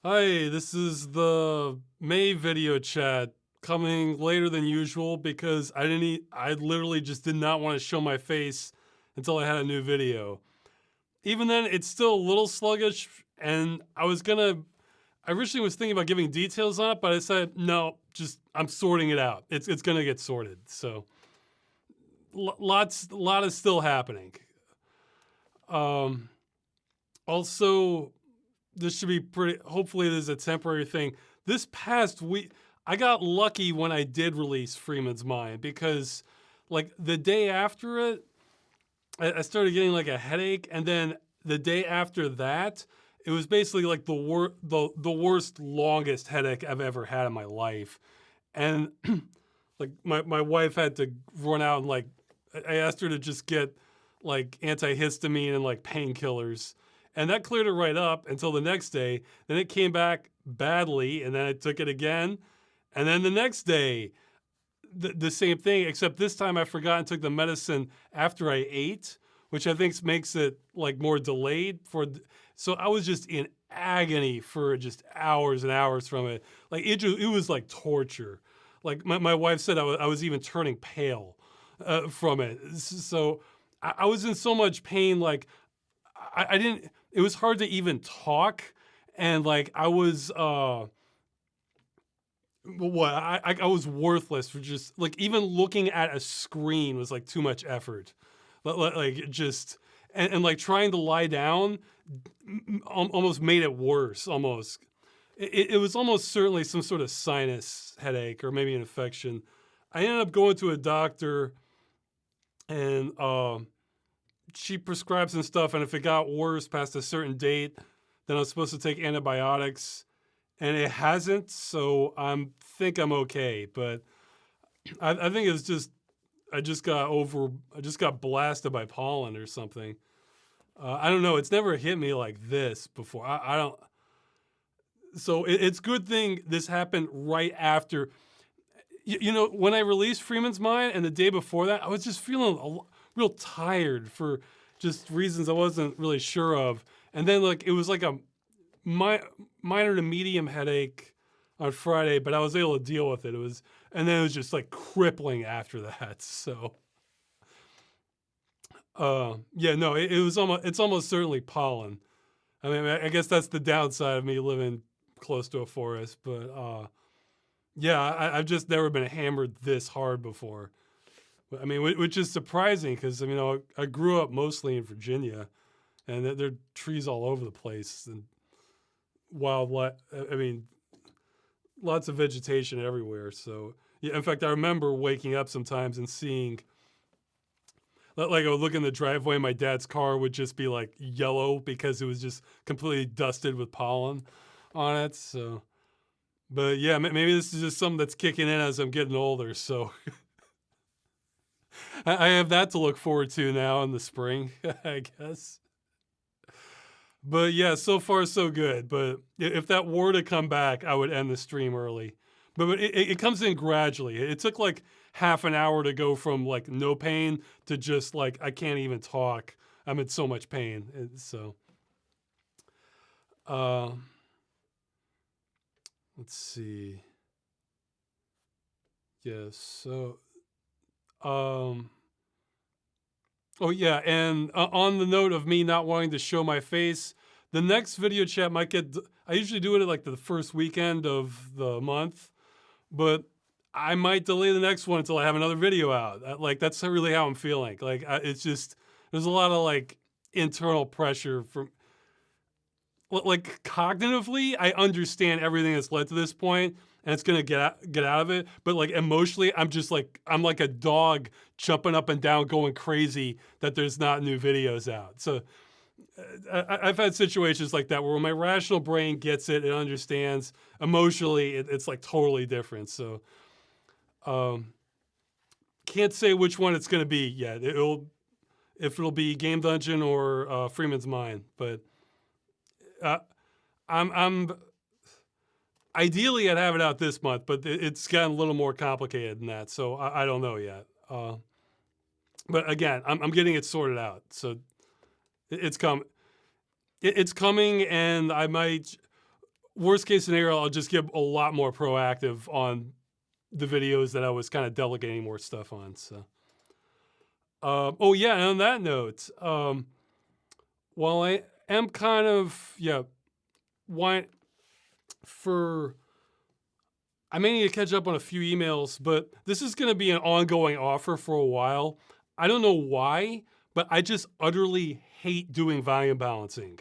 Hi, this is the May video chat coming later than usual because I literally just did not want to show my face until I had a new video. Even then, it's still a little sluggish, and I originally was thinking about giving details on it, but I said, no, just I'm sorting it out. It's gonna get sorted. So a lot is still happening. Um, Also, this should be pretty, hopefully this is a temporary thing. This past week, I got lucky when I did release Freeman's Mind because like the day after it, I started getting like a headache, and then the day after that, it was basically like the worst, longest headache I've ever had in my life. And like my wife had to run out and like I asked her to just get like antihistamine and like painkillers. And that cleared it right up until the next day. Then it came back badly, and then I took it again. And then the next day, the same thing, except this time I forgot and took the medicine after I ate, which I think makes it like more delayed for. So I was just in agony for just hours and hours from it. Like it was like torture. Like my wife said, I was even turning pale from it. So I was in so much pain. Like I didn't. It was hard to even talk, and like I was. What I was worthless for just like even looking at a screen was like too much effort, like just and like trying to lie down almost made it worse. Almost it was almost certainly some sort of sinus headache or maybe an infection. I ended up going to a doctor, and she prescribed some stuff, and if it got worse past a certain date, then I was supposed to take antibiotics, and it hasn't. So think I'm okay, but I think it's just I just got blasted by pollen or something. I don't know. It's never hit me like this before. I don't. So it's good thing this happened right after. You know, when I released Freeman's Mind and the day before that, I was just feeling real tired for just reasons I wasn't really sure of. And then like it was like a minor to medium headache on Friday, but I was able to deal with it. And then it was just like crippling after that. So, yeah, no, it's almost certainly pollen. I mean, I guess that's the downside of me living close to a forest, but, yeah, I've just never been hammered this hard before. I mean, which is surprising because, you know, I grew up mostly in Virginia, and there are trees all over the place and wildlife. I mean, lots of vegetation everywhere. So yeah, in fact, I remember waking up sometimes and seeing, like, I would look in the driveway, my dad's car would just be like yellow because it was just completely dusted with pollen on it. So, but yeah, maybe this is just something that's kicking in as I'm getting older. So I have that to look forward to now in the spring, I guess. But yeah, so far so good. But if that were to come back, I would end the stream early. But it comes in gradually. It took like half an hour to go from like no pain to just like I can't even talk. I'm in so much pain. So uh, let's see. Yes. So um, oh yeah, and on the note of me not wanting to show my face, the next video chat might get. I usually do it at like the first weekend of the month, but I might delay the next one until I have another video out. Like that's really how I'm feeling. Like it's just there's a lot of like internal pressure from like cognitively. I understand everything that's led to this point, and it's gonna get out of it. But like emotionally, I'm like a dog jumping up and down, going crazy that there's not new videos out. So I've had situations like that where my rational brain gets it, it understands. Emotionally, it's like totally different. So um, can't say which one it's going to be yet. If it'll be Game Dungeon or Freeman's Mind, but uh, I'm ideally I'd have it out this month, but it's gotten a little more complicated than that, so I don't know yet. But again, I'm getting it sorted out, so it's coming. It's coming, and I might. worst case scenario, I'll just get a lot more proactive on the videos that I was kind of delegating more stuff on. So, oh yeah, and on that note, while I am kind of, why I may need to catch up on a few emails, but this is going to be an ongoing offer for a while. I don't know why, but I just utterly hate doing volume balancing.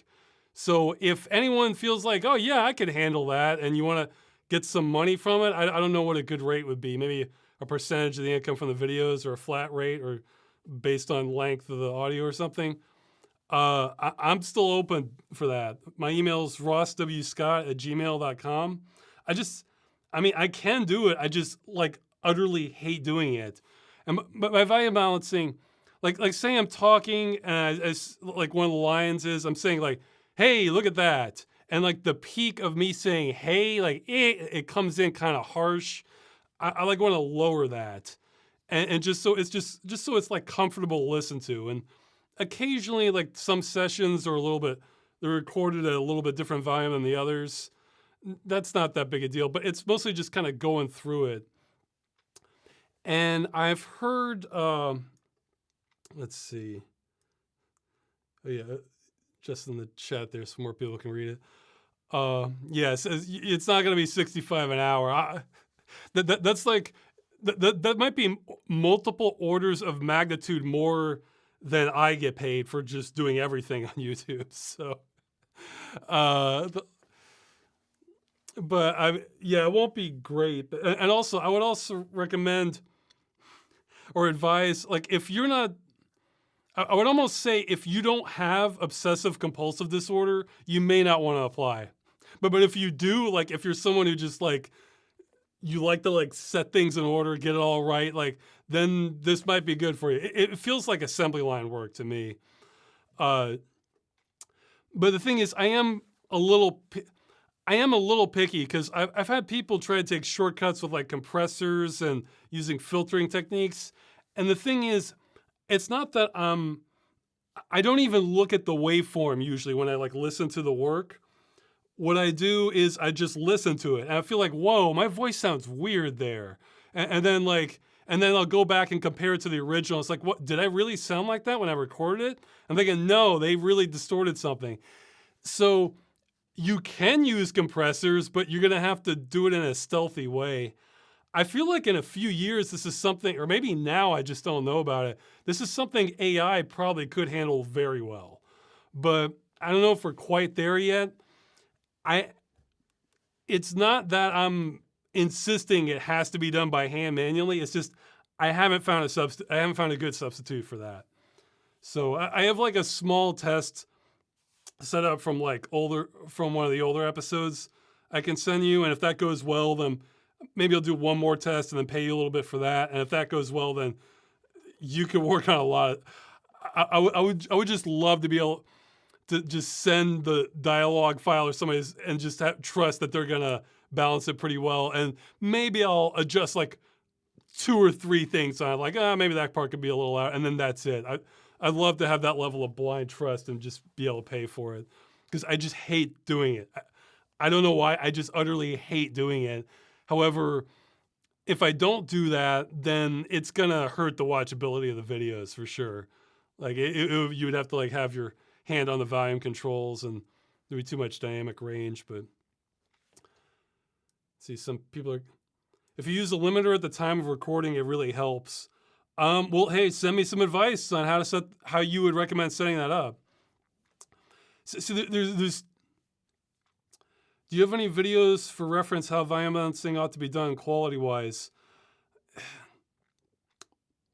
So if anyone feels like, oh yeah, I could handle that, and you want to get some money from it, I don't know what a good rate would be. Maybe a percentage of the income from the videos, or a flat rate, or based on length of the audio or something. I'm still open for that. My email is rosswscott@gmail.com. I can do it. I just like utterly hate doing it. But my volume balancing, like say I'm talking and like one of the lines is I'm saying like, hey, look at that. And like the peak of me saying, hey, like it comes in kind of harsh. I like want to lower that. And just so it's like comfortable to listen to. And occasionally like some sessions are they're recorded at a little bit different volume than the others. That's not that big a deal, but it's mostly just kind of going through it. And I've heard, let's see. Oh yeah, just in the chat there, some more people can read it. Yes, it's not going to be 65 an hour. That's like, that might be multiple orders of magnitude more than I get paid for just doing everything on YouTube. So, but it won't be great. And also, I would also recommend or advise, like, if you're not, I would almost say if you don't have obsessive compulsive disorder, you may not want to apply. But if you do, like, if you're someone who just like, you like to like set things in order, get it all right, like, then this might be good for you. It feels like assembly line work to me. But the thing is, I am a little picky because I've had people try to take shortcuts with like compressors and using filtering techniques. And the thing is, it's not that I don't even look at the waveform usually when I like listen to the work. What I do is I just listen to it and I feel like, whoa, my voice sounds weird there. And then I'll go back and compare it to the original. It's like, what, did I really sound like that when I recorded it? I'm thinking, no, they really distorted something. So you can use compressors, but you're gonna have to do it in a stealthy way. I feel like in a few years, this is something, or maybe now I just don't know about it. This is something AI probably could handle very well, but I don't know if we're quite there yet. It's not that I'm insisting it has to be done by hand manually. It's just, I haven't found a good substitute for that. So I have like a small test set up from one of the older episodes I can send you. And if that goes well, then maybe I'll do one more test and then pay you a little bit for that. And if that goes well, then you can work on a lot. I would just love to be able to just send the dialogue file or somebody and just trust that they're gonna balance it pretty well. And maybe I'll adjust like 2 or 3 things on it, like, maybe that part could be a little out, and then that's it. I'd love to have that level of blind trust and just be able to pay for it, because I just hate doing it. I don't know why, I just utterly hate doing it. However, if I don't do that, then it's gonna hurt the watchability of the videos for sure. Like you would have to like have your hand on the volume controls, and there'd be too much dynamic range. But see, some people are, if you use a limiter at the time of recording, it really helps. Well, hey, send me some advice on how you would recommend setting that up. So there's, do you have any videos for reference how volume balancing ought to be done quality-wise?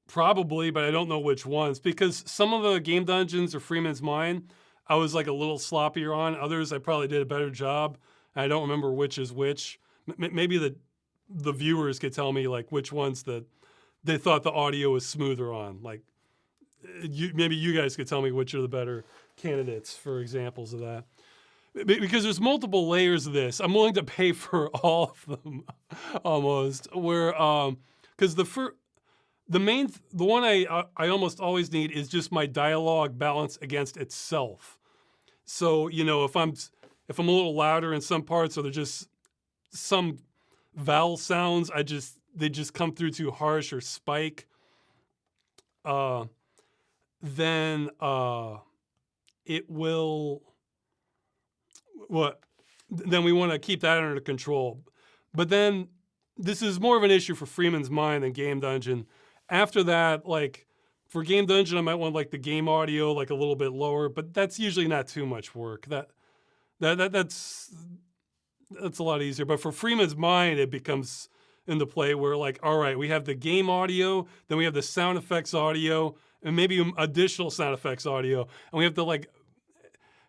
Probably, but I don't know which ones, because some of the game dungeons or Freeman's Mine, I was like a little sloppier on. Others, I probably did a better job. I don't remember which is which. Maybe the viewers could tell me like which ones that they thought the audio was smoother on. Like, maybe you guys could tell me which are the better candidates for examples of that. Because there's multiple layers of this. I'm willing to pay for all of them, almost. Where, because the one I almost always need is just my dialogue balance against itself. So, you know, if I'm if I'm a little louder in some parts, or there's just some vowel sounds, they just come through too harsh or spike. Then it will what? Then we want to keep that under control. But then this is more of an issue for Freeman's Mind than Game Dungeon. After that, like for Game Dungeon, I might want like the game audio like a little bit lower, but that's usually not too much work. That's a lot easier. But for Freeman's Mind, it becomes into play where like, all right, we have the game audio, then we have the sound effects audio, and maybe additional sound effects audio, and we have to like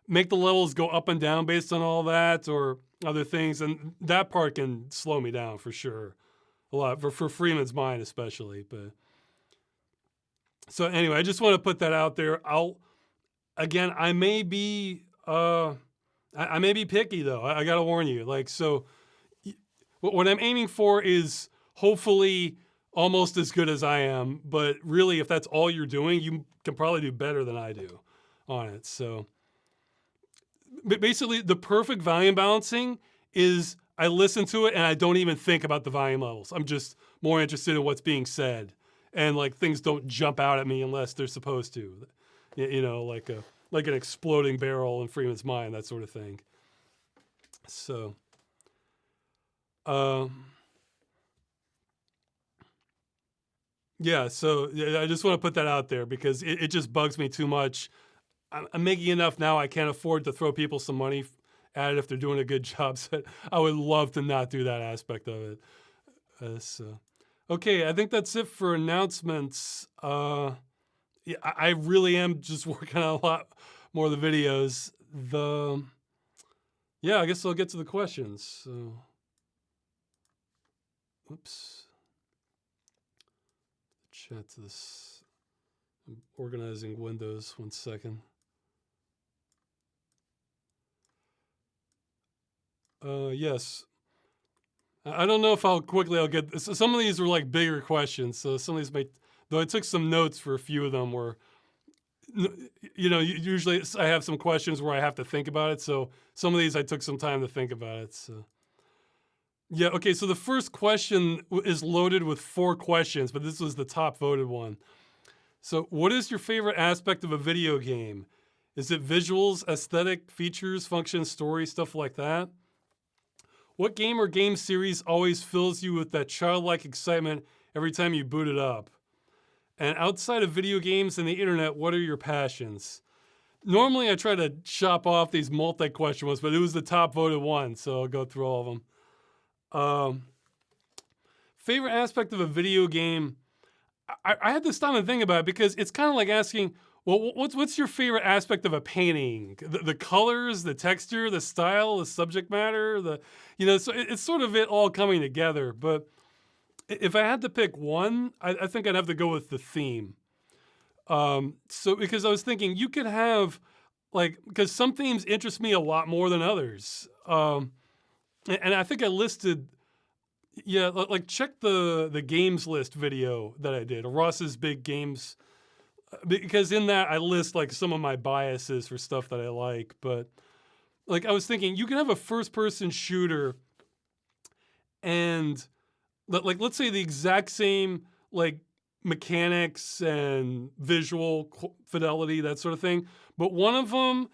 make the levels go up and down based on all that or other things, and that part can slow me down for sure, a lot for Freeman's Mind especially. But so anyway, I just want to put that out there. I may be I may be picky though. I gotta warn you. Like, so what I'm aiming for is hopefully almost as good as I am, but really if that's all you're doing, you can probably do better than I do on it. So basically the perfect volume balancing is I listen to it and I don't even think about the volume levels. I'm just more interested in what's being said, and like things don't jump out at me unless they're supposed to, you know, like an exploding barrel in Freeman's Mind, that sort of thing. So, yeah, so I just want to put that out there because it just bugs me too much. I'm making enough now. I can't afford to throw people some money at it if they're doing a good job. So I would love to not do that aspect of it. So, okay, I think that's it for announcements. Yeah, I really am just working on a lot more of the videos. Yeah, I guess I'll get to the questions. So, oops. Chat to this. I'm organizing windows. 1 second. Yes. I don't know if I'll get this. Some of these were like bigger questions. So some of these though I took some notes for a few of them where, you know, usually I have some questions where I have to think about it. So some of these I took some time to think about it. So yeah, okay. So the first question is loaded with 4 questions, but this was the top voted one. So what is your favorite aspect of a video game? Is it visuals, aesthetic, features, functions, story, stuff like that? What game or game series always fills you with that childlike excitement every time you boot it up? And outside of video games and the internet, what are your passions? Normally I try to shop off these multi-question ones, but it was the top voted one, so I'll go through all of them. Favorite aspect of a video game? I had to stop and think about it because it's kind of like asking, well, what's your favorite aspect of a painting? The colors, the texture, the style, the subject matter, so it's sort of it all coming together. But if I had to pick one, I think I'd have to go with the theme. So because I was thinking you could have because some themes interest me a lot more than others. And I think I listed, yeah, like check the games list video that I did, Ross's Big Games, because in that I list like some of my biases for stuff that I like. But like I was thinking you can have a first person shooter and like let's say the exact same like mechanics and visual fidelity, that sort of thing, but one of them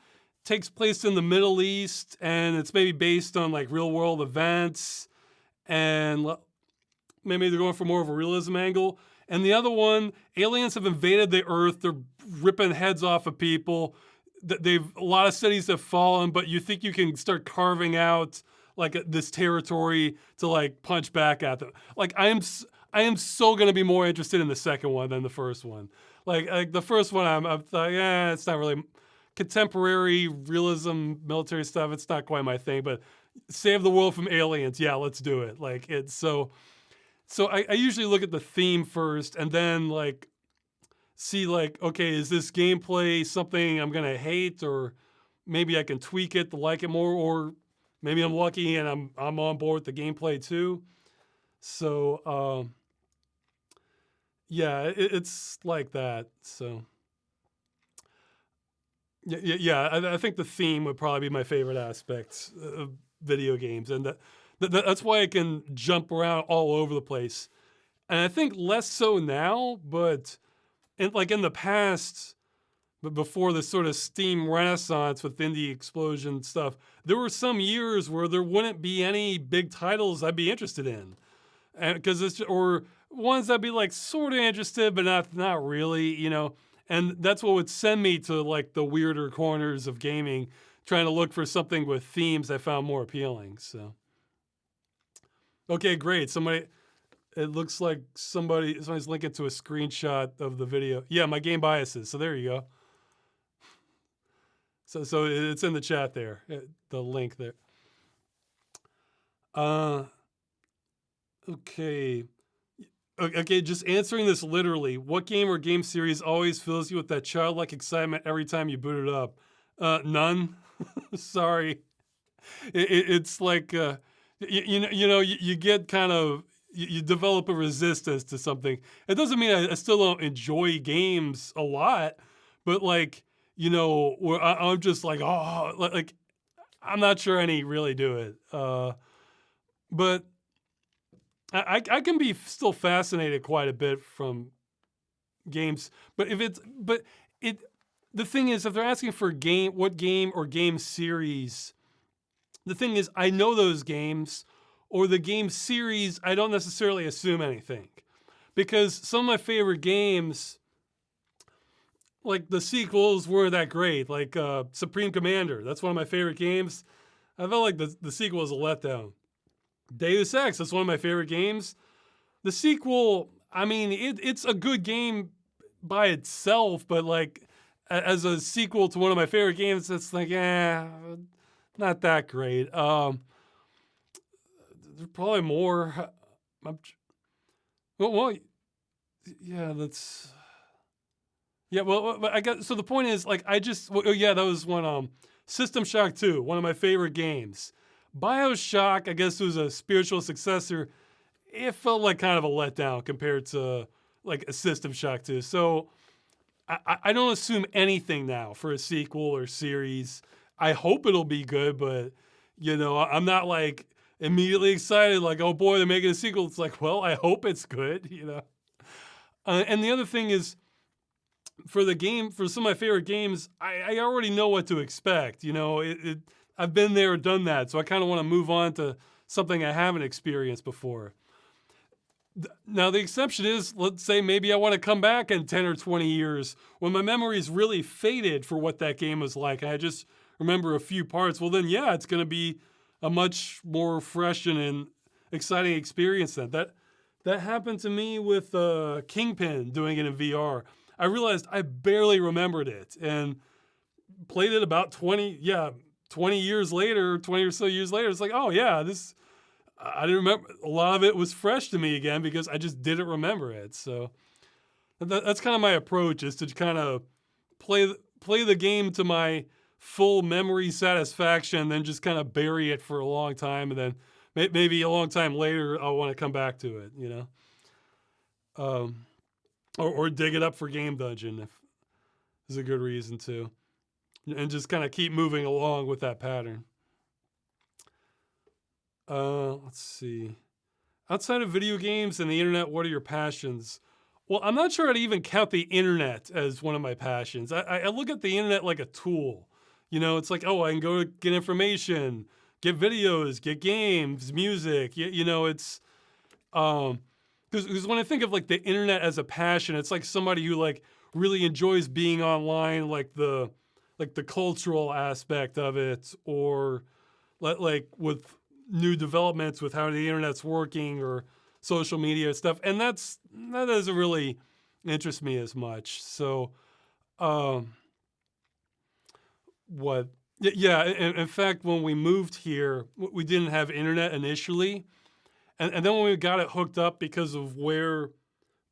takes place in the Middle East and it's maybe based on like real world events and maybe they're going for more of a realism angle. And the other one, aliens have invaded the Earth. They're ripping heads off of people. A lot of cities have fallen, but you think you can start carving out like this territory to like punch back at them. Like I am so going to be more interested in the second one than the first one. Like the first one, I'm like, yeah, it's not really contemporary realism, military stuff. It's not quite my thing, but save the world from aliens. Yeah, let's do it. Like it's so I usually look at the theme first and then like see like, okay, is this gameplay something I'm going to hate, or maybe I can tweak it to like it more, or maybe I'm lucky and I'm on board with the gameplay too. So, yeah, it's like that. So, Yeah. I think the theme would probably be my favorite aspect of video games, and that's why I can jump around all over the place. And I think less so now, but in the past, but before this sort of Steam renaissance with indie explosion stuff, there were some years where there wouldn't be any big titles I'd be interested in, and because or ones I'd be like sort of interested, but not really, And that's what would send me to like the weirder corners of gaming, trying to look for something with themes I found more appealing. So, okay, great. It looks like somebody's linking to a screenshot of the video. Yeah, my game biases. So there you go. So it's in the chat there, the link there. Okay. Okay, just answering this literally. What game or game series always fills you with that childlike excitement every time you boot it up? None. Sorry. It's like you get kind of you develop a resistance to something. It doesn't mean I still don't enjoy games a lot, but like where I'm just like like I'm not sure any really do it. But I can be still fascinated quite a bit from games. But the thing is, if they're asking for what game or game series, the thing is, I know those games or the game series. I don't necessarily assume anything, because some of my favorite games, like the sequels, weren't that great. Like Supreme Commander, that's one of my favorite games. I felt like the sequel was a letdown. Deus Ex, that's one of my favorite games. The sequel, I mean, it's a good game by itself, but like as a sequel to one of my favorite games, it's like, not that great. There's probably more. Well, yeah, that's. Yeah, well, I got. So the point is, like, that was one. System Shock 2, one of my favorite games. BioShock, I guess, was a spiritual successor. It felt like kind of a letdown compared to like a System Shock 2. So I don't assume anything now for a sequel or series. I hope it'll be good, but I'm not like immediately excited, like, oh boy, they're making a sequel. It's like, well, I hope it's good, And the other thing is, for some of my favorite games, I already know what to expect. I've been there, done that, so I kind of want to move on to something I haven't experienced before. Now, the exception is, let's say maybe I want to come back in 10 or 20 years when my memory's really faded for what that game was like, and I just remember a few parts. Well, then, yeah, it's going to be a much more fresh and exciting experience then. That happened to me with Kingpin, doing it in VR. I realized I barely remembered it, and played it about 20 years later, 20 or so years later. It's like, oh yeah, I didn't remember. A lot of it was fresh to me again because I just didn't remember it. So that's kind of my approach, is to kind of play the game to my full memory satisfaction, then just kind of bury it for a long time, and then maybe a long time later I'll want to come back to it, or dig it up for Game Dungeon if there's a good reason to, and just kind of keep moving along with that pattern. Let's see. Outside of video games and the internet, what are your passions? Well, I'm not sure I'd even count the internet as one of my passions. I look at the internet like a tool. It's like, oh, I can go get information, get videos, get games, music. It's because when I think of like the internet as a passion, it's like somebody who like really enjoys being online, like the cultural aspect of it, or like with new developments with how the internet's working or social media stuff, and that doesn't really interest me as much. So, what? Yeah, in fact, when we moved here, we didn't have internet initially, and then when we got it hooked up, because of where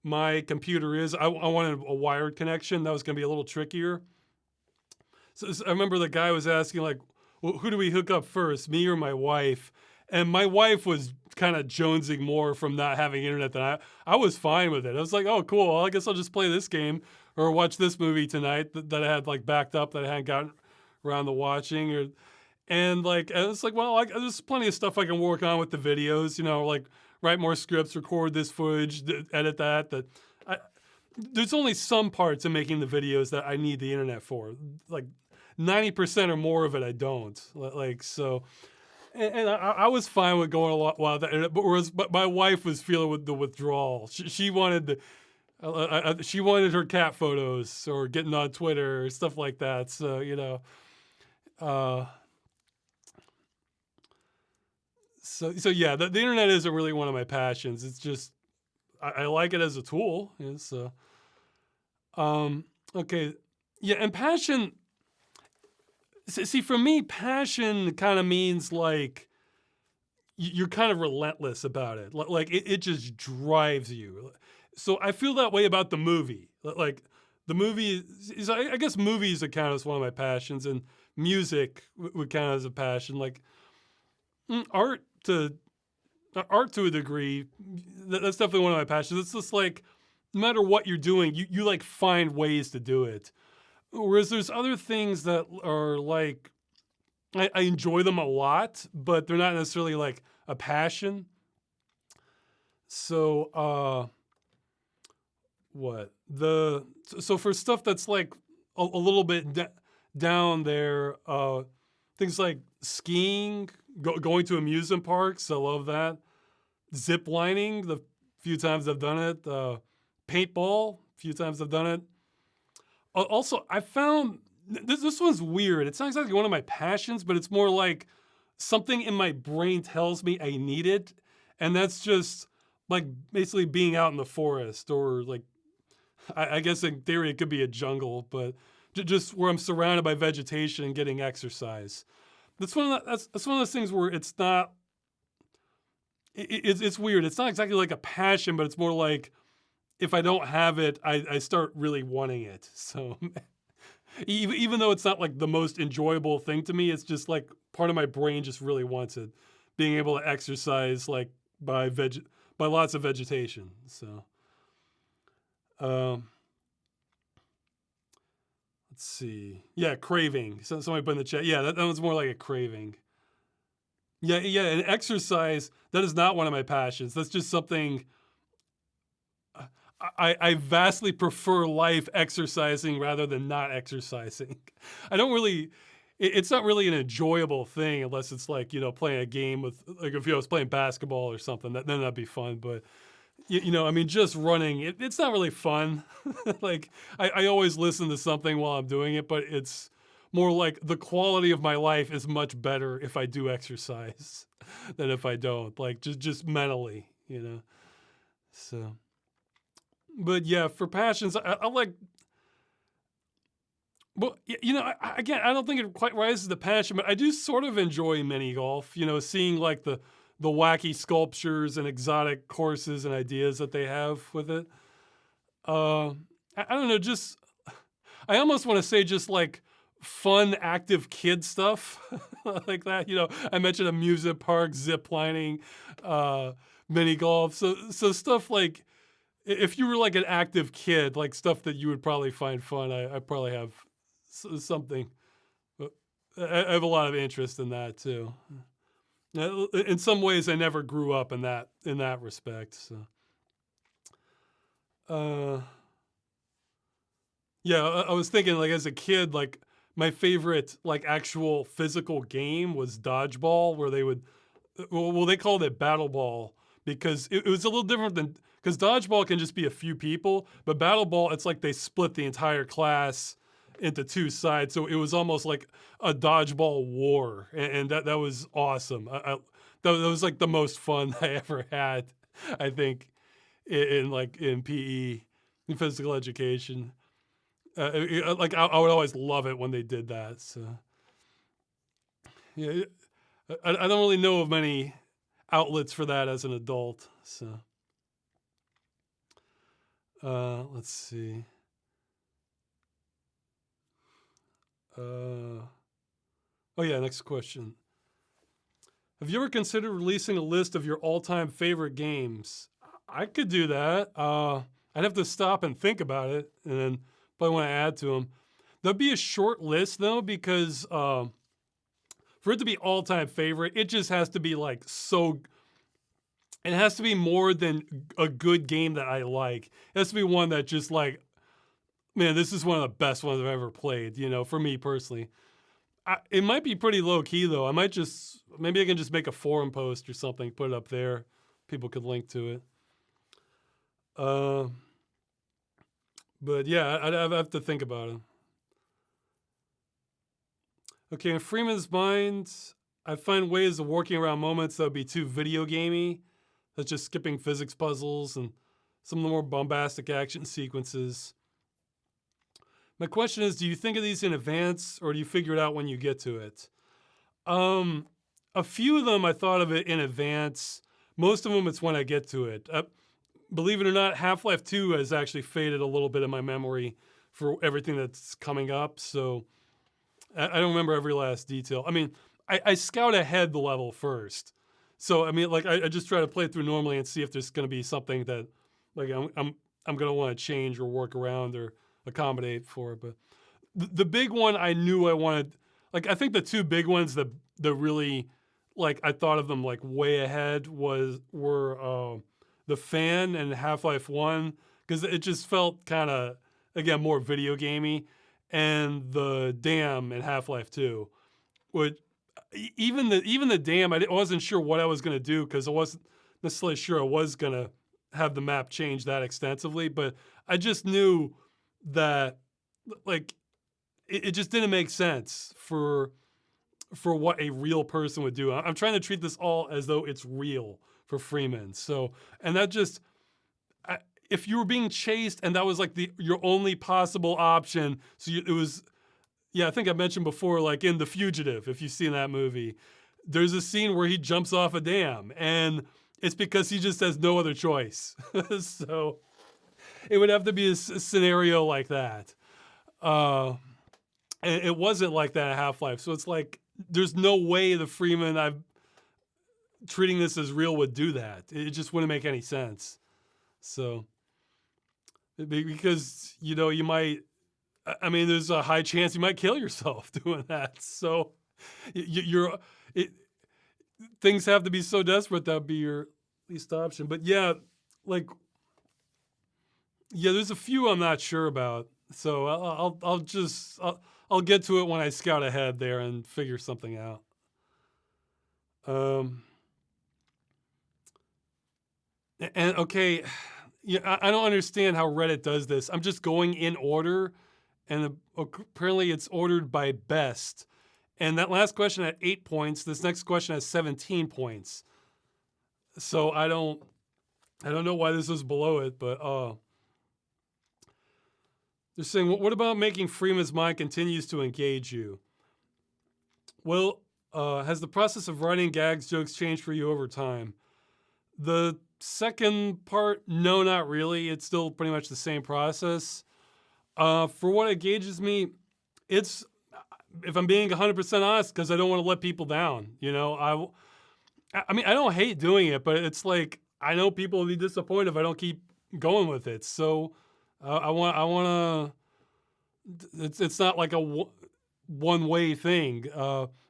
my computer is, I wanted a wired connection. That was going to be a little trickier. So I remember the guy was asking, like, well, who do we hook up first, me or my wife? And my wife was kind of jonesing more from not having internet than I was fine with it. I was like, oh, cool. Well, I guess I'll just play this game or watch this movie tonight that I had like backed up that I hadn't gotten around to watching, or and like it's like, well, there's plenty of stuff I can work on with the videos, like write more scripts, record this footage, edit that. I, there's only some parts of making the videos that I need the internet for. Like 90% or more of it, I don't. Like so, and I was fine with going a lot while that, but my wife was feeling with the withdrawal. She wanted she wanted her cat photos or getting on Twitter or stuff like that. So uh, so yeah, the internet isn't really one of my passions. It's just I like it as a tool. So okay, yeah, and passion. See, for me, passion kind of means like you're kind of relentless about it. Like it just drives you. So I feel that way about the movie. Like the movie is, I guess movies account as one of my passions, and music would count as a passion. Like art to a degree, that's definitely one of my passions. It's just like no matter what you're doing, you like find ways to do it. Whereas there's other things that are like I enjoy them a lot, but they're not necessarily like a passion. So so for stuff that's like a little bit down there, things like skiing, going to amusement parks, I love that. Zip lining, the few times I've done it. Paintball, few times I've done it. Also, I found this one's weird. It's not exactly one of my passions, but it's more like something in my brain tells me I need it. And that's just like basically being out in the forest, or like, I guess in theory it could be a jungle, but just where I'm surrounded by vegetation and getting exercise. That's one of those things where it's not, it's weird. It's not exactly like a passion, but it's more like if I don't have it, I start really wanting it. So even though it's not like the most enjoyable thing to me, it's just like part of my brain just really wants it. Being able to exercise like by lots of vegetation. So let's see. Yeah, craving. So somebody put in the chat. Yeah, that one's more like a craving. Yeah, and exercise, that is not one of my passions. That's just something I vastly prefer life exercising rather than not exercising. I don't really, it's not really an enjoyable thing unless it's like, playing a game with, like if I was playing basketball or something, then that'd be fun. But, I mean, just running, it's not really fun. Like, I always listen to something while I'm doing it, but it's more like the quality of my life is much better if I do exercise than if I don't, like just mentally, so. But yeah, for passions, I like. Well, again, I don't think it quite rises to passion, but I do sort of enjoy mini golf. Seeing like the wacky sculptures and exotic courses and ideas that they have with it. I don't know, just I almost want to say just like fun, active kid stuff like that. I mentioned amusement park, zip lining, mini golf, so stuff like. If you were like an active kid, like stuff that you would probably find fun, I probably have something. I have a lot of interest in that too. In some ways, I never grew up in that respect. So, yeah, I was thinking like as a kid, like my favorite like actual physical game was dodgeball, where they would, well, they called it battle ball because it was a little different than. Because dodgeball can just be a few people, but battle ball, it's like they split the entire class into two sides. So it was almost like a dodgeball war, and that was awesome. That was like the most fun I ever had, I think, in PE, in physical education. Like I would always love it when they did that. So yeah, I don't really know of many outlets for that as an adult. So. Let's see. Oh yeah, next question. Have you ever considered releasing a list of your all-time favorite games? I could do that. I'd have to stop and think about it and then probably want to add to them. There'll be a short list though, because for it to be all-time favorite, it just has to be like so. It has to be more than a good game that I like. It has to be one that just like, man, this is one of the best ones I've ever played. For me personally. It might be pretty low key though. I might just maybe I can just make a forum post or something, put it up there. People could link to it. But yeah, I'd have to think about it. Okay, in Freeman's mind, I find ways of working around moments that would be too video gamey, such as skipping physics puzzles and some of the more bombastic action sequences. My question is, do you think of these in advance, or do you figure it out when you get to it? A few of them I thought of it in advance. Most of them it's when I get to it. Believe it or not, Half-Life 2 has actually faded a little bit in my memory for everything that's coming up, so I don't remember every last detail. I mean, I scout ahead the level first. So, I mean, like, I just try to play through normally and see if there's going to be something that, like, I'm going to want to change or work around or accommodate for. But the big one I knew I wanted, like, I think the two big ones that really, like, I thought of them, like, way ahead were the Fan and Half-Life 1, because it just felt kind of, again, more video gamey, and the Dam in Half-Life 2, which even the Dam, I wasn't sure what I was going to do, because I wasn't necessarily sure I was going to have the map change that extensively, but I just knew that, like, it just didn't make sense for what a real person would do. I'm trying to treat this all as though it's real for Freeman. So, and that just, if you were being chased and that was like your only possible option, so it was, yeah, I think I mentioned before, like in The Fugitive, if you've seen that movie, there's a scene where he jumps off a dam, and it's because he just has no other choice. So it would have to be a scenario like that. And it wasn't like that at Half-Life. So it's like, there's no way the Freeman I'm treating this as real would do that. It just wouldn't make any sense. So, because, you might, I mean, there's a high chance you might kill yourself doing that. So things have to be so desperate that would be your least option. But yeah, like, yeah, there's a few I'm not sure about. So I'll get to it when I scout ahead there and figure something out. And okay, yeah, I don't understand how Reddit does this. I'm just going in order, and apparently it's ordered by best. And that last question had 8 points. This next question has 17 points. So I don't know why this was below it, but they're saying, what about making Freeman's mind continues to engage you? Well, has the process of writing gags, jokes changed for you over time? The second part, no, not really. It's still pretty much the same process. For what engages me, it's, if I'm being 100% honest, because I don't want to let people down. I mean, I don't hate doing it, but it's like, I know people will be disappointed if I don't keep going with it. So I want to, it's not like a one-way thing.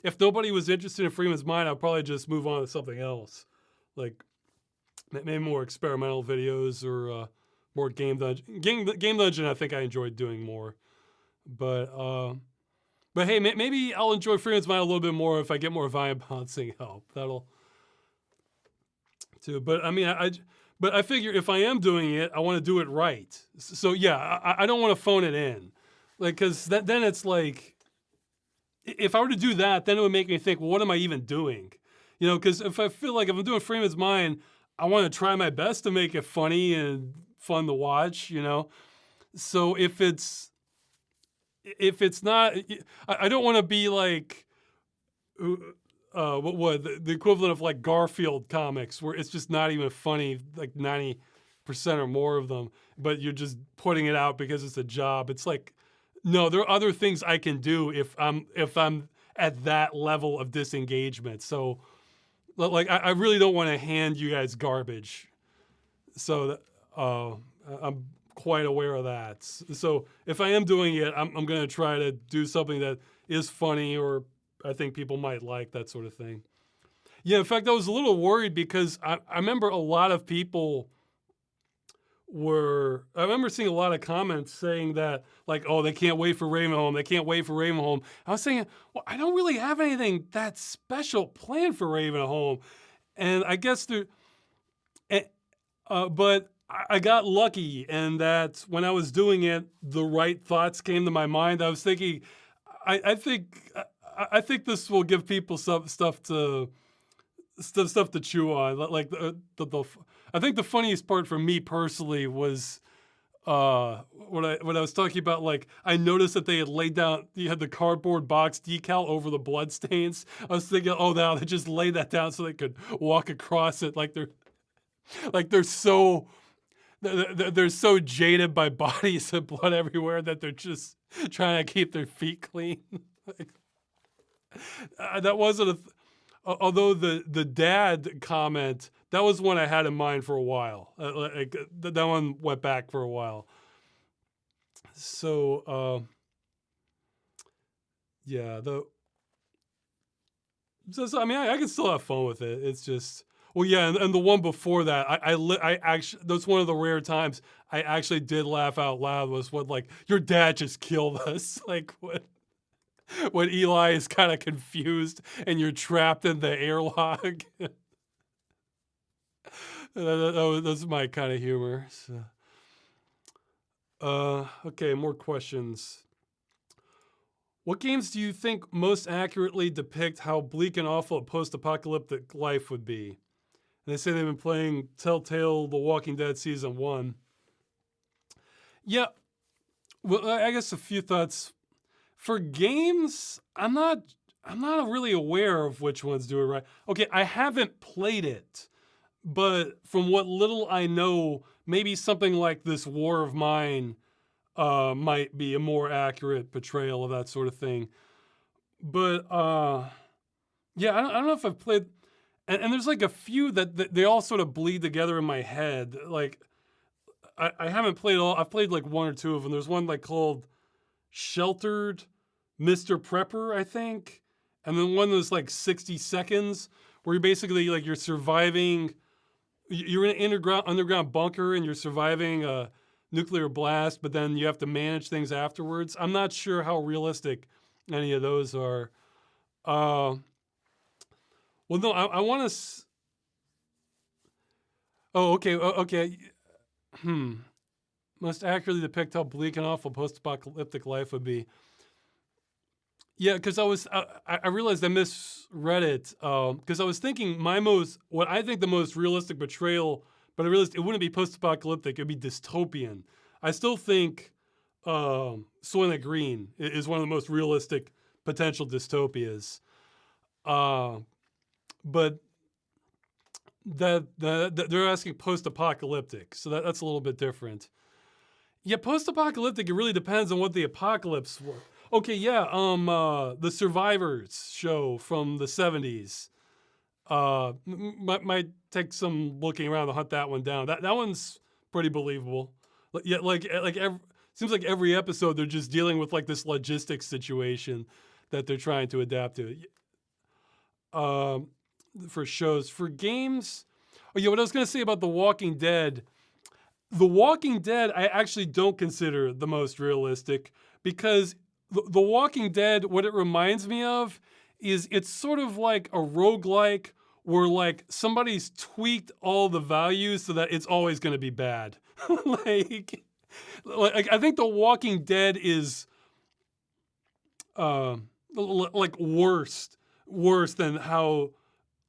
If nobody was interested in Freeman's mind, I'd probably just move on to something else. Like, maybe more experimental videos or more Game Dungeon. Game Dungeon, I think I enjoyed doing more. But hey, maybe I'll enjoy Freeman's mind a little bit more if I get more volume balancing help. That'll too. But I mean, but I figure if I am doing it, I want to do it right. So yeah, I don't want to phone it in, like, because then it's like, if I were to do that, then it would make me think, well, what am I even doing? Because if I feel like if I'm doing Freeman's mind, I want to try my best to make it funny and fun to watch. So if it's not, I don't want to be like, the equivalent of like Garfield comics, where it's just not even funny, like 90% or more of them, but you're just putting it out because it's a job. It's like, no, there are other things I can do if I'm at that level of disengagement. So, like, I really don't want to hand you guys garbage. So I'm quite aware of that. So if I am doing it, I'm going to try to do something that is funny or I think people might like, that sort of thing. Yeah, in fact, I was a little worried because I remember a lot of people I remember seeing a lot of comments saying that, like, oh, they can't wait for Ravenholm. They can't wait for Ravenholm. I was saying, well, I don't really have anything that special planned for Ravenholm. And I guess but I got lucky in that when I was doing it, the right thoughts came to my mind. I was thinking, I think this will give people some stuff to chew on. Like I think the funniest part for me personally was when I was talking about, like, I noticed that they had laid down, you had the cardboard box decal over the blood stains. I was thinking, oh, now they just laid that down so they could walk across it, like they're so they're so jaded by bodies and blood everywhere that they're just trying to keep their feet clean. Like, that wasn't although the dad comment, that was one I had in mind for a while. That one went back for a while. So yeah, I mean, I can still have fun with it. It's just, well, yeah, and the one before that, I actually, that's one of the rare times I actually did laugh out loud, was when, like, your dad just killed us. Like, when Eli is kind of confused and you're trapped in the airlock. That's my kind of humor. So. Okay, more questions. What games do you think most accurately depict how bleak and awful a post-apocalyptic life would be? And they say they've been playing Telltale The Walking Dead Season 1. Yeah, well, I guess a few thoughts. For games, I'm not really aware of which ones do it right. Okay, I haven't played it, but from what little I know, maybe something like this War of Mine might be a more accurate portrayal of that sort of thing. But yeah, I don't know if I've played, and there's like a few that they all sort of bleed together in my head. Like, I haven't played all. I've played like one or two of them. There's one like called Sheltered Mr. Prepper, I think. And then one that's like 60 seconds, where you're basically, like, you're surviving, you're in an underground bunker and you're surviving a nuclear blast, but then you have to manage things afterwards. I'm not sure how realistic any of those are. Well, no, I want to. Oh, okay, okay. Most accurately depict how bleak and awful post-apocalyptic life would be. Yeah, because I realized I misread it, because I was thinking what I think the most realistic portrayal, but I realized it wouldn't be post-apocalyptic, it'd be dystopian. I still think Soylent Green is one of the most realistic potential dystopias. But that they're asking post-apocalyptic, so that's a little bit different. Yeah, post-apocalyptic, it really depends on what the apocalypse was. Okay, yeah, the Survivors show from the 70s. Might take some looking around to hunt that one down. That one's pretty believable. Yeah, seems like every episode they're just dealing with, like, this logistics situation that they're trying to adapt to. For shows. For games, oh yeah, what I was gonna say about The Walking Dead. The Walking Dead, I actually don't consider the most realistic, because The Walking Dead, what it reminds me of is it's sort of like a roguelike where, like, somebody's tweaked all the values so that it's always going to be bad. like, I think The Walking Dead is like worse than how,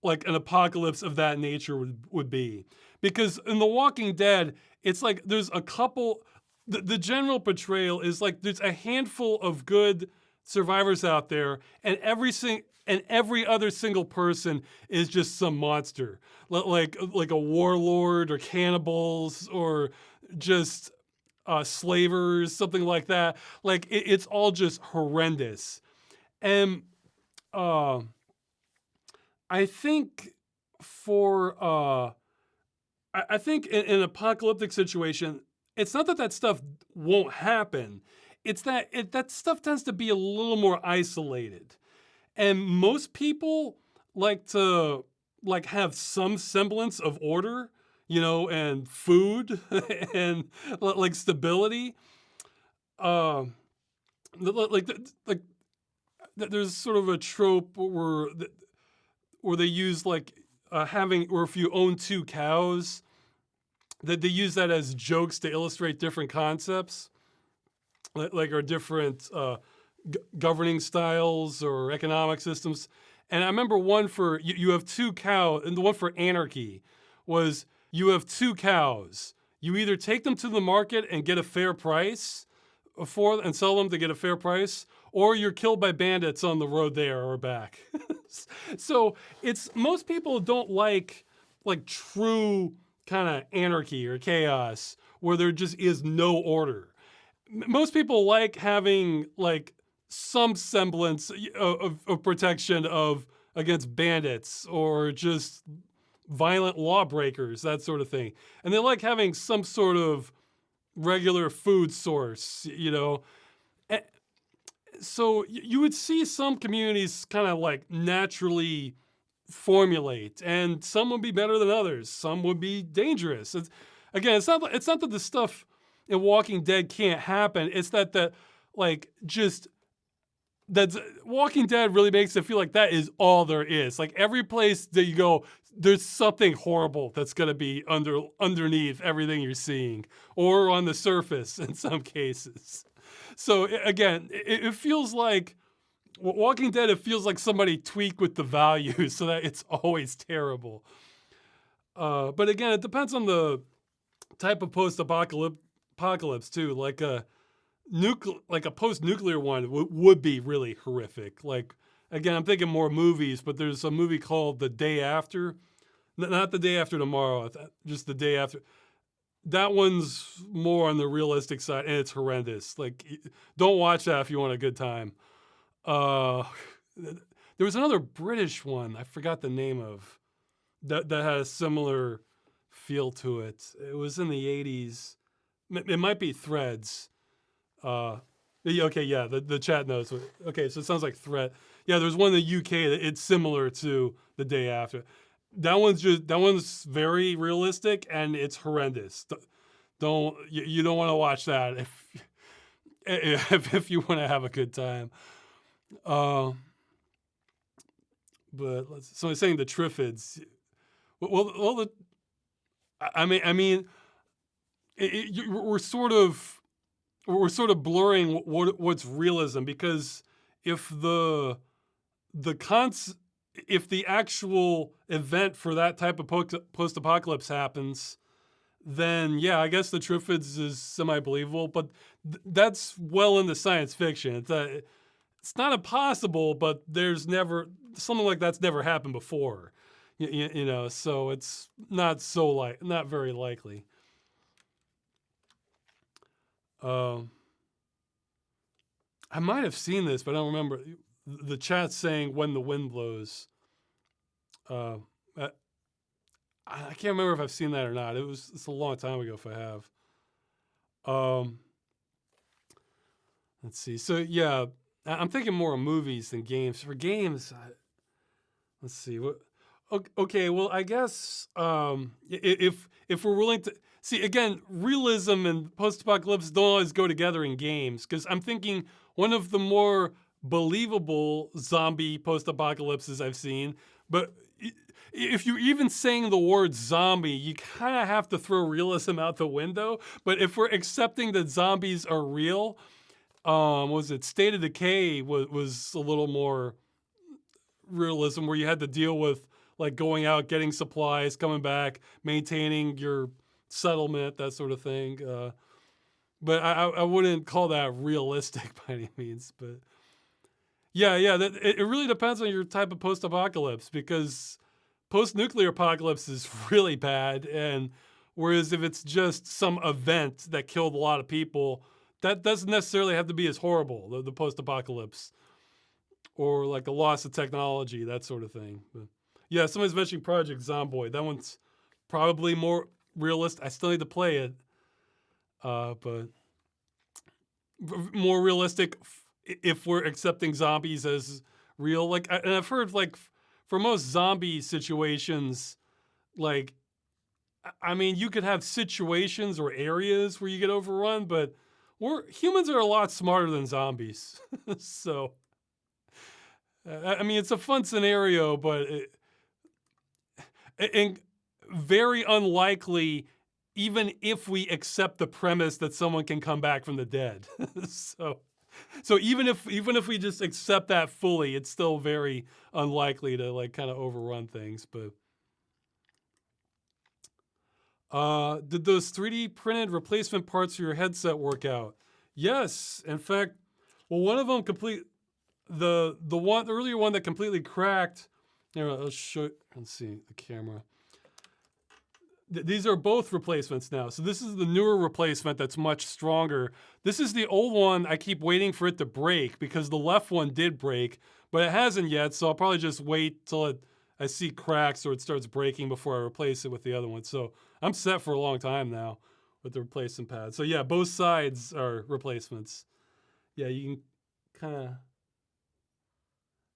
like, an apocalypse of that nature would be. Because in The Walking Dead, it's like there's a couple, the general portrayal is like there's a handful of good survivors out there, and every other single person is just some monster, like a warlord or cannibals or just slavers, something like that. Like, it's all just horrendous. And I think for I think in an apocalyptic situation, it's not that that stuff won't happen. It's that that stuff tends to be a little more isolated. And most people like to like have some semblance of order, and food and like stability. Um, like there's sort of a trope where they use like having, or if you own two cows, that they use that as jokes to illustrate different concepts, like or different governing styles or economic systems. And I remember one for you have two cows, and the one for anarchy was you have two cows. You either take them to the market and get a fair price and sell them to get a fair price, or you're killed by bandits on the road there or back. So it's most people don't like true kind of anarchy or chaos where there just is no order. Most people like having like some semblance of protection against bandits or just violent lawbreakers, that sort of thing. And they like having some sort of regular food source, So you would see some communities kind of like naturally formulate, and some would be better than others. Some would be dangerous. It's not that the stuff in Walking Dead can't happen. It's that that's Walking Dead really makes it feel like that is all there is. Like every place that you go, there's something horrible that's going to be underneath everything you're seeing, or on the surface in some cases. So again, it feels like Walking Dead. It feels like somebody tweaked with the values so that it's always terrible. But again, it depends on the type of post-apocalypse too. Like a post-nuclear one would be really horrific. Like again, I'm thinking more movies, but there's a movie called The Day After, not The Day After Tomorrow, just The Day After. That one's more on the realistic side, and it's horrendous. Like, don't watch that if you want a good time. There was another British one I forgot the name of that had a similar feel to it. It was in the 80s. It might be Threads. Okay, yeah, the chat knows. Okay, so it sounds like Thread. Yeah, there's one in the UK that it's similar to The Day After. That one's very realistic and it's horrendous. You don't want to watch that if you want to have a good time. But so I'm saying the Triffids. Well, we're sort of blurring what's realism, because if the actual event for that type of post-apocalypse happens, then yeah, I guess the Triffids is semi-believable, but that's well into science fiction. It's not impossible, but there's never something like that's never happened before, so it's not very likely. I might have seen this, but I don't remember. The chat saying "When the Wind Blows." I can't remember if I've seen that or not. It's a long time ago if I have. Let's see. So yeah, I'm thinking more of movies than games. For games, let's see. Okay, well, I guess if we're willing to see, again, realism and post-apocalypse don't always go together in games, because I'm thinking one of the more believable zombie post-apocalypses I've seen, but if you're even saying the word zombie, you kind of have to throw realism out the window. But if we're accepting that zombies are real, State of Decay was a little more realism, where you had to deal with like going out, getting supplies, coming back, maintaining your settlement, that sort of thing. But I wouldn't call that realistic by any means. But yeah, it really depends on your type of post-apocalypse, because post-nuclear apocalypse is really bad, and whereas if it's just some event that killed a lot of people, that doesn't necessarily have to be as horrible, the post-apocalypse, or like a loss of technology, that sort of thing. But yeah, somebody's mentioning Project Zomboid. That one's probably more realistic. I still need to play it. But more realistic if we're accepting zombies as real. Like, and I've heard like for most zombie situations, like, I mean, you could have situations or areas where you get overrun, but humans are a lot smarter than zombies. So, I mean, it's a fun scenario, but and very unlikely, even if we accept the premise that someone can come back from the dead. So even if we just accept that fully, it's still very unlikely to like kind of overrun things. But did those 3D printed replacement parts for your headset work out? Yes. In fact, well, one of them the earlier one that completely cracked. Here, let's show. Let's see the camera. These are both replacements now. So this is the newer replacement that's much stronger. This is the old one. I keep waiting for it to break because the left one did break, but it hasn't yet. So I'll probably just wait till I see cracks or it starts breaking before I replace it with the other one. So I'm set for a long time now with the replacement pad. So yeah, both sides are replacements. Yeah, you can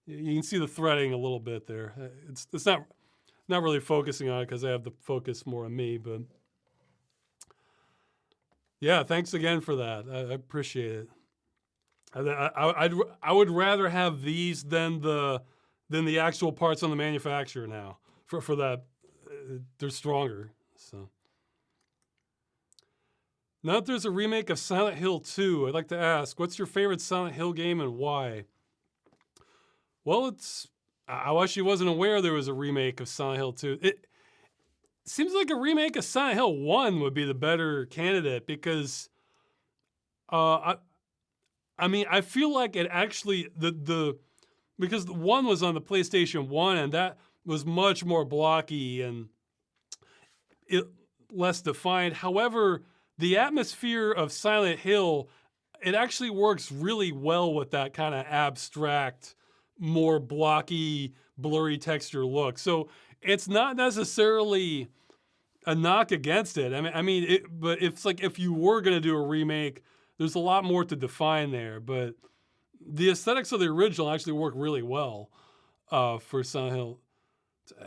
you can see the threading a little bit there. It's not really focusing on it because I have the focus more on me, but yeah, thanks again for that. I appreciate it. I would rather have these than the actual parts on the manufacturer now for that. They're stronger. So now that there's a remake of Silent Hill 2, I'd like to ask, what's your favorite Silent Hill game and why? Well, I actually wasn't aware there was a remake of Silent Hill 2. It seems like a remake of Silent Hill 1 would be the better candidate because I mean, I feel like it actually because the 1 was on the PlayStation 1 and that was much more blocky and less defined. However, the atmosphere of Silent Hill, it actually works really well with that kind of abstract, more blocky, blurry texture look. So it's not necessarily a knock against it. But it's like if you were going to do a remake, there's a lot more to define there. But the aesthetics of the original actually work really well for Silent Hill.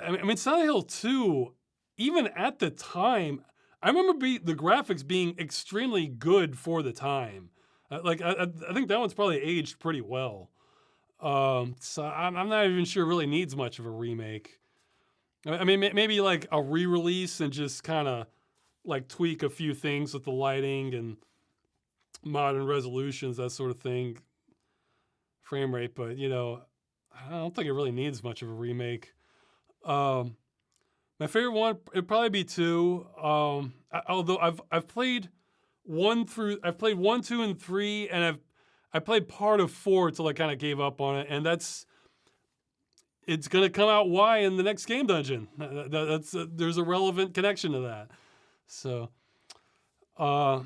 I mean, Silent Hill 2, even at the time, I remember the graphics being extremely good for the time. I think that one's probably aged pretty well. So I'm not even sure it really needs much of a remake. I mean, maybe like a re-release and just kind of like tweak a few things with the lighting and modern resolutions, that sort of thing, frame rate. But I don't think it really needs much of a remake. My favorite one, it'd probably be 2. Although I've played 1, 2, and 3, and I played part of 4 till I kind of gave up on it, and it's gonna come out why in the next game dungeon. There's a relevant connection to that. So, I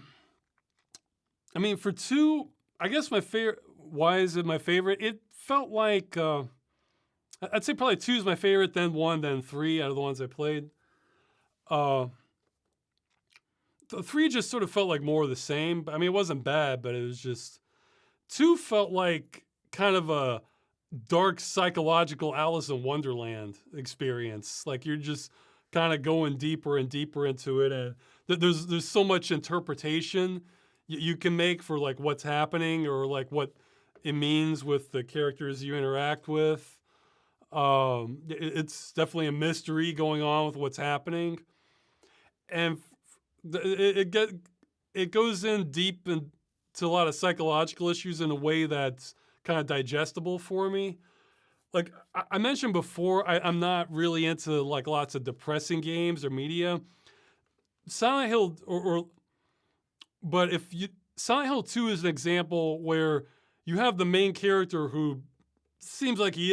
mean, for 2, I guess my favorite. Why is it my favorite? It felt like I'd say probably 2 is my favorite, then 1, then 3 out of the ones I played. 3 just sort of felt like more of the same. I mean, it wasn't bad, but it was just 2 felt like kind of a dark psychological Alice in Wonderland experience. Like you're just kind of going deeper and deeper into it, and there's so much interpretation you can make for like what's happening or like what it means with the characters you interact with. It's definitely a mystery going on with what's happening, and it goes in deep into a lot of psychological issues in a way that's kind of digestible for me. Like I mentioned before, I'm not really into like lots of depressing games or media. Silent Hill but Silent Hill 2 is an example where you have the main character who seems like he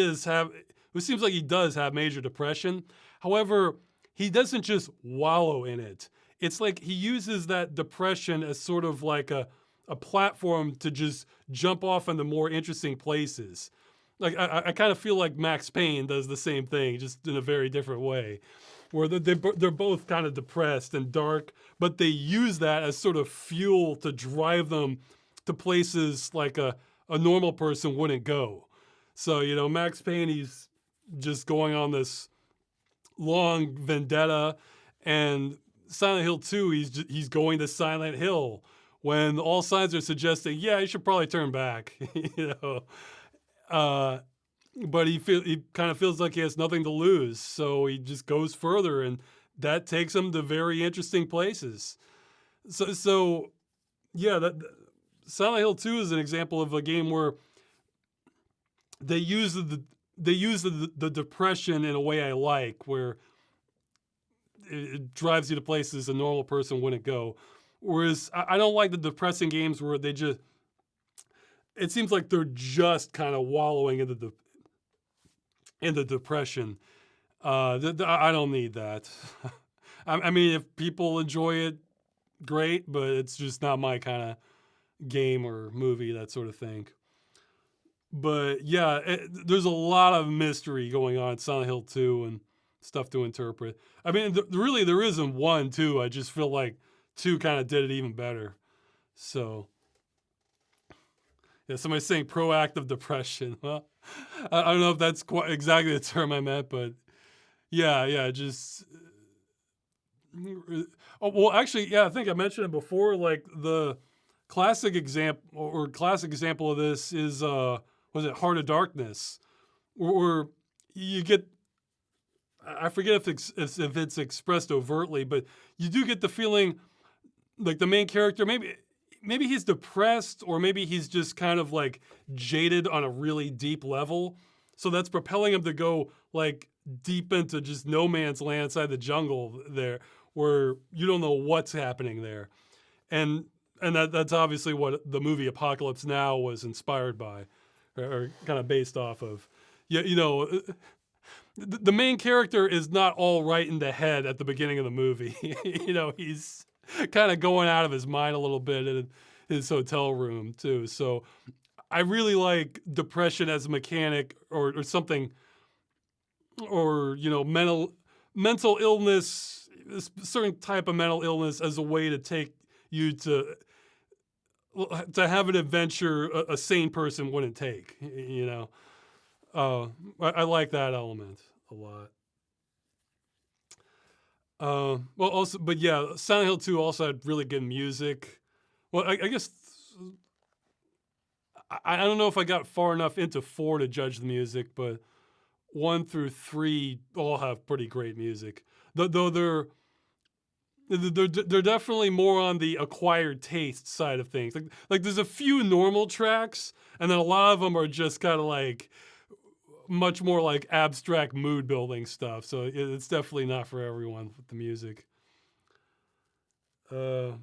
does have major depression. However, he doesn't just wallow in it. It's like he uses that depression as sort of like a platform to just jump off into more interesting places. like I kind of feel like Max Payne does the same thing, just in a very different way, where they're both kind of depressed and dark, but they use that as sort of fuel to drive them to places like a normal person wouldn't go. So, you know, Max Payne, he's just going on this long vendetta, and Silent Hill 2, he's going to Silent Hill when all signs are suggesting, yeah, you should probably turn back, you know. Uh, but he kind of feels like he has nothing to lose, so he just goes further, and that takes him to very interesting places. So yeah, that Silent Hill 2 is an example of a game where they use the depression in a way I like, where it drives you to places a normal person wouldn't go. Whereas I don't like the depressing games where it seems like they're just kind of wallowing in the depression. I don't need that. I mean, if people enjoy it, great, but it's just not my kind of game or movie, that sort of thing. But yeah, there's a lot of mystery going on in Silent Hill 2 and stuff to interpret. I mean, really, there isn't 1, 2. I just feel like 2 kind of did it even better. So, yeah, somebody's saying proactive depression. Well, I don't know if that's quite exactly the term I meant, but yeah, just. Oh, well, actually, yeah, I think I mentioned it before. Like the classic example of this is was it Heart of Darkness, where you get, I forget if it's expressed overtly, but you do get the feeling like the main character, maybe he's depressed, or maybe he's just kind of like jaded on a really deep level. So that's propelling him to go like deep into just no man's land inside the jungle there, where you don't know what's happening there. And that's obviously what the movie Apocalypse Now was inspired by, or kind of based off of. Yeah, you know, the main character is not all right in the head at the beginning of the movie. You know, he's kind of going out of his mind a little bit in his hotel room too. So I really like depression as a mechanic, or something, or you know, mental illness, a certain type of mental illness, as a way to take you to have an adventure a sane person wouldn't take. You know, I like that element a lot. Well, also, but yeah, Silent Hill 2 also had really good music. Well, I guess I don't know if I got far enough into 4 to judge the music, but 1 through 3 all have pretty great music. Though they're definitely more on the acquired taste side of things. Like there's a few normal tracks, and then a lot of them are just kind of like much more like abstract mood building stuff. So it's definitely not for everyone with the music. Let's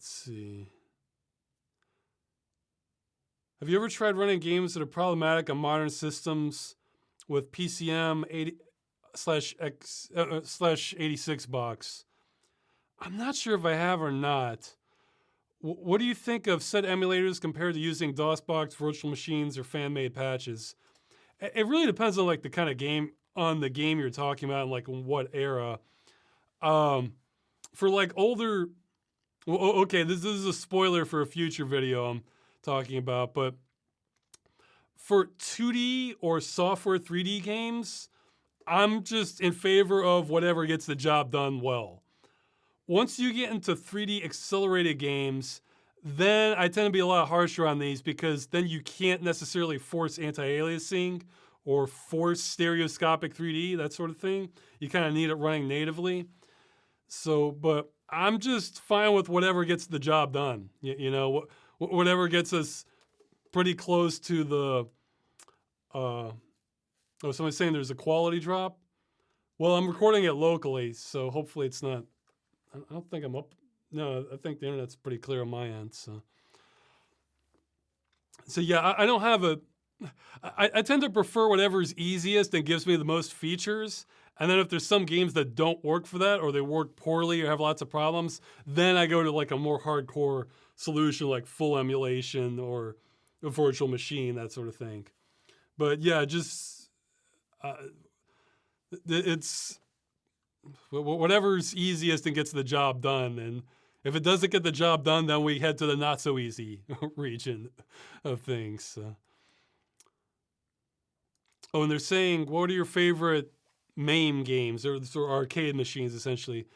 see. Have you ever tried running games that are problematic on modern systems with PCM 80/86 box? I'm not sure if I have or not. What do you think of said emulators compared to using DOSBox virtual machines or fan-made patches? It really depends on like the kind of game you're talking about, and like in what era. For like older, well, okay, this is a spoiler for a future video I'm talking about, but for 2D or software 3D games, I'm just in favor of whatever gets the job done well. Once you get into 3D accelerated games, then I tend to be a lot harsher on these, because then you can't necessarily force anti-aliasing or force stereoscopic 3D, that sort of thing. You kind of need it running natively. So, but I'm just fine with whatever gets the job done. You know, whatever gets us pretty close to the, oh, somebody's saying there's a quality drop. Well, I'm recording it locally, so hopefully it's not, I don't think I'm up. No, I think the internet's pretty clear on my end. So yeah, I don't have I tend to prefer whatever's easiest and gives me the most features. And then if there's some games that don't work for that, or they work poorly or have lots of problems, then I go to like a more hardcore solution, like full emulation, or a virtual machine, that sort of thing. But yeah, just it's whatever's easiest and gets the job done. And if it doesn't get the job done, then we head to the not so easy region of things. So. Oh, and they're saying, what are your favorite MAME games or arcade machines, essentially?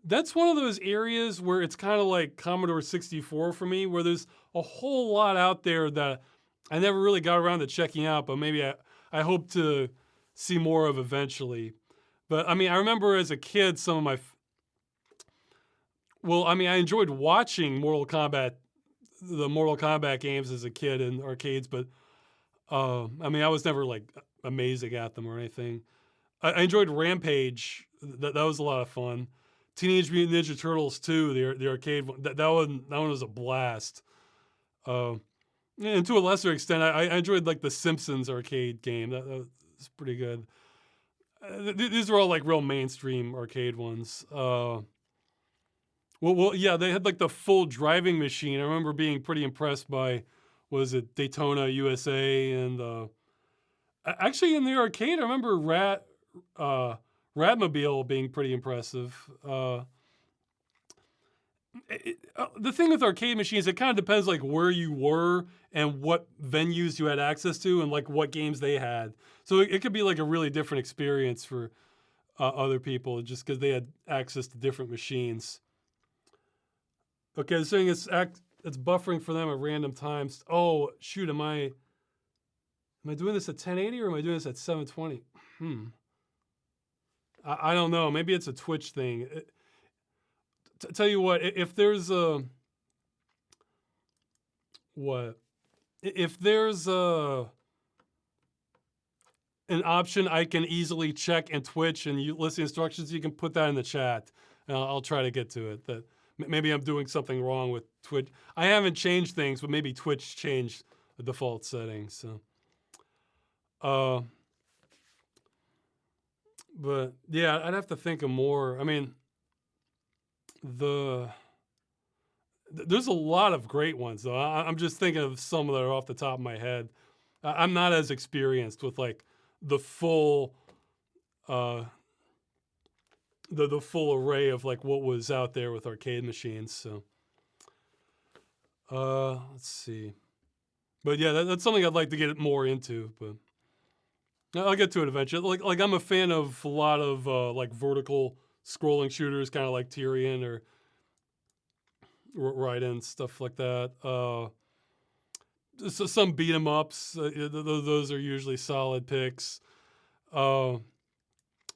That's one of those areas where it's kind of like Commodore 64 for me, where there's a whole lot out there that I never really got around to checking out, but maybe I hope to see more of eventually. But I mean, I remember as a kid, some of my, I enjoyed watching the Mortal Kombat games as a kid in arcades, but I was never like amazing at them or anything. I enjoyed Rampage. That was a lot of fun. Teenage Mutant Ninja Turtles 2, the arcade one. That one was a blast. And to a lesser extent, I enjoyed like the Simpsons arcade game. That was pretty good. These are all like real mainstream arcade ones. Yeah, they had like the full driving machine. I remember being pretty impressed by, was it Daytona USA, and actually in the arcade, I remember Ratmobile being pretty impressive. The thing with arcade machines, it kind of depends like where you were and what venues you had access to and like what games they had. So it could be like a really different experience for other people just because they had access to different machines. Okay, they're saying it's buffering for them at random times. Oh shoot, am I doing this at 1080 or am I doing this at 720? I don't know. Maybe it's a Twitch thing. Tell you what, if there's an option I can easily check and Twitch and you list the instructions, you can put that in the chat, and I'll try to get to it. That maybe I'm doing something wrong with Twitch. I haven't changed things, but maybe Twitch changed the default settings. So, but yeah, I'd have to think of more. I mean, there's a lot of great ones though. I'm just thinking of some that are off the top of my head. I'm not as experienced with like the full, the full array of like what was out there with arcade machines. So, let's see. But yeah, that's something I'd like to get more into. But I'll get to it eventually. Like I'm a fan of a lot of like vertical scrolling shooters, kind of like Tyrion or Raiden, stuff like that. So some beat 'em ups. Those are usually solid picks. Oh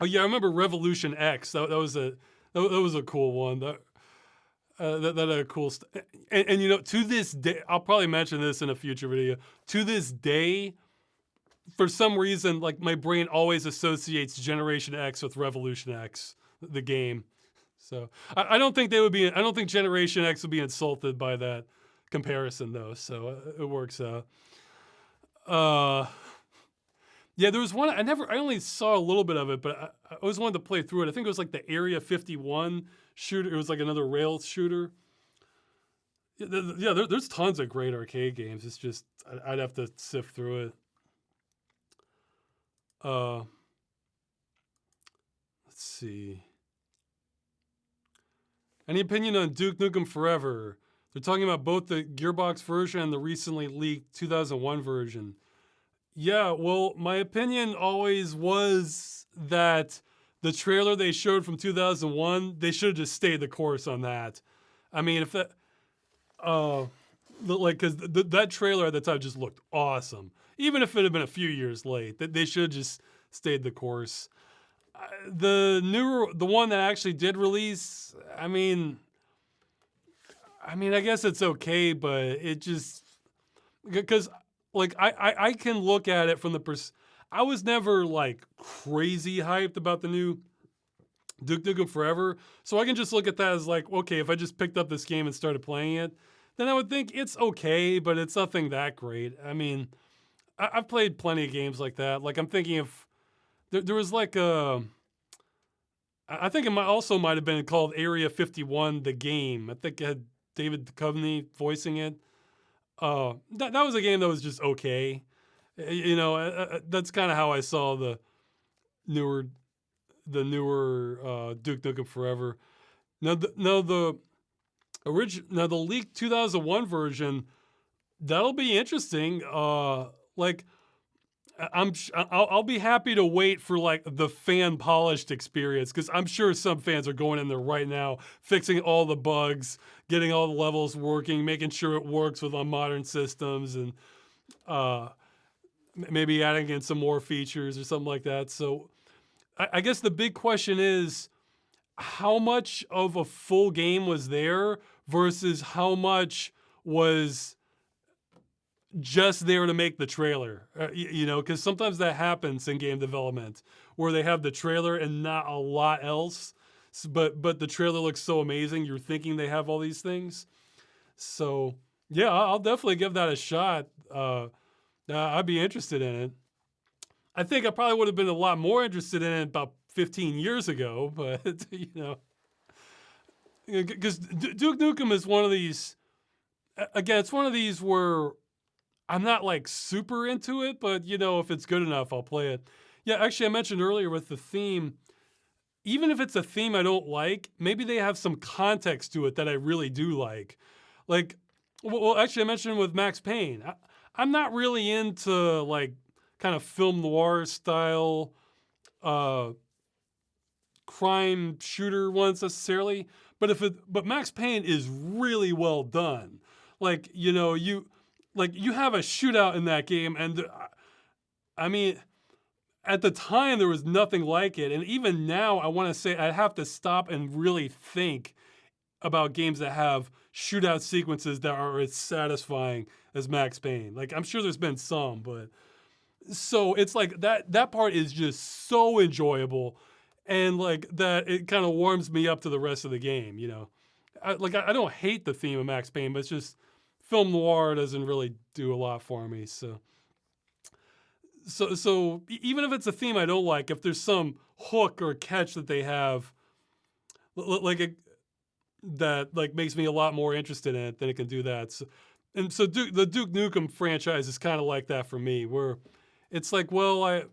yeah, I remember Revolution X. That was a cool one. That had a cool and you know, to this day, I'll probably mention this in a future video. To this day, for some reason, like my brain always associates Generation X with Revolution X, the game. So I don't think I don't think Generation X would be insulted by that comparison though. So it works out. Yeah, there was one I only saw a little bit of it, but I always wanted to play through it. I think it was like the Area 51 shooter. It was like another rail shooter. Yeah, there's tons of great arcade games. It's just I'd have to sift through it. Let's see. Any opinion on Duke Nukem Forever? They're talking about both the Gearbox version and the recently leaked 2001 version. Yeah, well, my opinion always was that the trailer they showed from 2001, they should have just stayed the course on that. I mean, if that, because that trailer at the time just looked awesome. Even if it had been a few years late, they should have just stayed the course. The one that actually did release, I mean, I guess it's okay, but it just, because like I can look at it from the I was never like crazy hyped about the new Duke Nukem Forever, so I can just look at that as like, okay, if I just picked up this game and started playing it, then I would think it's okay, but it's nothing that great. I mean, I've played plenty of games like that. Like I'm thinking of, there was like I think it might have been called Area 51, the game. I think it had David Duchovny voicing it. That was a game that was just okay. That's kind of how I saw newer the newer Duke Nukem Forever. Now the leaked 2001 version, that'll be interesting. Like I'll be happy to wait for like the fan polished experience, because I'm sure some fans are going in there right now, fixing all the bugs, getting all the levels working, making sure it works with on modern systems, and uh, maybe adding in some more features or something like that. So I guess the big question is, how much of a full game was there versus how much was just there to make the trailer. Because sometimes that happens in game development, where they have the trailer and not a lot else, but the trailer looks so amazing, you're thinking they have all these things. So yeah, I'll definitely give that a shot. I'd be interested in it. I think I probably would have been a lot more interested in it about 15 years ago, but because Duke Nukem is one of these. Again, it's one of these where I'm not like super into it, but if it's good enough, I'll play it. Yeah, actually, I mentioned earlier with the theme, even if it's a theme I don't like, maybe they have some context to it that I really do like. Like, well, actually, I mentioned with Max Payne, I'm not really into like kind of film noir style crime shooter ones necessarily, but Max Payne is really well done. Like, you have a shootout in that game, and I mean, at the time there was nothing like it, and even now I want to say I have to stop and really think about games that have shootout sequences that are as satisfying as Max Payne. Like, I'm sure there's been some, but so it's like that part is just so enjoyable, and like that it kind of warms me up to the rest of the game. I don't hate the theme of Max Payne, but it's just film noir doesn't really do a lot for me. So even if it's a theme I don't like, if there's some hook or catch that they have, that like makes me a lot more interested in it, then it can do that. So the Duke Nukem franchise is kind of like that for me, where it's like, well, I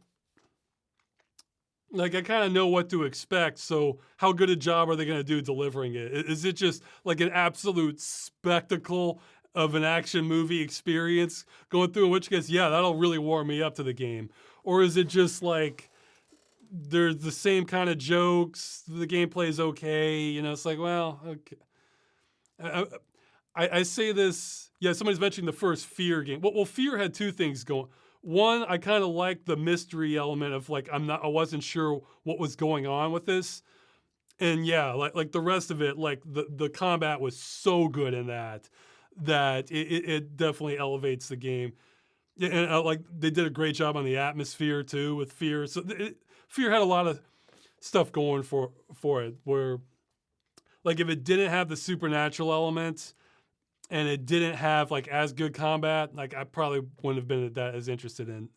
kind of know what to expect. So how good a job are they going to do delivering it? Is it just like an absolute spectacle of an action movie experience going through, in which case, yeah, that'll really warm me up to the game? Or is it just like there's the same kind of jokes, the gameplay is okay, it's like, well, okay. I say this, yeah, somebody's mentioning the first Fear game. Well, Fear had two things going. One, I kind of liked the mystery element of like, I wasn't sure what was going on with this. And yeah, like the rest of it, like the combat was so good in that it definitely elevates the game. Yeah, and like they did a great job on the atmosphere too with Fear. So Fear had a lot of stuff going for it, where like if it didn't have the supernatural elements and it didn't have like as good combat, like I probably wouldn't have been that as interested in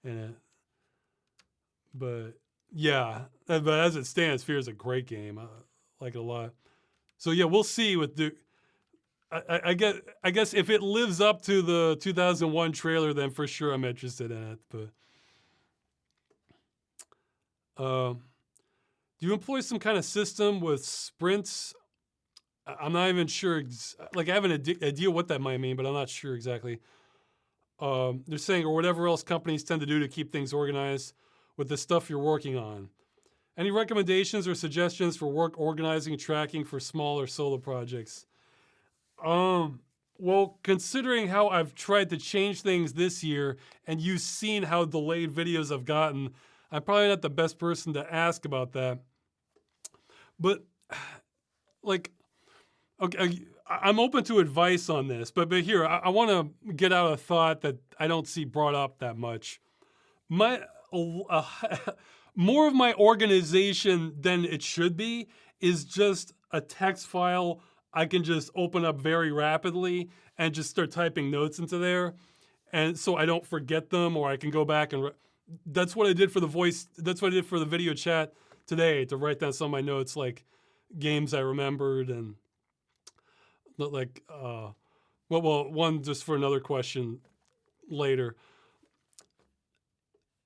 it. But yeah, but as it stands, Fear is a great game. I like it a lot. So yeah, we'll see with Duke. I guess if it lives up to the 2001 trailer, then for sure I'm interested in it. But do you employ some kind of system with sprints? I'm not even sure. Like I have an idea what that might mean, but I'm not sure exactly. They're saying, or whatever else companies tend to do to keep things organized with the stuff you're working on. Any recommendations or suggestions for work organizing and tracking for smaller solo projects? Well, considering how I've tried to change things this year, and you've seen how delayed videos I've gotten, I'm probably not the best person to ask about that. But like, okay, I'm open to advice on this, but here, I want to get out a thought that I don't see brought up that much. More of my organization than it should be is just a text file I can just open up very rapidly and just start typing notes into there, and so I don't forget them, or I can go back and that's what I did for the voice. That's what I did for the video chat today, to write down some of my notes, like games I remembered and like Well, one just for another question later.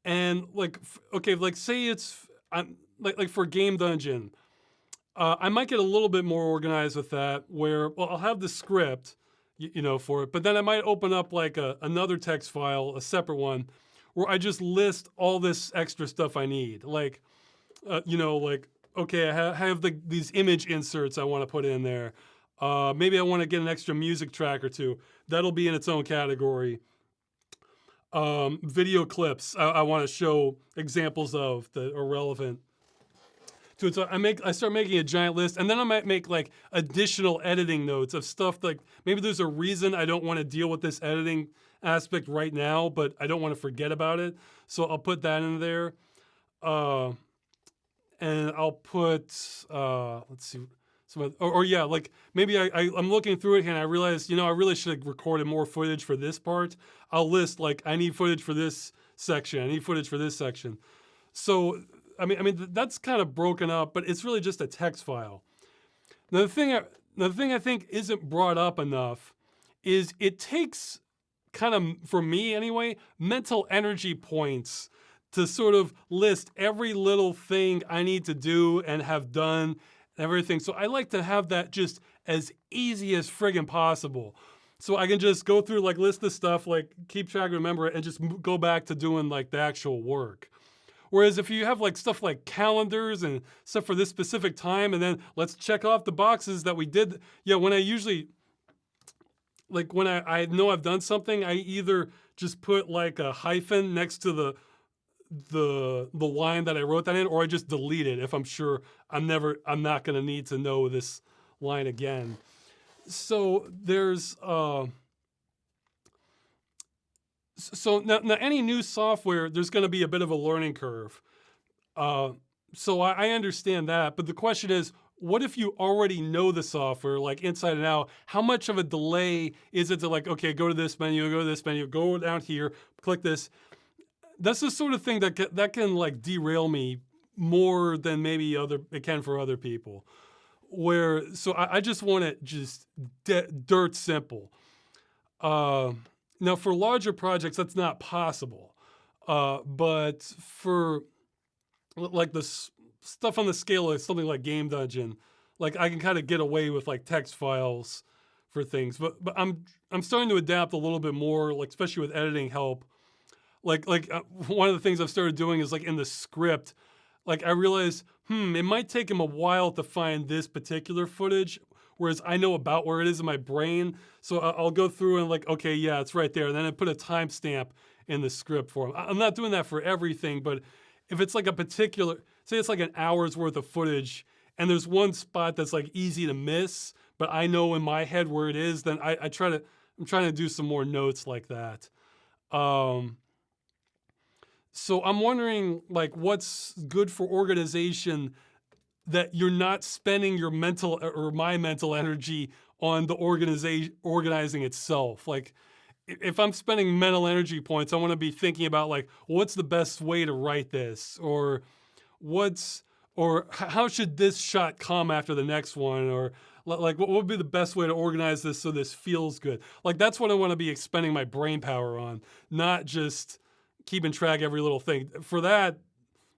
And like, okay, like say it's I'm like for Game Dungeon, I might get a little bit more organized with that. Where well, I'll have the script, for it, but then I might open up like another text file, a separate one, where I just list all this extra stuff I need. Like, like okay, I have these image inserts I want to put in there. Maybe I want to get an extra music track or two. That'll be in its own category. Video clips I want to show examples of that are relevant to it. So I start making a giant list, and then I might make like additional editing notes of stuff like maybe there's a reason I don't want to deal with this editing aspect right now, but I don't want to forget about it. So I'll put that in there. Uh, and I'll put let's see, or yeah, like maybe I'm looking through it and I realize I really should have recorded more footage for this part. I'll list like I need footage for this section, I need footage for this section. So I mean that's kind of broken up, but it's really just a text file. Now the thing I think isn't brought up enough is it takes kind of, for me anyway, mental energy points to sort of list every little thing I need to do and have done and everything. So I like to have that just as easy as friggin' possible. So I can just go through, like, list the stuff, like, keep track, remember it, and just go back to doing, like, the actual work. Whereas if you have, like, stuff like calendars and stuff for this specific time, and then let's check off the boxes that we did. Yeah, when I usually, like, when I know I've done something, I either just put, like, a hyphen next to the line that I wrote that in, or I just delete it if I'm sure I'm not going to need to know this line again. So there's so now any new software, there's going to be a bit of a learning curve. So I understand that, but the question is, what if you already know the software like inside and out? How much of a delay is it to, like, okay, go to this menu, go to this menu, go down here, click this? That's the sort of thing that can like derail me more than maybe it can for other people. So I just want it just dirt simple. Now for larger projects that's not possible, but for like the stuff on the scale of something like Game Dungeon, like I can kind of get away with like text files for things. But I'm starting to adapt a little bit more, like especially with editing help. Like one of the things I've started doing is like in the script, like I realize, it might take him a while to find this particular footage, whereas I know about where it is in my brain. So I'll go through and like, okay, yeah, it's right there. And then I put a timestamp in the script for him. I'm not doing that for everything, but if it's like a particular, say it's like an hour's worth of footage and there's one spot that's like easy to miss, but I know in my head where it is, then I'm trying to do some more notes like that. So I'm wondering, like, what's good for organization that you're not spending your mental or my mental energy on the organizing itself. Like, if I'm spending mental energy points, I want to be thinking about like, what's the best way to write this, or how should this shot come after the next one, or like what would be the best way to organize this so this feels good. Like that's what I want to be expending my brain power on, not just keeping track of every little thing. For that,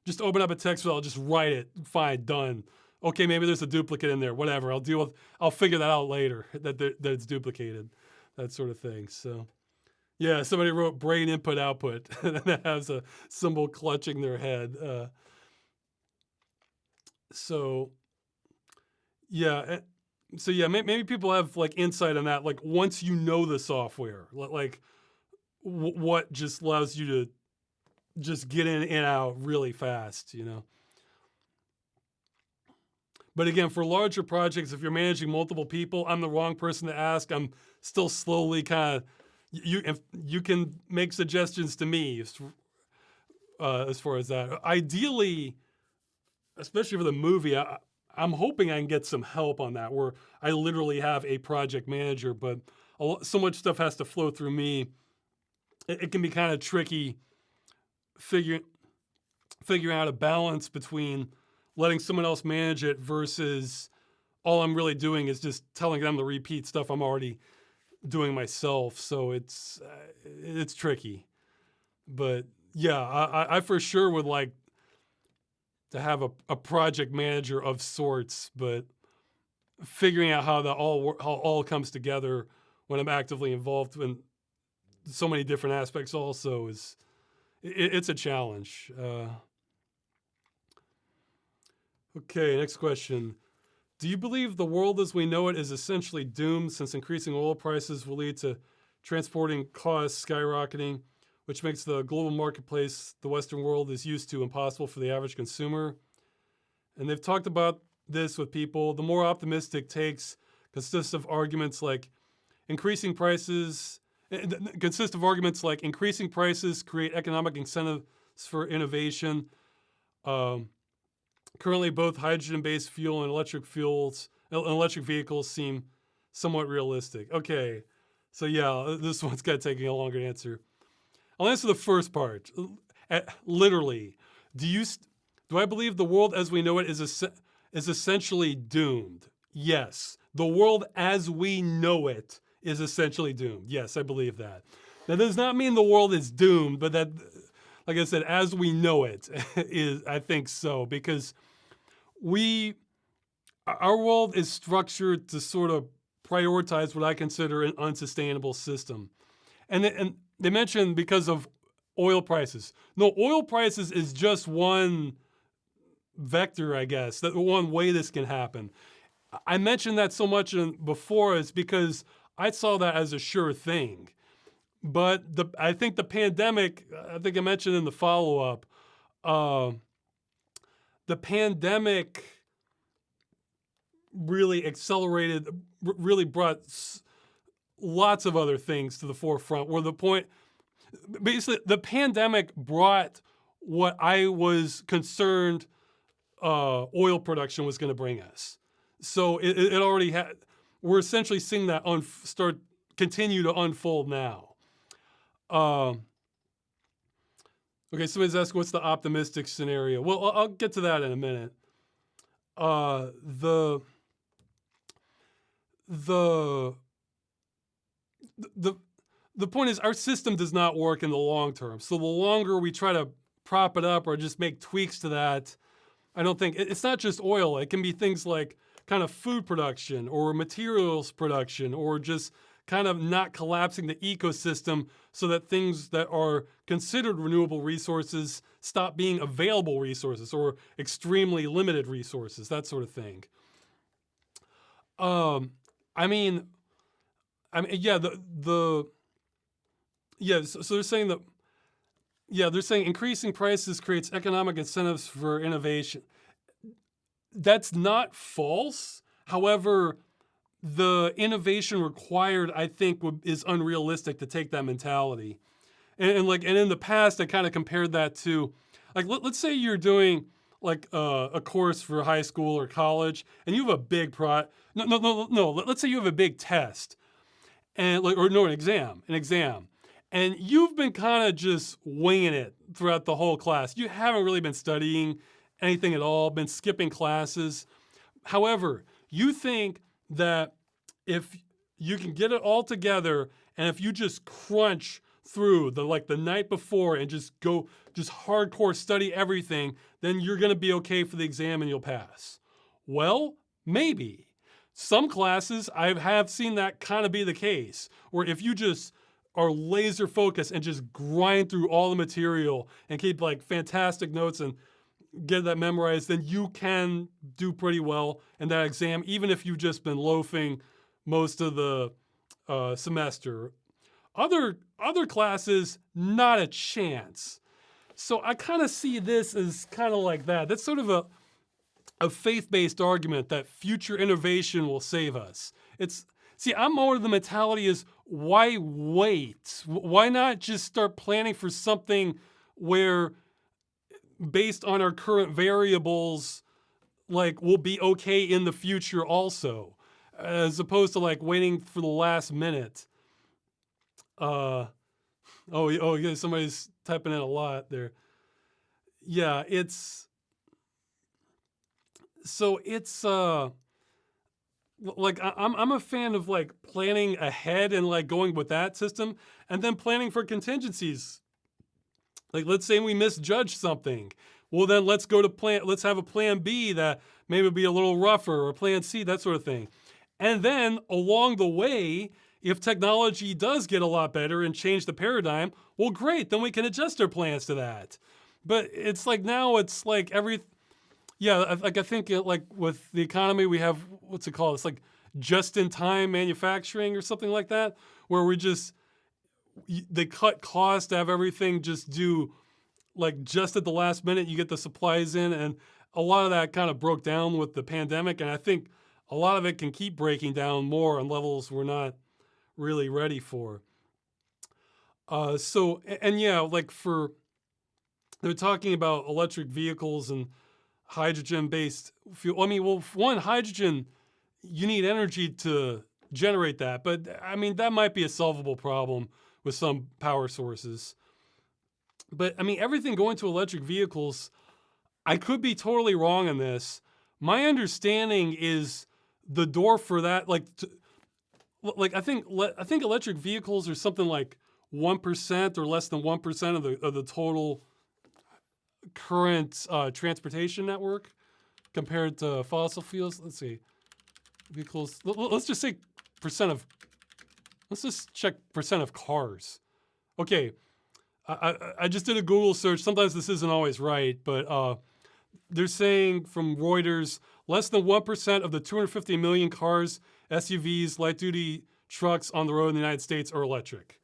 just open up a text file, just write it, fine, done. Okay, maybe there's a duplicate in there, whatever. I'll figure that out later, that it's duplicated, that sort of thing. So, yeah, somebody wrote brain input output, and that has a symbol clutching their head. So, yeah, maybe people have like insight on that. Like once you know the software, like what just allows you to just get in and out really fast, But again, for larger projects, if you're managing multiple people, I'm the wrong person to ask. I'm still slowly kind of, you can make suggestions to me as far as that. Ideally, especially for the movie, I'm hoping I can get some help on that, where I literally have a project manager, but so much stuff has to flow through me. It can be kind of tricky figuring out a balance between letting someone else manage it versus all I'm really doing is just telling them to repeat stuff I'm already doing myself, so it's tricky. But yeah, I for sure would like to have a project manager of sorts, but figuring out how how all comes together when I'm actively involved in so many different aspects also is it's a challenge. Okay, next question. Do you believe the world as we know it is essentially doomed since increasing oil prices will lead to transporting costs skyrocketing, which makes the global marketplace the Western world is used to impossible for the average consumer? And they've talked about this with people. The more optimistic takes consist of arguments like increasing prices, increasing prices create economic incentives for innovation. Um, Currently, both hydrogen-based fuel and electric vehicles seem somewhat realistic. Okay, so yeah, this one's got taking a longer to answer. I'll answer the first part. Literally, do I believe the world as we know it is essentially doomed? Yes, the world as we know it is essentially doomed. Yes, I believe that. That does not mean the world is doomed, but that, like I said, as we know it is, I think so, because our world is structured to sort of prioritize what I consider an unsustainable system. And they mentioned because of oil prices. No, oil prices is just one vector, I guess, that one way this can happen. I mentioned that so much before is because I saw that as a sure thing. But I think the pandemic, I think I mentioned in the follow-up, the pandemic really accelerated, really brought lots of other things to the forefront. Where basically, the pandemic brought what I was concerned oil production was going to bring us. So it already had. We're essentially seeing that continue to unfold now. Okay, somebody's asking what's the optimistic scenario. Well, I'll get to that in a minute. The point is our system does not work in the long term. So the longer we try to prop it up or just make tweaks to that, I don't think it's not just oil. It can be things like kind of food production or materials production or just kind of not collapsing the ecosystem so that things that are considered renewable resources stop being available resources or extremely limited resources, that sort of thing. I mean, yeah, so they're saying that, yeah, they're saying increasing prices creates economic incentives for innovation. That's not false. However, the innovation required, I think, is unrealistic to take that mentality. And in the past, I kind of compared that to, like, let's say you're doing like a course for high school or college, and you have a big no. Let's say you have a big test, and an exam, and you've been kind of just winging it throughout the whole class. You haven't really been studying anything at all, been skipping classes. However, you think that if you can get it all together, and if you just crunch through the night before and just hardcore study everything, then you're going to be okay for the exam and you'll pass. Well, maybe. Some classes, I have seen that kind of be the case, where if you just are laser focused and just grind through all the material and keep like fantastic notes and get that memorized, then you can do pretty well in that exam, even if you've just been loafing most of the semester. Other classes, not a chance. So I kind of see this as kind of like that. That's sort of a faith-based argument that future innovation will save us. I'm more of the mentality is, why wait? Why not just start planning for something where, based on our current variables, like we'll be okay in the future also, as opposed to like waiting for the last minute. Yeah, somebody's typing in a lot there. Yeah, like I'm a fan of like planning ahead and like going with that system, and then planning for contingencies. Like, let's say we misjudge something. Well, then let's have a plan B that maybe be a little rougher, or plan C, that sort of thing. And then along the way, if technology does get a lot better and change the paradigm, well, great, then we can adjust our plans to that. But it's like now it's like like I think like with the economy, we have, what's it called? It's like just in time manufacturing or something like that, where they cut costs to have everything just do like just at the last minute you get the supplies in, and a lot of that kind of broke down with the pandemic, and I think a lot of it can keep breaking down more on levels we're not really ready for. Like they're talking about electric vehicles and hydrogen based fuel. I mean, well, for one, hydrogen, you need energy to generate that, but I mean, that might be a solvable problem with some power sources. But I mean, everything going to electric vehicles, I could be totally wrong on this. My understanding is the door for that, I think electric vehicles are something like 1% or less than 1% of the total current transportation network compared to fossil fuels. Let's see, vehicles. Let's just say percent of. Let's just check percent of cars. Okay, I just did a Google search. Sometimes this isn't always right, but they're saying from Reuters, less than 1% of the 250 million cars, SUVs, light-duty trucks on the road in the United States are electric.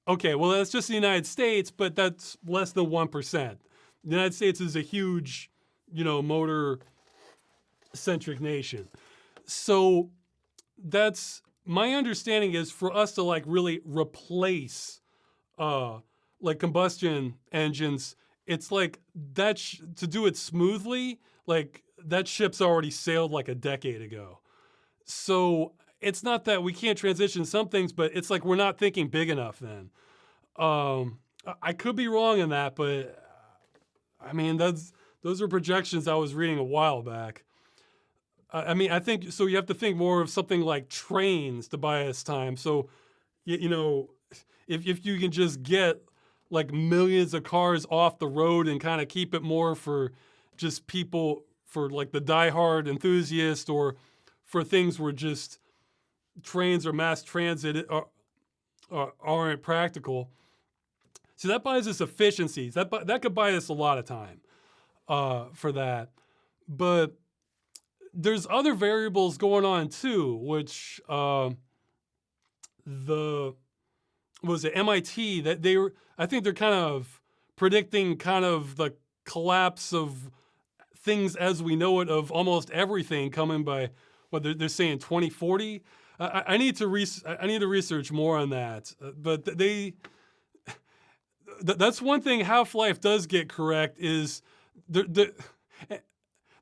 Okay, well, that's just the United States, but that's less than 1%. The United States is a huge, motor-centric nation. So that's my understanding is for us to like really replace like combustion engines, it's like that to do it smoothly, like that ship's already sailed like a decade ago. So it's not that we can't transition some things, but it's like we're not thinking big enough then. I could be wrong in that, but I mean, those are projections I was reading a while back. I mean, I think, so you have to think more of something like trains to buy us time. So, if you can just get like millions of cars off the road and kind of keep it more for just people, for like the diehard enthusiast, or for things where just trains or mass transit aren't practical. So that buys us efficiencies. That could buy us a lot of time for that. But there's other variables going on too, which was it MIT that I think they're kind of predicting kind of the collapse of things as we know it, of almost everything coming by what they're saying 2040. I need to research more on that, but that's one thing Half-Life does get correct is there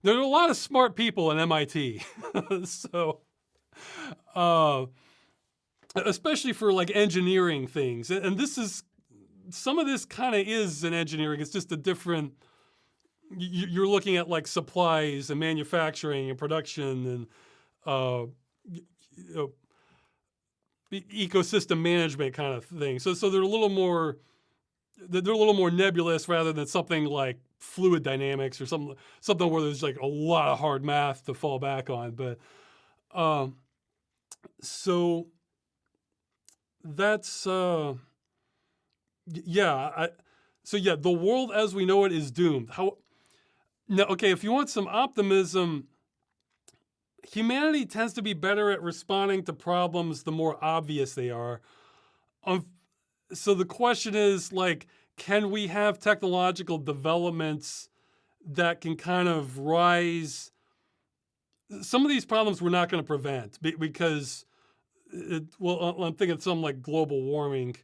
are a lot of smart people in MIT. So, especially for like engineering things. And some of this kind of is in engineering. It's just a different, you're looking at like supplies and manufacturing and production and ecosystem management kind of thing. So they're a little more nebulous rather than something like fluid dynamics or something where there's like a lot of hard math to fall back on. But so that's the world as we know it is doomed. If you want some optimism, humanity tends to be better at responding to problems the more obvious they are. So the question is, like, can we have technological developments that can kind of rise? Some of these problems we're not going to prevent because, I'm thinking of something like global warming,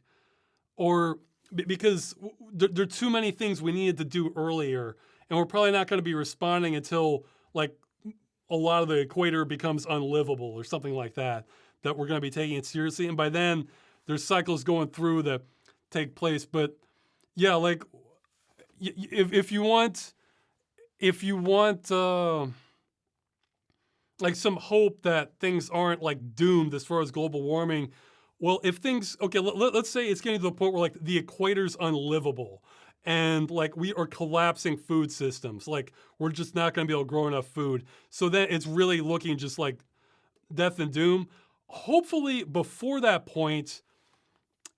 or because there are too many things we needed to do earlier, and we're probably not going to be responding until like a lot of the equator becomes unlivable or something like that we're going to be taking it seriously. And by then, there's cycles going through that take place. But yeah, like if you want like some hope that things aren't like doomed as far as global warming. Well, if things, okay, let's say it's getting to the point where like the equator's unlivable and like we are collapsing food systems, like we're just not going to be able to grow enough food. So then it's really looking just like death and doom. Hopefully before that point,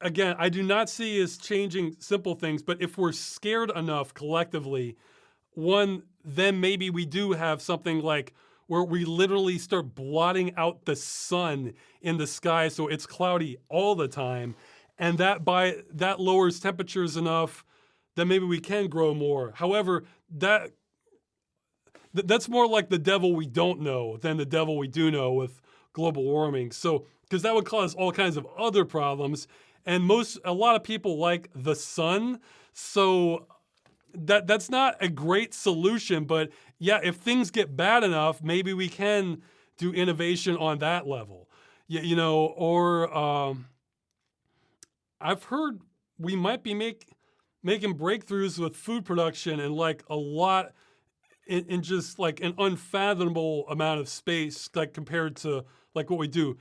again, I do not see us changing simple things, but if we're scared enough collectively, one, then maybe we do have something like where we literally start blotting out the sun in the sky so it's cloudy all the time. And that lowers temperatures enough that maybe we can grow more. However, that's more like the devil we don't know than the devil we do know with global warming. So, because that would cause all kinds of other problems. And a lot of people like the sun. So that's not a great solution, but yeah, if things get bad enough, maybe we can do innovation on that level. You know, or I've heard we might be making breakthroughs with food production and like a lot in just like an unfathomable amount of space, like compared to like what we do.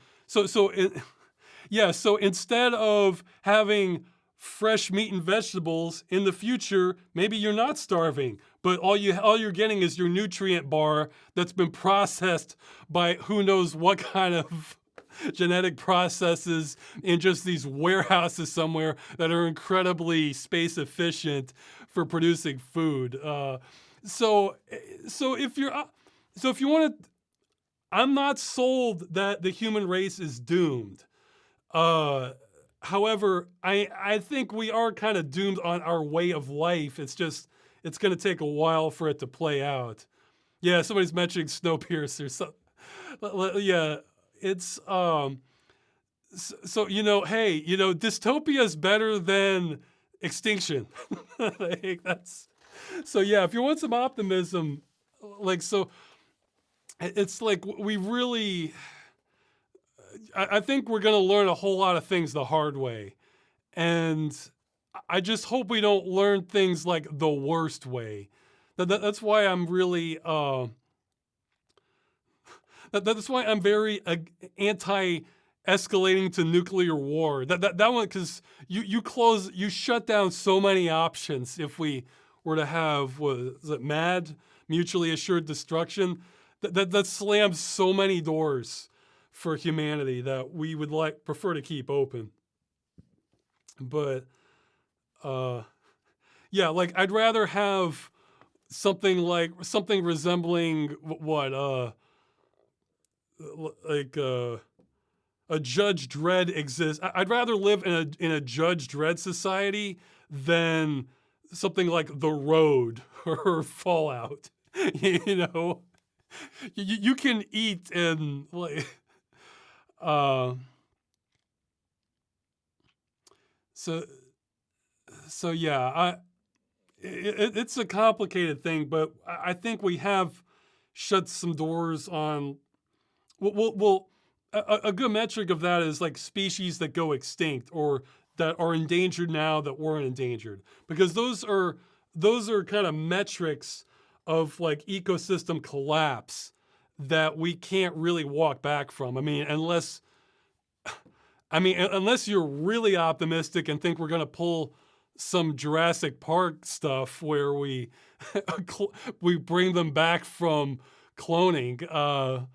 Yeah, so instead of having fresh meat and vegetables in the future, maybe you're not starving, but all you're getting is your nutrient bar that's been processed by who knows what kind of genetic processes in just these warehouses somewhere that are incredibly space efficient for producing food. So if you want to, I'm not sold that the human race is doomed. Uh, However, I think we are kind of doomed on our way of life. It's going to take a while for it to play out. Yeah, somebody's mentioning Snowpiercer. So, yeah, it's so you know, hey, you know, dystopia is better than extinction. Like, that's so yeah. If you want some optimism, like so, it's like we really I think we're going to learn a whole lot of things the hard way. And I just hope we don't learn things like the worst way. That's why I'm really, that's why I'm very anti escalating to nuclear war. That one, because you shut down so many options if we were to have, what is it, MAD, mutually assured destruction. That slams so many doors for humanity that we would prefer to keep open. But yeah, like I'd rather have something resembling like a Judge Dredd exists. I'd rather live in a Judge Dredd society than something like The Road or Fallout. You know, you can eat and like. Uh, so so yeah, it's a complicated thing, but I think we have shut some doors on. Well, a good metric of that is like species that go extinct or that are endangered now that weren't endangered, because those are kind of metrics of like ecosystem collapse that we can't really walk back from. Unless you're really optimistic and think we're going to pull some Jurassic Park stuff where we we bring them back from cloning.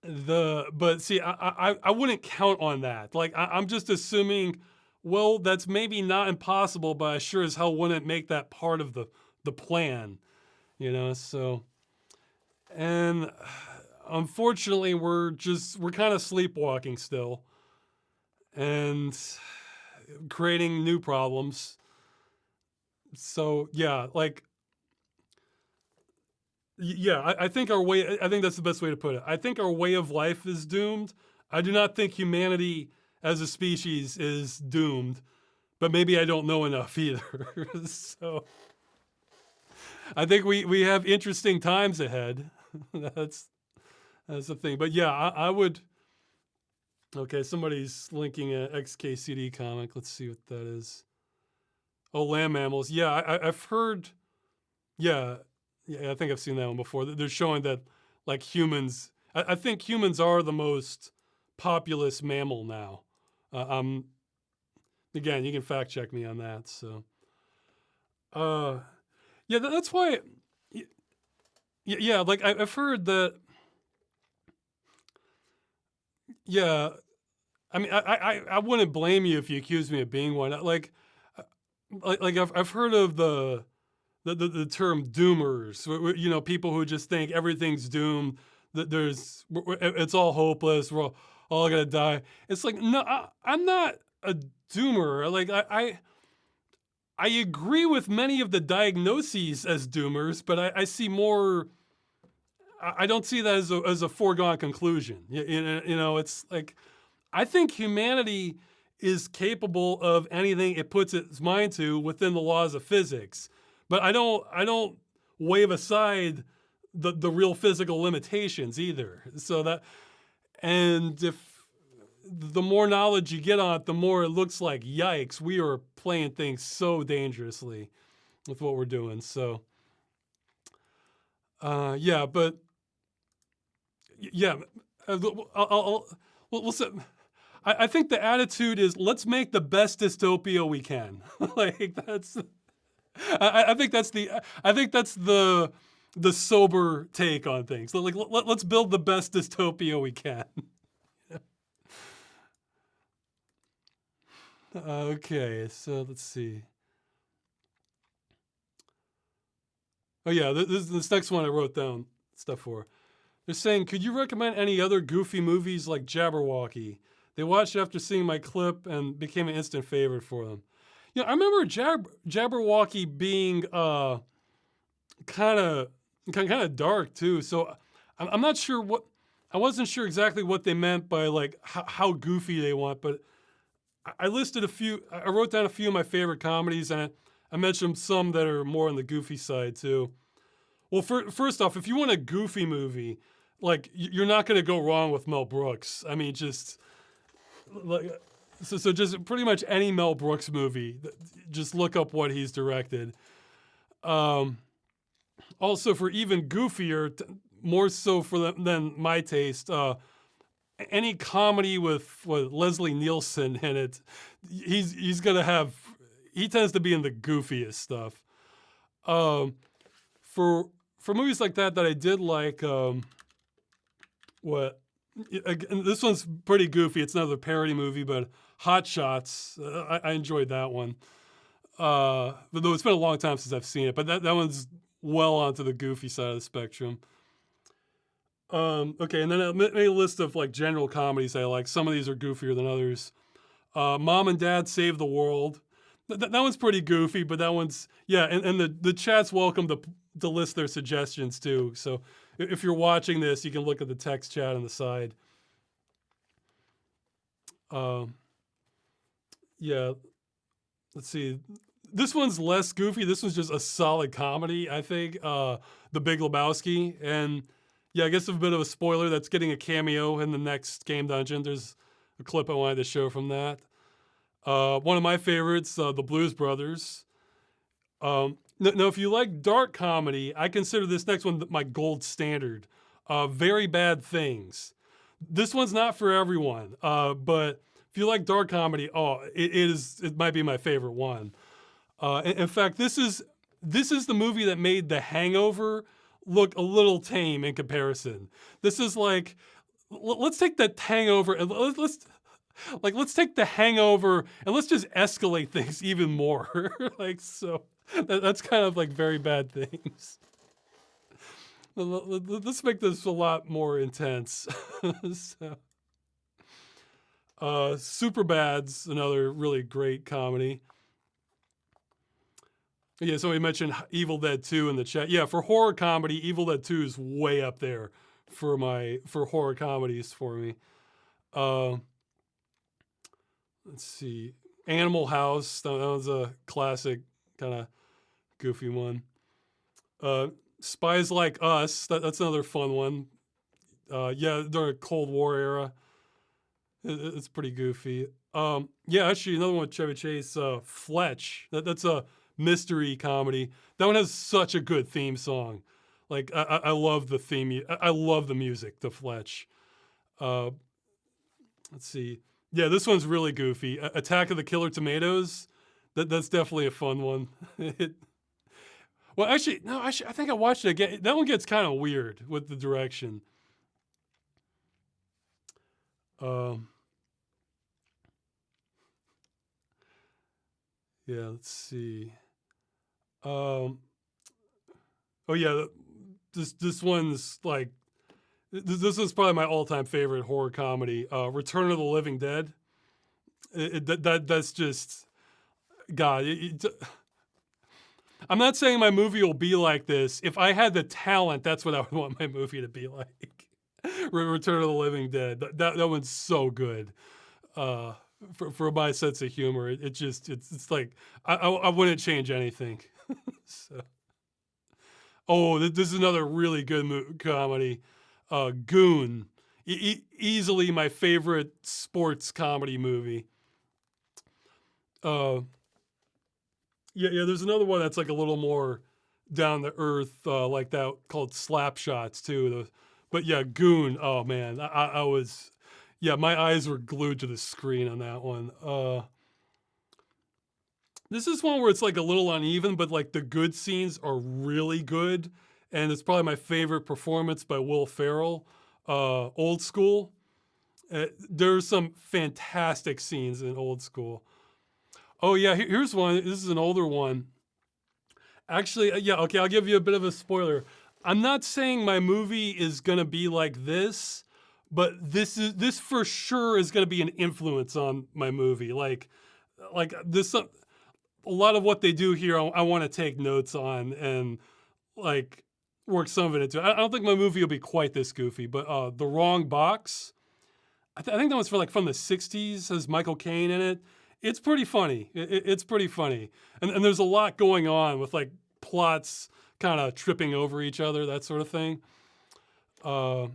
But see, I wouldn't count on that. Like I'm just assuming, well, that's maybe not impossible, but I sure as hell wouldn't make that part of the plan. You know, so and unfortunately we're kind of sleepwalking still and creating new problems. So yeah, like yeah, I think I think that's the best way to put it. I think our way of life is doomed. I do not think humanity as a species is doomed, but maybe I don't know enough either. So I think we have interesting times ahead. that's the thing. But yeah, I would. Okay, somebody's linking an XKCD comic. Let's see what that is. Oh, land mammals. Yeah, I've heard. Yeah, I think I've seen that one before. They're showing that like humans. I think humans are the most populous mammal now. Um, Again, you can fact check me on that. So, uh, yeah, that's why. Yeah, like I've heard that. Yeah, I mean, I wouldn't blame you if you accused me of being one. Like I've heard of the term doomers. You know, people who just think everything's doomed. That it's all hopeless. We're all gonna die. It's like no, I'm not a doomer. Like I agree with many of the diagnoses as doomers, but I see more. I don't see that as a foregone conclusion. You know, it's like I think humanity is capable of anything it puts its mind to within the laws of physics. But I don't wave aside the real physical limitations either. So that and if the more knowledge you get on it, the more it looks like yikes, we are playing things so dangerously with what we're doing. So yeah, but yeah, we'll say, I think the attitude is let's make the best dystopia we can. Like that's I think that's the sober take on things. Like let's build the best dystopia we can. Okay, so let's see. Oh yeah, this next one I wrote down stuff for. They're saying, could you recommend any other goofy movies like Jabberwocky? They watched after seeing my clip and became an instant favorite for them. You know, I remember Jabberwocky being kind of dark too. So I'm not sure what I wasn't sure exactly what they meant by like how goofy they want, but I listed a few. I wrote down a few of my favorite comedies, and I mentioned some that are more on the goofy side too. Well, first off, if you want a goofy movie, like you're not going to go wrong with Mel Brooks. I mean, just like so just pretty much any Mel Brooks movie. Just look up what he's directed. Also, for even goofier, more so for them than my taste, any comedy with Leslie Nielsen in it, he's gonna have. He tends to be in the goofiest stuff. Um, for movies like that I did like, what this one's pretty goofy. It's another parody movie, but Hot Shots. I enjoyed that one. Though it's been a long time since I've seen it, but that one's well onto the goofy side of the spectrum. Okay, and then I made a list of like general comedies I like. Some of these are goofier than others. Mom and Dad Save the World. That one's pretty goofy, but that one's yeah. And the chat's welcome to list their suggestions too. So if you're watching this, you can look at the text chat on the side. Yeah, let's see. This one's less goofy. This one's just a solid comedy, I think. The Big Lebowski, and yeah, I guess a bit of a spoiler. That's getting a cameo in the next Game Dungeon. There's a clip I wanted to show from that. One of my favorites, the Blues Brothers. Now, if you like dark comedy, I consider this next one my gold standard. Very Bad Things. This one's not for everyone, but if you like dark comedy, it might be my favorite one. In fact, this is the movie that made The Hangover look a little tame in comparison. This is like, let's take that Hangover and let's take The Hangover and let's just escalate things even more. Like so, that's kind of like Very Bad Things. Let's make this a lot more intense. So, Superbad's another really great comedy. Yeah, somebody mentioned Evil Dead 2 in the chat. Yeah, for horror comedy, Evil Dead 2 is way up there for horror comedies for me. Let's see. Animal House, that was a classic kind of goofy one. Spies Like Us, that's another fun one. Yeah, during Cold War era. It's pretty goofy. Yeah, actually, another one with Chevy Chase, Fletch. That's a mystery comedy. That one has such a good theme song. Like I love the theme. I love the music to Fletch. Uh, let's see. Yeah, this one's really goofy. Attack of the Killer Tomatoes. That's definitely a fun one. Well, actually, no. I think I watched it again. That one gets kind of weird with the direction. Um, yeah, let's see. Um, oh yeah, this one's like this is probably my all-time favorite horror comedy. Return of the Living Dead. That's just God. I'm not saying my movie will be like this. If I had the talent, that's what I would want my movie to be like. Return of the Living Dead. That one's so good. For my sense of humor, it's like I wouldn't change anything. So. Oh, this is another really good comedy. Goon, easily my favorite sports comedy movie. Yeah. There's another one that's like a little more down to earth, like that, called Slapshots too. But yeah, Goon. Oh man, I was, yeah, my eyes were glued to the screen on that one. This is one where it's like a little uneven, but like the good scenes are really good, and it's probably my favorite performance by Will Ferrell. Old School. There's some fantastic scenes in Old School. Oh yeah, here's one. This is an older one. Actually, yeah, okay, I'll give you a bit of a spoiler. I'm not saying my movie is gonna be like this, but this for sure is gonna be an influence on my movie. Like this, a lot of what they do here, I want to take notes on and like work some of it into. I don't think my movie will be quite this goofy, but The Wrong Box. I think that one's from the '60s. Has Michael Caine in it. It's pretty funny. It's pretty funny, and there's a lot going on with like plots kind of tripping over each other, that sort of thing. Uh,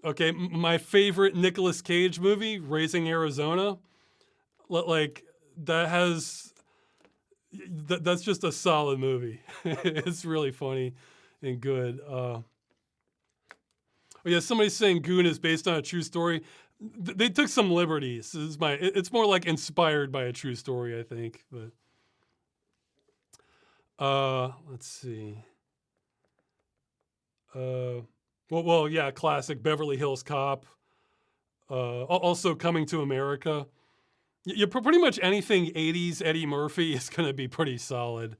okay, my favorite Nicolas Cage movie, Raising Arizona. Like that has that's just a solid movie. It's really funny and good. Oh yeah, somebody's saying Goon is based on a true story. They took some liberties. It's more like inspired by a true story, I think. But let's see. Well, yeah, classic Beverly Hills Cop. Also Coming to America. You pretty much anything '80s Eddie Murphy is gonna be pretty solid.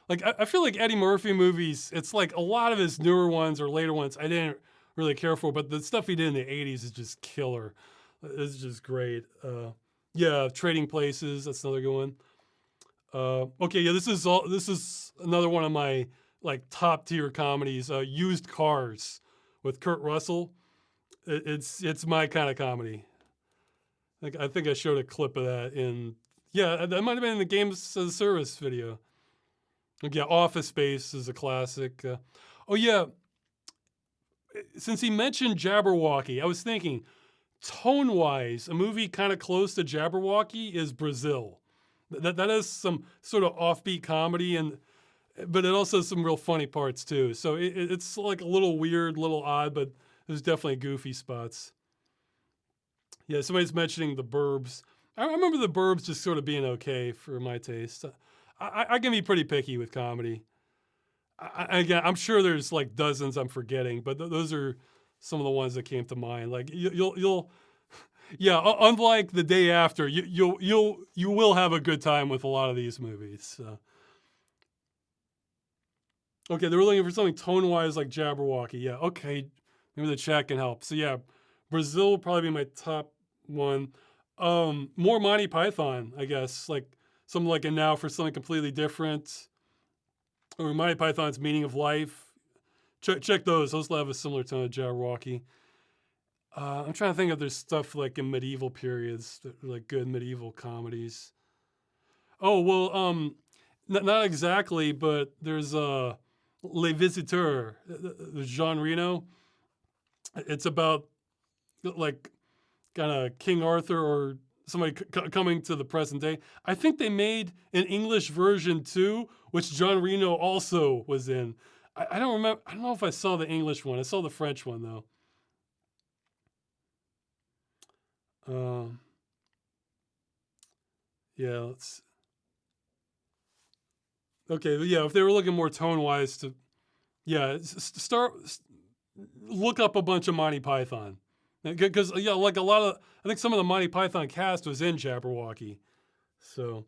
Like I feel like Eddie Murphy movies, it's like a lot of his newer ones or later ones I didn't really care for, but the stuff he did in the '80s is just killer. It's just great. Yeah, Trading Places, that's another good one. Okay, yeah, this is another one of my like top tier comedies. Used Cars with Kurt Russell. It's my kind of comedy. I think I showed a clip of that in, yeah, that might have been in the Games as a Service video. Like, yeah, Office Space is a classic. Oh yeah, since he mentioned Jabberwocky, I was thinking, tone-wise, a movie kind of close to Jabberwocky is Brazil. That has some sort of offbeat comedy, but it also has some real funny parts too. So it's like a little weird, little odd, but there's definitely goofy spots. Yeah, somebody's mentioning The Burbs. I remember The Burbs just sort of being okay for my taste. I can be pretty picky with comedy. Again, I'm sure there's like dozens I'm forgetting, but those are some of the ones that came to mind. Like you'll yeah, unlike The Day After, you will have a good time with a lot of these movies. So. Okay, they're looking for something tone-wise like Jabberwocky. Yeah, okay, maybe the chat can help. So yeah, Brazil will probably be my top one. More Monty Python, I guess. Like something like a Now for Something Completely Different, or Monty Python's Meaning of Life. Check those. Those will have a similar tone to Jabberwocky. I'm trying to think if there's stuff like in medieval periods, like good medieval comedies. Oh well, not exactly, but there's Les Visiteurs, Jean Reno. It's about like kind of King Arthur or somebody coming to the present day. I think they made an English version too, which John Reno also was in. I don't remember. I don't know if I saw the English one. I saw the French one though. Yeah, let's. Okay, yeah. If they were looking more tone wise to, yeah, look up a bunch of Monty Python, because yeah, like a lot of, I think some of the Monty Python cast was in Jabberwocky, so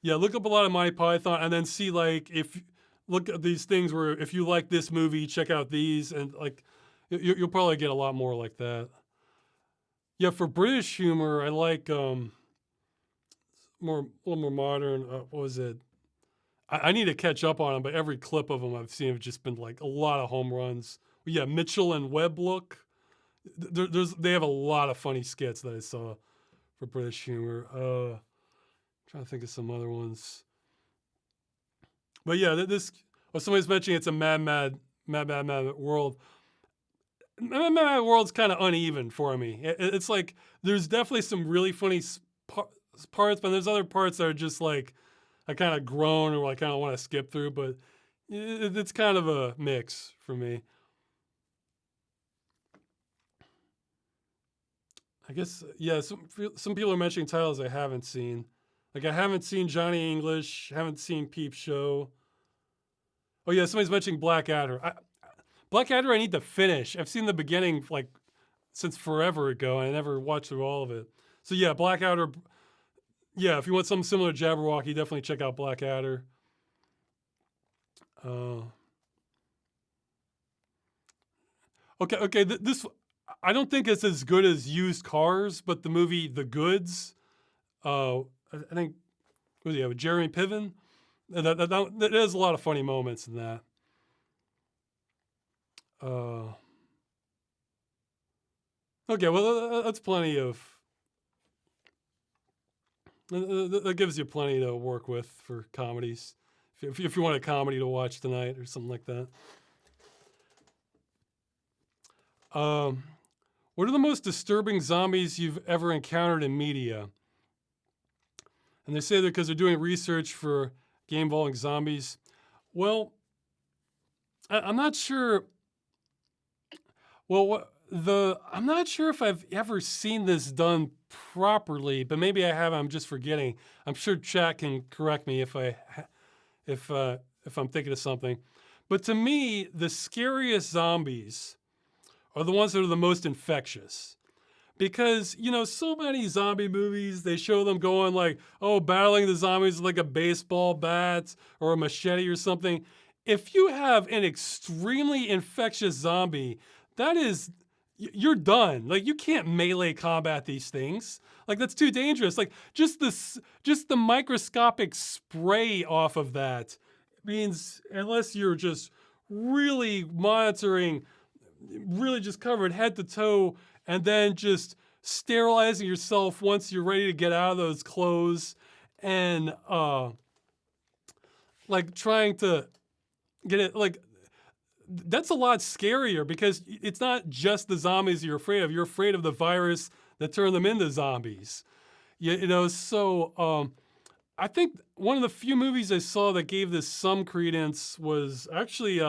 yeah, look up a lot of Monty Python and then see like if look at these things where if you like this movie, check out these and like you'll probably get a lot more like that. Yeah, for British humor, I like a little more modern. What was it? I need to catch up on them, but every clip of them I've seen have just been like a lot of home runs. Yeah, Mitchell and Webb look. They have a lot of funny skits that I saw for British humor. Trying to think of some other ones. But yeah, this. Oh, somebody's mentioning it's a mad world. Mad world's kind of uneven for me. It's like there's definitely some really funny parts, but there's other parts that are just like I kind of groan or I kind of want to skip through. But it's kind of a mix for me. I guess yeah. Some people are mentioning titles I haven't seen. Like I haven't seen Johnny English. Haven't seen Peep Show. Oh yeah, somebody's mentioning Blackadder. Blackadder, I need to finish. I've seen the beginning like since forever ago, and I never watched through all of it. So yeah, Blackadder. Yeah, if you want something similar to Jabberwocky, definitely check out Blackadder. Okay. This I don't think it's as good as Used Cars, but the movie The Goods. I think with Jeremy Piven. That has a lot of funny moments in that. Okay, well that's plenty of. That gives you plenty to work with for comedies. If you want a comedy to watch tonight or something like that. What are the most disturbing zombies you've ever encountered in media? And they say that because they're doing research for a game involving zombies. Well, I'm not sure. Well, I'm not sure if I've ever seen this done properly, but maybe I have. I'm just forgetting. I'm sure chat can correct me if I'm thinking of something. But to me, the scariest zombies are the ones that are the most infectious. Because, so many zombie movies, they show them going like, battling the zombies with like a baseball bat or a machete or something. If you have an extremely infectious zombie, you're done. Like you can't melee combat these things. Like that's too dangerous. Like just the microscopic spray off of that means unless you're just really monitoring, really just covered head to toe, and then just sterilizing yourself once you're ready to get out of those clothes, and like trying to get it like. That's a lot scarier because it's not just the zombies you're afraid of. You're afraid of the virus that turned them into zombies. So I think one of the few movies I saw that gave this some credence was actually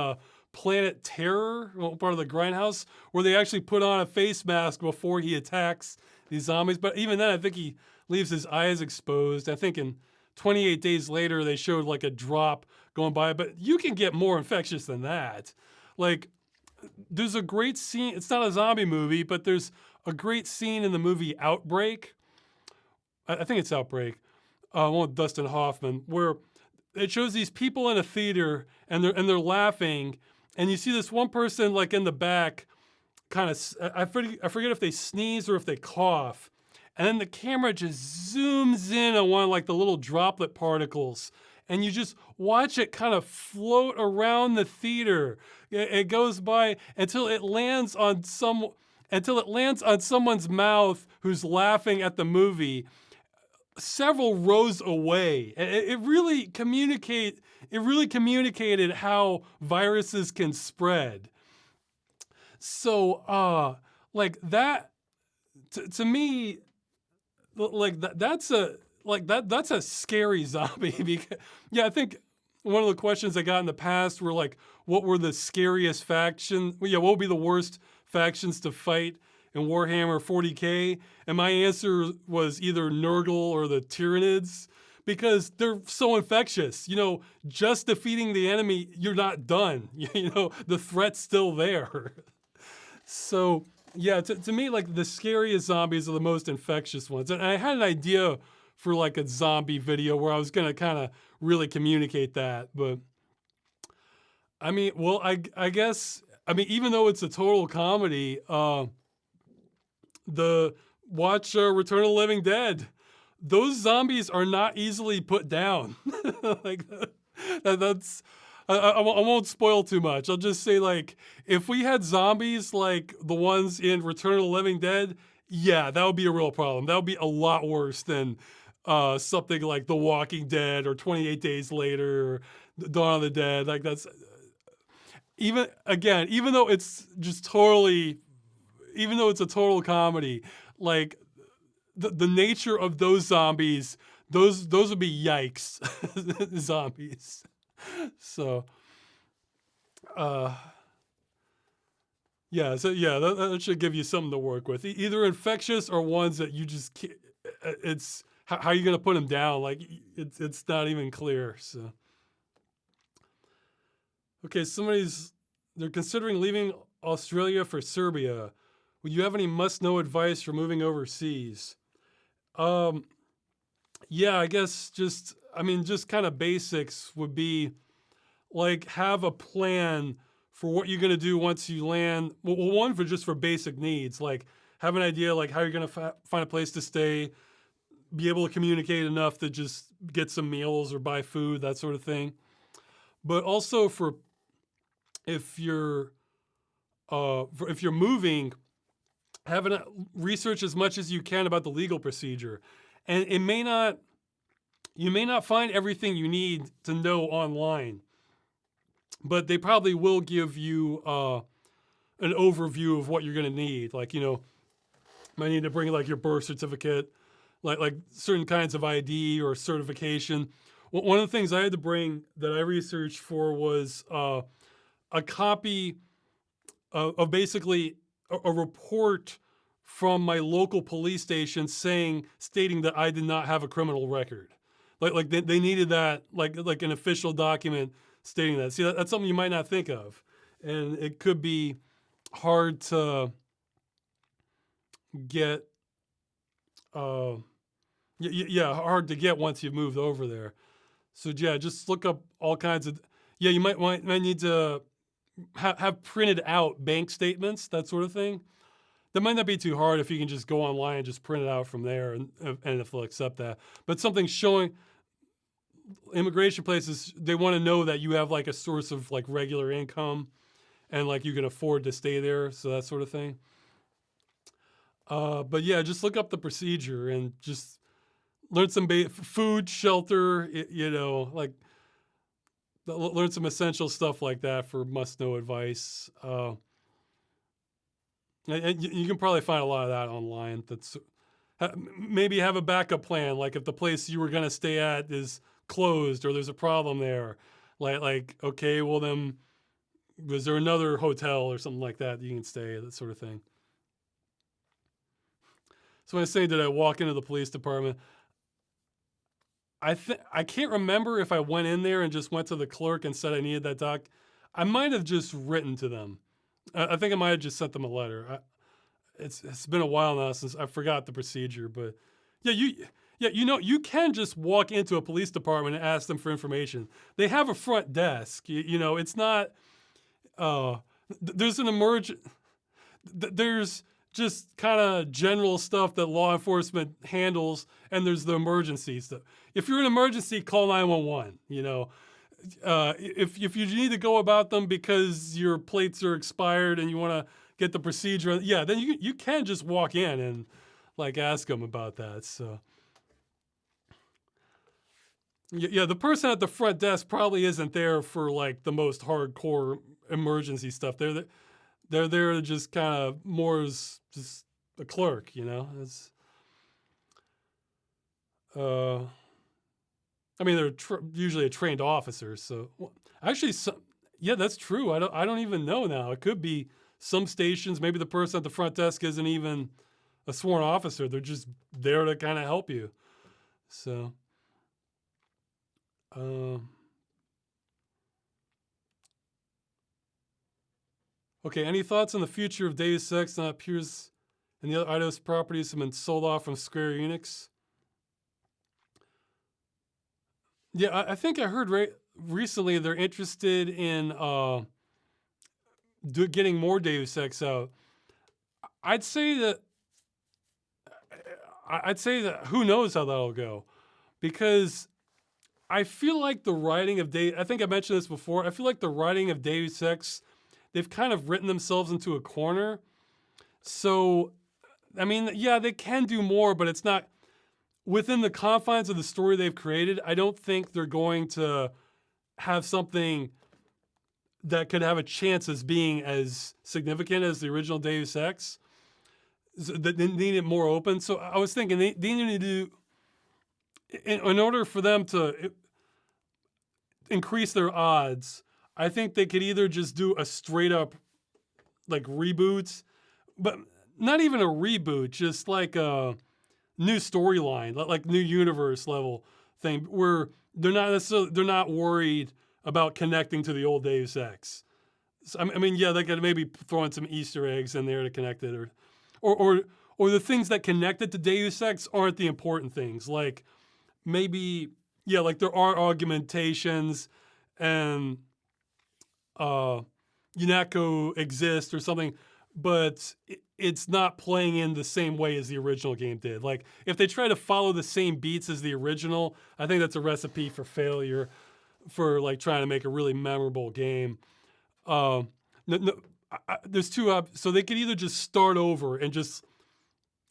Planet Terror, part of the Grindhouse, where they actually put on a face mask before he attacks these zombies. But even then, I think he leaves his eyes exposed. I think in 28 Days Later, they showed like a drop going by, but you can get more infectious than that. Like, there's a great scene. It's not a zombie movie, but there's a great scene in the movie Outbreak. I think it's Outbreak, one with Dustin Hoffman, where it shows these people in a theater and they're laughing, and you see this one person like in the back, kind of I forget if they sneeze or if they cough, and then the camera just zooms in on one like the little droplet particles, and you just watch it kind of float around the theater. It goes by until it lands on someone's mouth who's laughing at the movie several rows away. It really communicated how viruses can spread. So like that to me, like that's a scary zombie. Because, yeah, I think one of the questions I got in the past were like, what were the scariest factions? Well, yeah, what would be the worst factions to fight in Warhammer 40K? And my answer was either Nurgle or the Tyranids, because they're so infectious. You know, just defeating the enemy, you're not done. You know, the threat's still there. So yeah, to me, like the scariest zombies are the most infectious ones. And I had an idea for like a zombie video where I was gonna kind of really communicate that, but I mean, well, I guess I mean even though it's a total comedy, the watch Return of the Living Dead. Those zombies are not easily put down. Like that's I won't spoil too much. I'll just say like if we had zombies like the ones in Return of the Living Dead, yeah, that would be a real problem. That would be a lot worse than something like The Walking Dead or 28 Days Later or Dawn of the Dead. Like that's even again, even though it's just totally, even though it's a total comedy, like the nature of those zombies, those would be yikes zombies. So uh yeah, so yeah, that should give you something to work with. Either infectious or ones that you just can't, it's how are you gonna put them down? Like it's not even clear. So okay, they're considering leaving Australia for Serbia. Would you have any must-know advice for moving overseas? Um, yeah, I guess I mean, just kind of basics would be like have a plan for what you're gonna do once you land. Well, one for just for basic needs, like have an idea like how you're gonna find a place to stay, be able to communicate enough to just get some meals or buy food, that sort of thing. But also for if you're if you're moving, have a research as much as you can about the legal procedure, and you may not find everything you need to know online, but they probably will give you an overview of what you're going to need. Like, you know, might need to bring like your birth certificate, like certain kinds of ID or certification. One of the things I had to bring that I researched for was a copy of basically a report from my local police station stating that I did not have a criminal record. Like they needed that like an official document stating that. See, that's something you might not think of, and it could be hard to get. Yeah, hard to get once you've moved over there. So yeah, just look up all kinds of. Yeah, you might need to have printed out bank statements, that sort of thing. That might not be too hard if you can just go online and just print it out from there, and if they'll accept that. But something showing immigration places, they want to know that you have like a source of like regular income and like you can afford to stay there, so that sort of thing. But yeah, just look up the procedure and just learn some food, shelter, you know, like learn some essential stuff like that for must-know advice. And you can probably find a lot of that online. That's maybe have a backup plan, like if the place you were going to stay at is closed or there's a problem there. Like okay, well then, was there another hotel or something like that you can stay, that sort of thing. So when I say, did I walk into the police department? I can't remember if I went in there and just went to the clerk and said I needed that doc. I might have just written to them. I think I might have just sent them a letter. It's been a while now since I forgot the procedure, but yeah, you know, you can just walk into a police department and ask them for information. They have a front desk. You know, it's not. There's an there's just kind of general stuff that law enforcement handles, and there's the emergency stuff. If you're in an emergency, call 911. You know, if you need to go about them because your plates are expired and you want to get the procedure, yeah, then you can just walk in and like ask them about that. So yeah, the person at the front desk probably isn't there for like the most hardcore emergency stuff. They're there to just kind of more as just a clerk, you know. It's, uh, I mean, they're usually a trained officer. So actually, yeah, that's true. I don't even know now. It could be some stations. Maybe the person at the front desk isn't even a sworn officer. They're just there to kind of help you. So, okay. Any thoughts on the future of Deus Ex that appears and the other Eidos properties have been sold off from Square Enix? Yeah, I think I heard recently they're interested in getting more Deus Ex out. I'd say that who knows how that'll go, because I feel like the writing of I think I mentioned this before. I feel like the writing of Deus Ex, they've kind of written themselves into a corner. So, I mean, yeah, they can do more, but it's not within the confines of the story they've created. I don't think they're going to have something that could have a chance as being as significant as the original Deus Ex. So they need it more open. So I was thinking they need to do, in order for them to increase their odds, I think they could either just do a straight up like reboot, but not even a reboot, just like a new storyline, like new universe level thing, where they're not worried about connecting to the old Deus Ex. So, I mean, yeah, they could maybe throw in some Easter eggs in there to connect it, or the things that connect it to Deus Ex aren't the important things. Like maybe, yeah, like there are augmentations and UNATCO exists or something, but it's not playing in the same way as the original game did. Like if they try to follow the same beats as the original, I think that's a recipe for failure for like trying to make a really memorable game. There's two so they could either just start over and just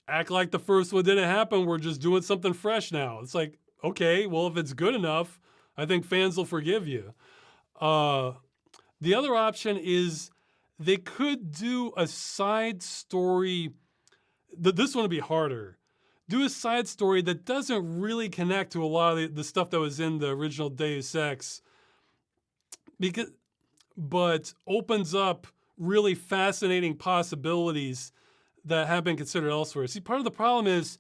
act like the first one didn't happen. We're just doing something fresh now. It's like, okay, well, if it's good enough, I think fans will forgive you. The other option is they could do a side story. This one would be harder. Do a side story that doesn't really connect to a lot of the stuff that was in the original Deus Ex, but opens up really fascinating possibilities that have been considered elsewhere. See, part of the problem is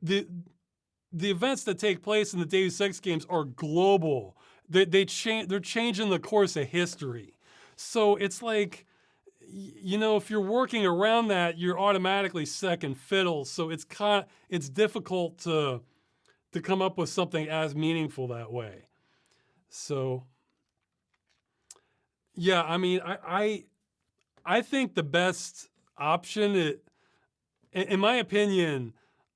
the events that take place in the Deus Ex games are global. They're changing the course of history. So it's like, if you're working around that, you're automatically second fiddle. So it's difficult to come up with something as meaningful that way. So yeah, I mean, I think the best option, in my opinion,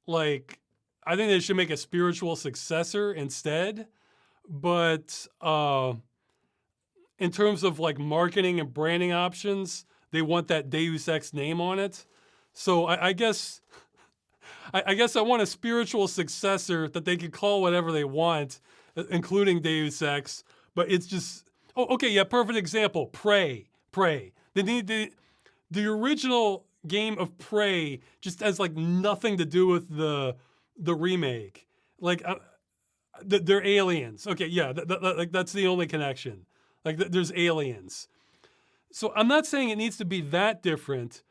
like I think they should make a spiritual successor instead. But in terms of like marketing and branding options, they want that Deus Ex name on it. So I guess I want a spiritual successor that they could call whatever they want, including Deus Ex. But it's just, okay, yeah, perfect example. Prey. They need the original game of Prey just has like nothing to do with the remake. Like they're aliens. Okay, yeah, like that's the only connection. Like there's aliens. So I'm not saying it needs to be that different,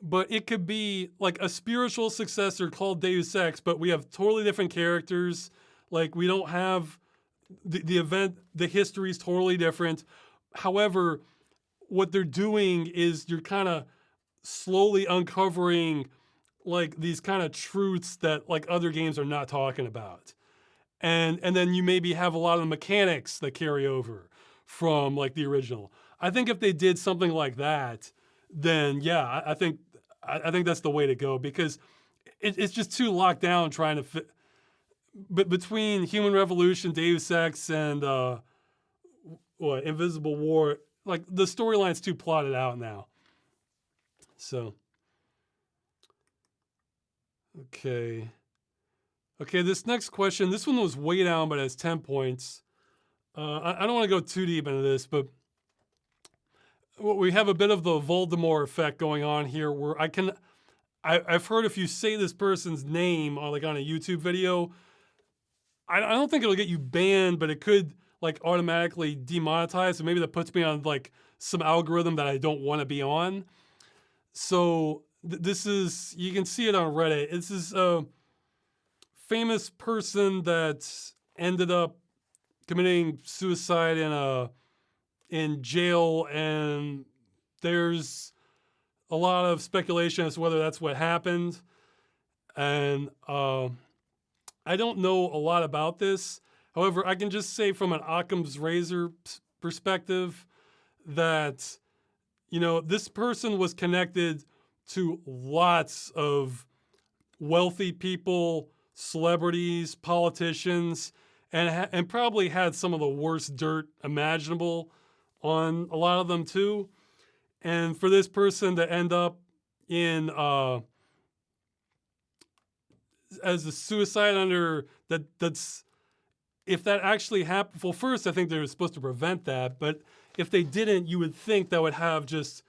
but it could be like a spiritual successor called Deus Ex, but we have totally different characters. Like we don't have the event, the history is totally different. However, what they're doing is you're kind of slowly uncovering like these kind of truths that like other games are not talking about. And then you maybe have a lot of the mechanics that carry over from like the original. I think if they did something like that, then yeah, I think that's the way to go, because it's just too locked down trying to fit. But between Human Revolution, Deus Ex, and Invisible War, like the storyline's too plotted out now. So, okay, this next question, this one was way down, but it has 10 points. I don't want to go too deep into this, but we have a bit of the Voldemort effect going on here, where I've heard if you say this person's name on a YouTube video, I don't think it'll get you banned, but it could like automatically demonetize. So maybe that puts me on like some algorithm that I don't want to be on. So this is, you can see it on Reddit. This is a famous person that ended up committing suicide in jail, and there's a lot of speculation as to whether that's what happened. And I don't know a lot about this. However, I can just say from an Occam's razor perspective that, you know, this person was connected to lots of wealthy people, celebrities, politicians, and probably had some of the worst dirt imaginable on a lot of them too. And for this person to end up in as a suicide under that's if that actually happened, well, first I think they're supposed to prevent that, but if they didn't, you would think that would have just,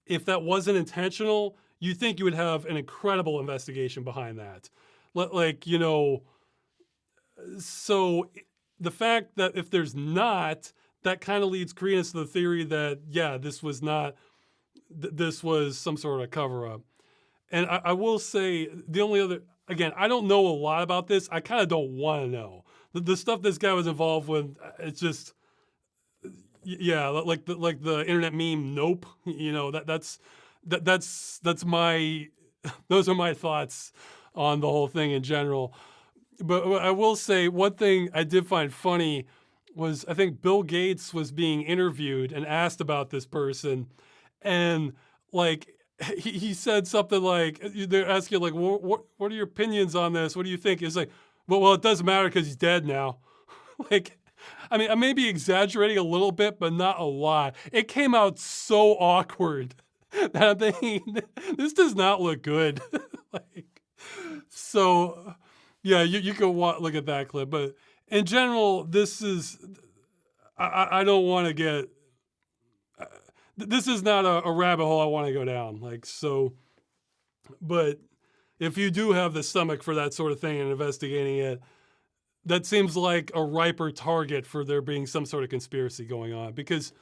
if that wasn't intentional, you think you would have an incredible investigation behind that. Like, you know, so the fact that if there's not, that kind of leads credence to the theory that, yeah, this was not, this was some sort of cover up. And I will say the only other, again, I don't know a lot about this. I kind of don't want to know. The stuff this guy was involved with, it's just, yeah, like the internet meme, nope. You know, that's my, those are my thoughts on the whole thing in general. But I will say one thing I did find funny was I think Bill Gates was being interviewed and asked about this person, and like he said something like, they're asking like, what are your opinions on this? What do you think? It's like, well, it doesn't matter because he's dead now. Like, I mean, I may be exaggerating a little bit, but not a lot. It came out so awkward that I'm thinking, this does not look good. Like, so yeah, you can look at that clip, but in general, this is, I don't want to get, this is not a rabbit hole I want to go down. Like, so, but if you do have the stomach for that sort of thing and investigating it, that seems like a riper target for there being some sort of conspiracy going on. Because,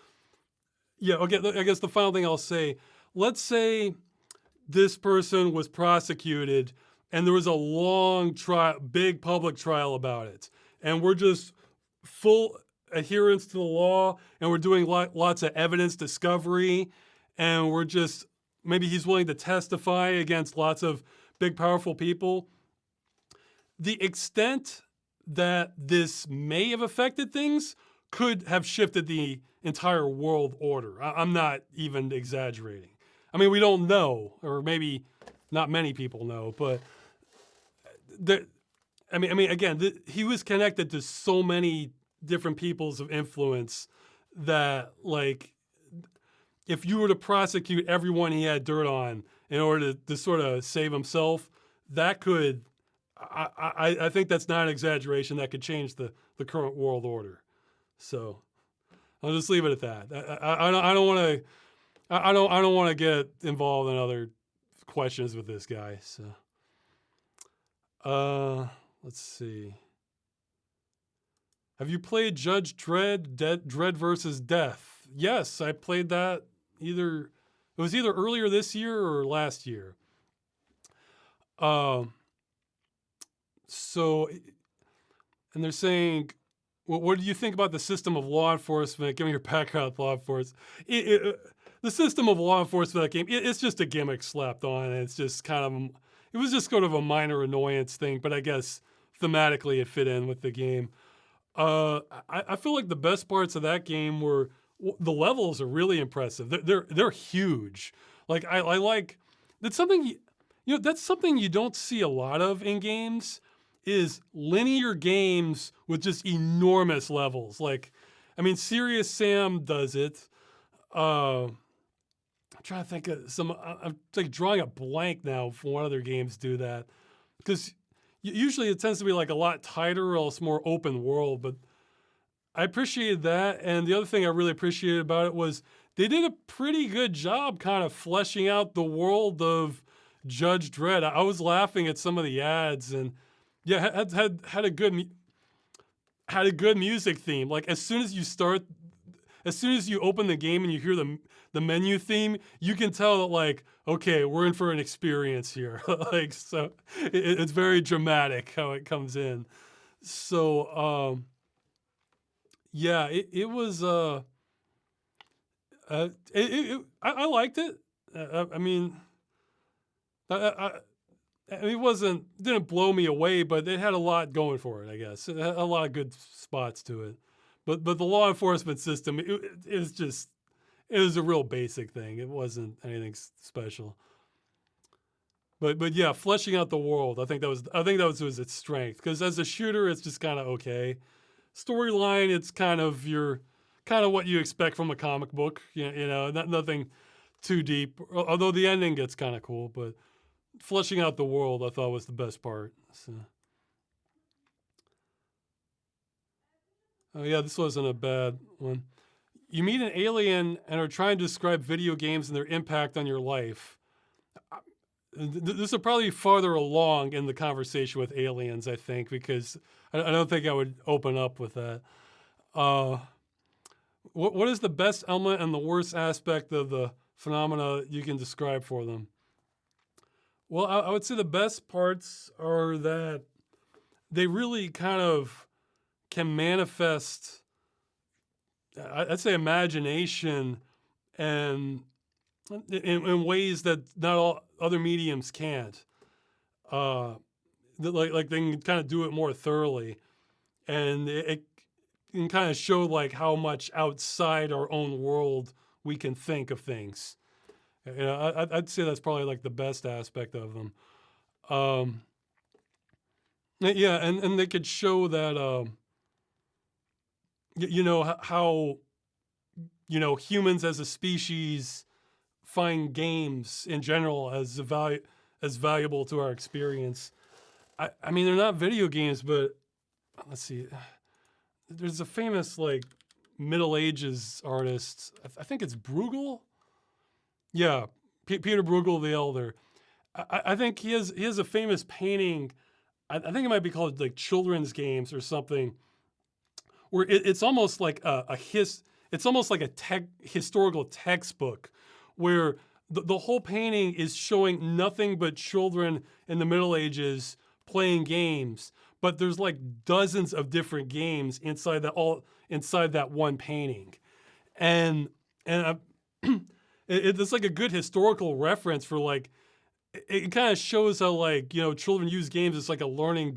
yeah, okay, I guess the final thing I'll say, let's say this person was prosecuted and there was a long trial, big public trial about it, and we're just full adherence to the law, and we're doing lots of evidence discovery, and we're just, maybe he's willing to testify against lots of big, powerful people. The extent that this may have affected things could have shifted the entire world order. I'm not even exaggerating. I mean, we don't know, or maybe not many people know, but I mean, again, he was connected to so many different peoples of influence that, like, if you were to prosecute everyone he had dirt on in order to sort of save himself, that could, I think that's not an exaggeration. That could change the current world order. So I'll just leave it at that. I don't want to, I don't want to get involved in other questions with this guy. So, let's see. Have you played Judge Dredd, Dredd versus Death? Yes, I played that it was either earlier this year or last year. So, and they're saying, well, what do you think about the system of law enforcement? Give me your background with law enforcement. The system of law enforcement of that game, it's just a gimmick slapped on. And it's just kind of, it was just sort of a minor annoyance thing, but I guess thematically it fit in with the game. I feel like the best parts of that game were, the levels are really impressive. They're huge. Like I like, that's something, that's something you don't see a lot of in games, is linear games with just enormous levels. Like, I mean, Serious Sam does it. I'm trying to think of I'm like drawing a blank now for what other games do that. Because usually it tends to be like a lot tighter, or else more open world, but I appreciated that. And the other thing I really appreciated about it was they did a pretty good job kind of fleshing out the world of Judge Dredd. I was laughing at some of the ads, and Yeah, had a had a good music theme. Like as soon as you open the game and you hear the menu theme, you can tell that like, okay, we're in for an experience here. Like so, it's very dramatic how it comes in. So yeah, it was I liked it. I mean, I, I, it didn't blow me away, but it had a lot going for it. I guess it had a lot of good spots to it. But the law enforcement system, it was just it was a real basic thing. It wasn't anything special. But yeah, fleshing out the world, I think that was its strength because as a shooter, it's just kind of okay. Storyline, it's kind of what you expect from a comic book. You know, nothing too deep. Although the ending gets kind of cool, but fleshing out the world, I thought was the best part. So. Oh yeah, this wasn't a bad one. You meet an alien and are trying to describe video games and their impact on your life. This will probably be farther along in the conversation with aliens, I think, because I don't think I would open up with that. Uh, what is the best element and the worst aspect of the phenomena you can describe for them? Well, I would say the best parts are that they really kind of can manifest, I'd say, imagination and in ways that not all other mediums can't. Uh, like they can kind of do it more thoroughly, and it can kind of show like how much outside our own world we can think of things. You know, I'd say that's probably like the best aspect of them. Um, yeah, and they could show that you know how humans as a species find games in general as valuable to our experience. I mean, they're not video games, but let's see. There's a famous like Middle Ages artist. I think it's Bruegel. Yeah, Peter Bruegel the Elder. I think he has a famous painting. I think it might be called like Children's Games or something, where it's almost like it's almost like a historical textbook, where the whole painting is showing nothing but children in the Middle Ages playing games, but there's like dozens of different games inside that one painting, and and it's like a good historical reference for like it kind of shows how like children use games as like a learning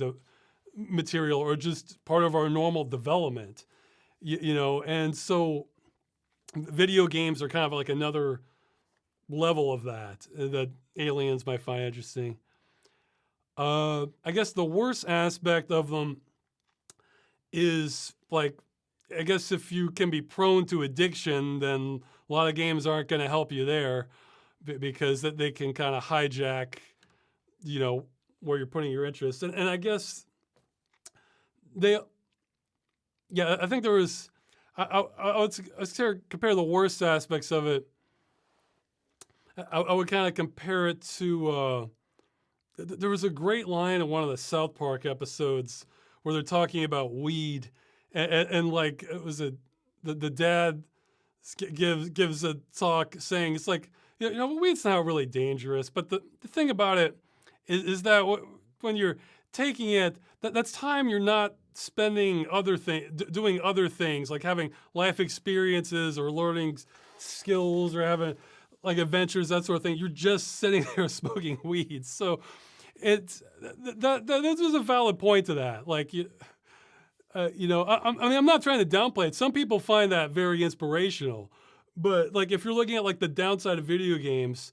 material or just part of our normal development, and so video games are kind of like another level of that aliens might find interesting. I guess the worst aspect of them is like, I guess if you can be prone to addiction, then a lot of games aren't going to help you there because they can kind of hijack, where you're putting your interest. And I guess they, yeah, I think there was, I would compare the worst aspects of it. I would kind of compare it to, there was a great line in one of the South Park episodes where they're talking about weed, and like it was the dad gives a talk saying it's like weed's not really dangerous, but the thing about it is that when you're taking it, that's time you're not spending doing other things like having life experiences or learning skills or having like adventures, that sort of thing. You're just sitting there smoking weed. So it's that was a valid point to that. Like I mean, I'm not trying to downplay it. Some people find that very inspirational, but like if you're looking at like the downside of video games,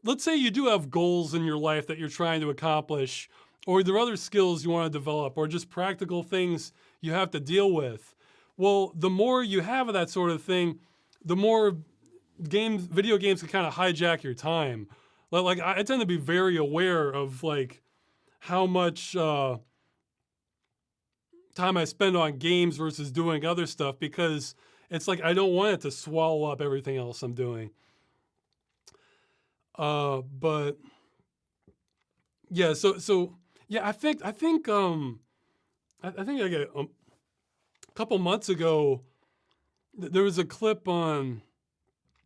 let's say you do have goals in your life that you're trying to accomplish, or there are other skills you want to develop, or just practical things you have to deal with. Well, the more you have of that sort of thing, the more video games can kind of hijack your time. Like I tend to be very aware of like how much time I spend on games versus doing other stuff, because it's like I don't want it to swallow up everything else I'm doing. But yeah, so Yeah, I think like a couple months ago, there was a clip on,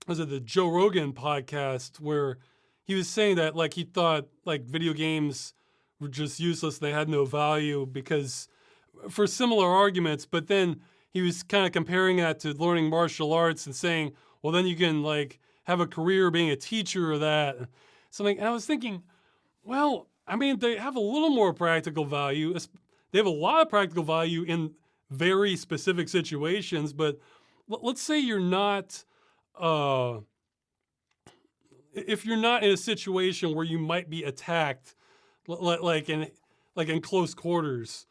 was it the Joe Rogan podcast, where he was saying that like he thought like video games were just useless, they had no value because for similar arguments, but then he was kind of comparing that to learning martial arts and saying, well, then you can like have a career being a teacher or that. Something. And I was thinking, well, I mean, they have a little more practical value. They have a lot of practical value in very specific situations, but let's say you're not, uh, if you're not in a situation where you might be attacked, like in close quarters,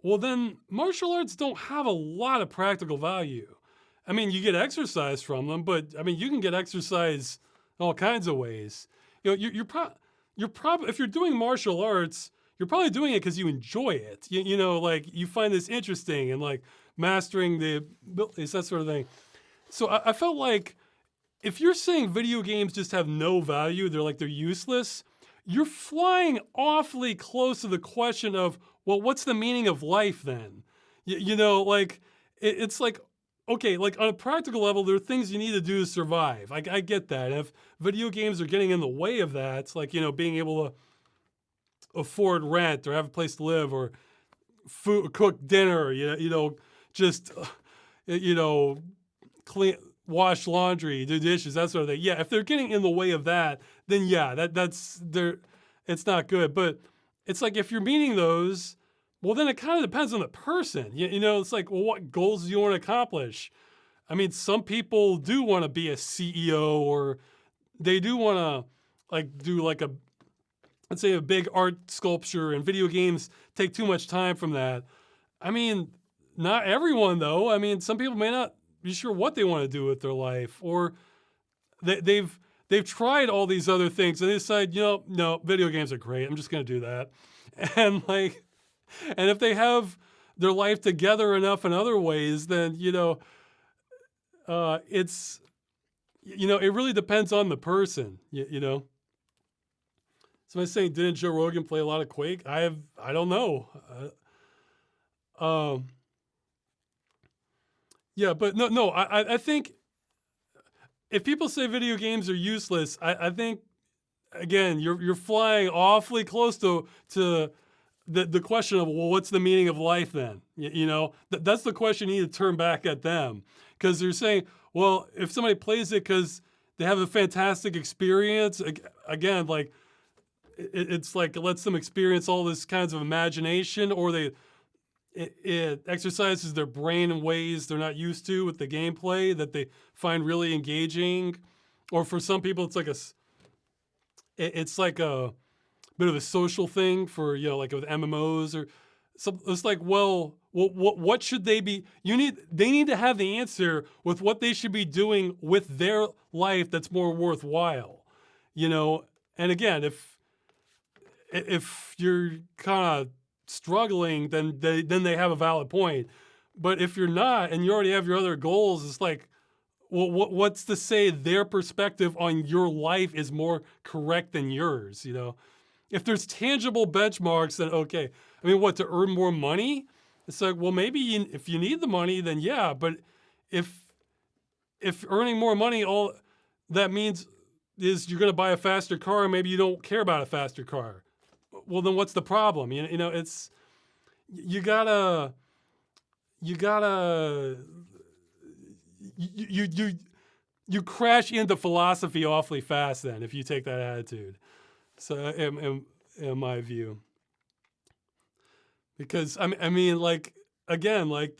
well, then martial arts don't have a lot of practical value. I mean, you get exercise from them, but I mean, you can get exercise in all kinds of ways. You're probably, if you're doing martial arts, you're probably doing it because you enjoy it. Like you find this interesting and like mastering the abilities, that sort of thing. So I felt like if you're saying video games just have no value, they're useless, you're flying awfully close to the question of, well, what's the meaning of life then? Like it's like, okay, like on a practical level, there are things you need to do to survive. I get that. And if video games are getting in the way of that, it's like, being able to afford rent or have a place to live or cook dinner, just, you know, clean, wash laundry, do dishes, that sort of thing. Yeah, if they're getting in the way of that, then yeah, it's not good. But it's like if you're meeting those, well, then it kind of depends on the person. It's like, well, what goals do you want to accomplish? I mean, some people do want to be a CEO, or they do want to like do like let's say a big art sculpture, and video games take too much time from that. I mean, not everyone though. I mean, some people may not be sure what they want to do with their life, or they've tried all these other things and they decide, no, video games are great. I'm just going to do that. And like, and if they have their life together enough in other ways, then, it's, it really depends on the person, Somebody's saying, didn't Joe Rogan play a lot of Quake? I don't know. Um, yeah, but no, I think if people say video games are useless, I think again, you're flying awfully close to the question of, well, what's the meaning of life then? That's the question you need to turn back at them, because they're saying, well, if somebody plays it because they have a fantastic experience, again, like it's like it lets them experience all this kinds of imagination, or it exercises their brain in ways they're not used to with the gameplay that they find really engaging. Or for some people, it's like a bit of a social thing for, like with MMOs or some. It's like, well, what should they be? They need to have the answer with what they should be doing with their life that's more worthwhile, And again, if you're kind of struggling, then they have a valid point. But if you're not, and you already have your other goals, it's like, well, what's to say their perspective on your life is more correct than yours? If there's tangible benchmarks, then okay. I mean, what, to earn more money? It's like, well, maybe if you need the money, then yeah. But if earning more money, all that means is you're going to buy a faster car, and maybe you don't care about a faster car. Well, then what's the problem? It's, you gotta you crash into philosophy awfully fast then if you take that attitude. So in my view, because I mean, like, again, like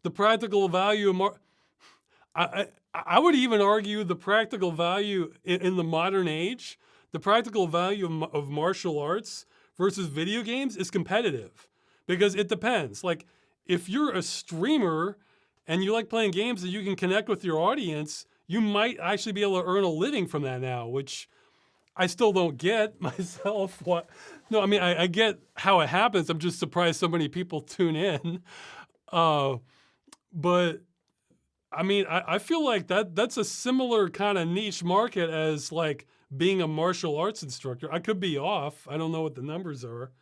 the practical value of I would even argue the practical value in the modern age, the practical value of martial arts versus video games is competitive, because it depends. Like, if you're a streamer and you like playing games that you can connect with your audience, you might actually be able to earn a living from that now, which I still don't get myself. What? No, I mean, I get how it happens. I'm just surprised so many people tune in. But I mean, I feel like that's a similar kind of niche market as like being a martial arts instructor. I could be off. I don't know what the numbers are.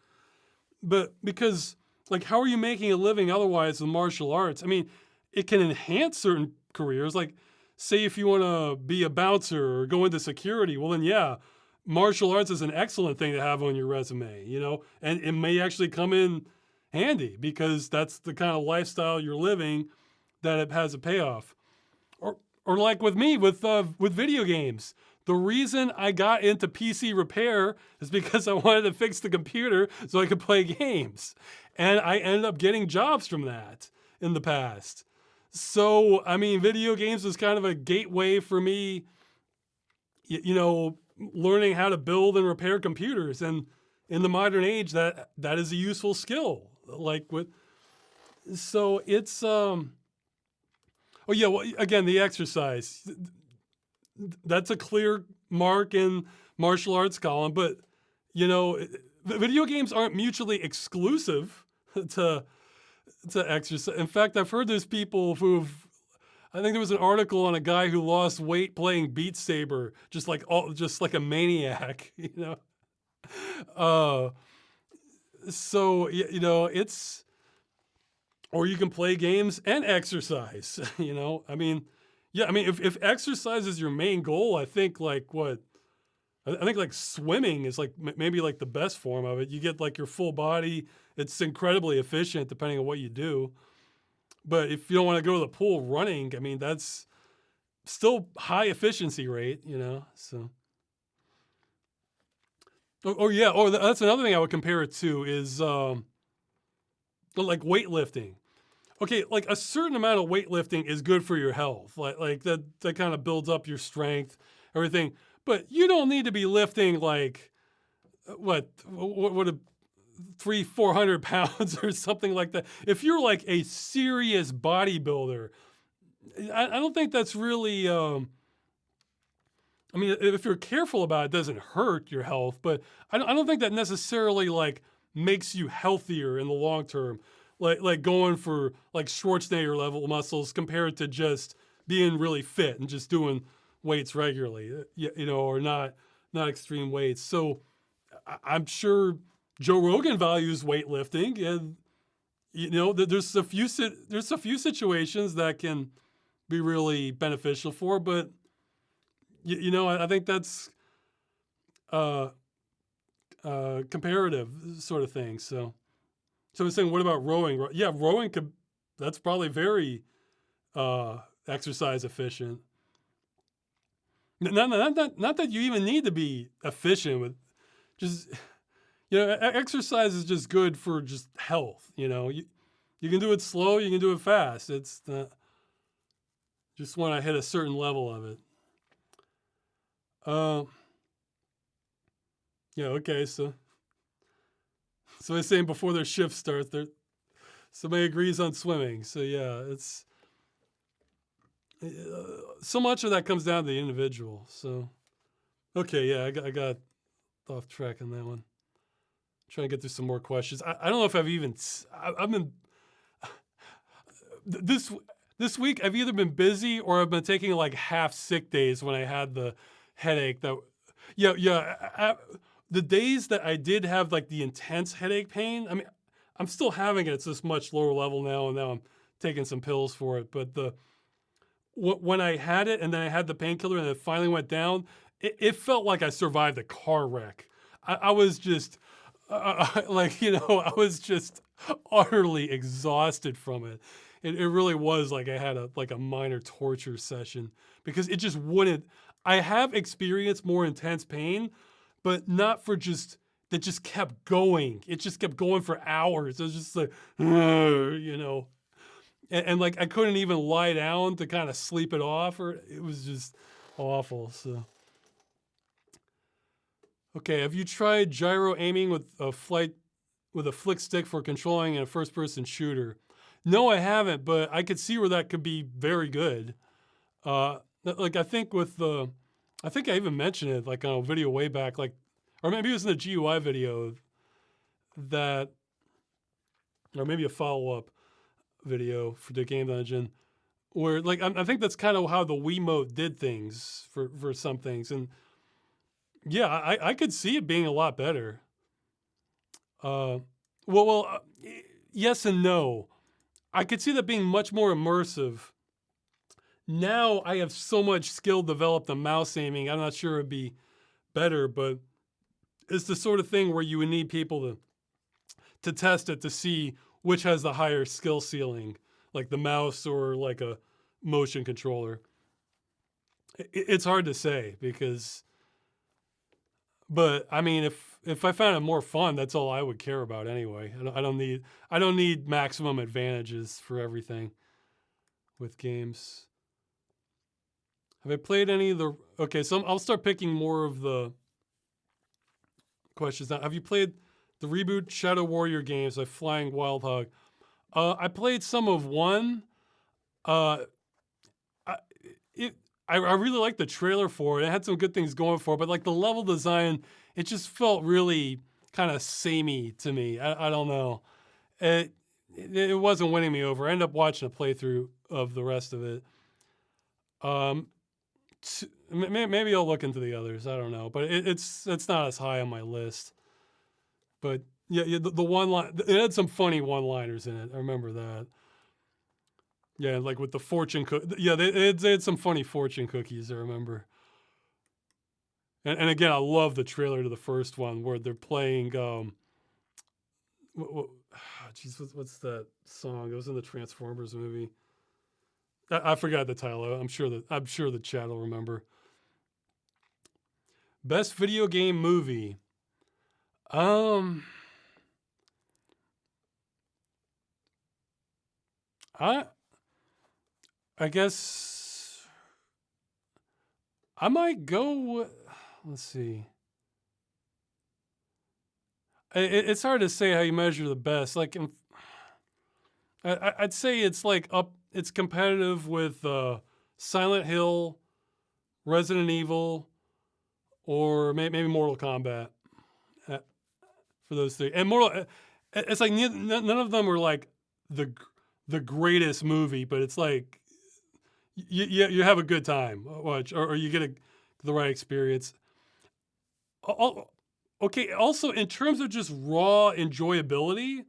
But because like how are you making a living otherwise with martial arts? I mean, it can enhance certain careers. Like say if you want to be a bouncer or go into security, well then yeah, martial arts is an excellent thing to have on your resume, you know, and it may actually come in handy because that's the kind of lifestyle you're living that it has a payoff. Or like with me with video games. The reason I got into PC repair is because I wanted to fix the computer so I could play games. And I ended up getting jobs from that in the past. So, I mean, video games was kind of a gateway for me, you know, learning how to build and repair computers. And in the modern age, that is a useful skill. Like with, so it's, oh yeah, well, again, the exercise. That's a clear mark in martial arts column, but you know, video games aren't mutually exclusive to exercise. In fact, I've heard there's people who've I think there was an article on a guy who lost weight playing Beat Saber, just like a maniac, you know. Uh, so you know, it's or you can play games and exercise, you know. I mean, yeah, I mean if exercise is your main goal, I think like what I think like swimming is like maybe like the best form of it. You get like your full body. It's incredibly efficient depending on what you do. But if you don't want to go to the pool, running, I mean, that's still high efficiency rate, you know. So, yeah, or that's another thing I would compare it to is like weightlifting. Okay, like a certain amount of weightlifting is good for your health. Like that kind of builds up your strength, everything. But you don't need to be lifting like what a 300-400 pounds or something like that. If you're like a serious bodybuilder, I don't think that's really. I mean, if you're careful about it, it doesn't hurt your health, but I don't think that necessarily like makes you healthier in the long term. Like going for like Schwarzenegger level muscles compared to just being really fit and just doing weights regularly, you know, or not extreme weights. So I'm sure Joe Rogan values weightlifting, and you know, there's a few situations that can be really beneficial for, but you know, I think that's uh, comparative sort of thing. So I was saying, what about rowing? Yeah, rowing could. That's probably very exercise efficient. Not that you even need to be efficient with just you know, exercise is just good for just health. You know, you can do it slow, you can do it fast. It's just want to hit a certain level of it. Yeah, okay. So I'm saying before their shift starts, somebody agrees on swimming. So yeah, it's so much of that comes down to the individual. So okay, yeah, I got off track on that one. Trying to get through some more questions. I don't know if I've been this week I've either been busy or I've been taking like half sick days when I had the headache. The days that I did have like the intense headache pain. I mean, I'm still having it. It's just much lower level now, and now I'm taking some pills for it. But when I had it and then I had the painkiller and it finally went down, it felt like I survived a car wreck. I was just like, you know, I was just utterly exhausted from it. It really was like I had a minor torture session because it just wouldn't. I have experienced more intense pain, but not for just that. Just kept going. It just kept going for hours. It was just like, you know, and like I couldn't even lie down to kind of sleep it off, or it was just awful. So. Okay, have you tried gyro aiming with a flick stick for controlling in a first-person shooter? No, I haven't, but I could see where that could be very good. Like I think I think I even mentioned it like on a video way back, like, or maybe it was in the GUI video or maybe a follow-up video for the Game Dungeon. where like I think that's kind of how the Wiimote did things for some things, and yeah, I could see it being a lot better. Uh, well, yes and no. I could see that being much more immersive. Now I have so much skill developed on mouse aiming. I'm not sure it'd be better, but it's the sort of thing where you would need people to test it to see which has the higher skill ceiling, like the mouse or like a motion controller. It's hard to say because, but I mean, if I found it more fun, that's all I would care about anyway. I don't need maximum advantages for everything with games. Have I played any of the? Okay, so I'll start picking more of the questions now. Have you played the reboot Shadow Warrior games like Flying Wild Hog? I played some of one. Uh, I, I really liked the trailer for it. It had some good things going for it, but like the level design, it just felt really kind of samey to me. I don't know. It wasn't winning me over. I ended up watching a playthrough of the rest of it. Maybe I'll look into the others. I don't know, but it's not as high on my list. But yeah, the one line, it had some funny one-liners in it. I remember that. Yeah, like with the fortune yeah, they had some funny fortune cookies. I remember. And again, I love the trailer to the first one where they're playing. What's that song? It was in the Transformers movie. I forgot the title. I'm sure the chat will remember. Best video game movie. I guess I might go. Let's see. It's hard to say how you measure the best. Like, I'd say it's like up. It's competitive with Silent Hill, Resident Evil, or maybe Mortal Kombat. For those three, and Mortal, it's like none of them are like the greatest movie, but it's like you have a good time watch, or you get the right experience. Okay, also in terms of just raw enjoyability,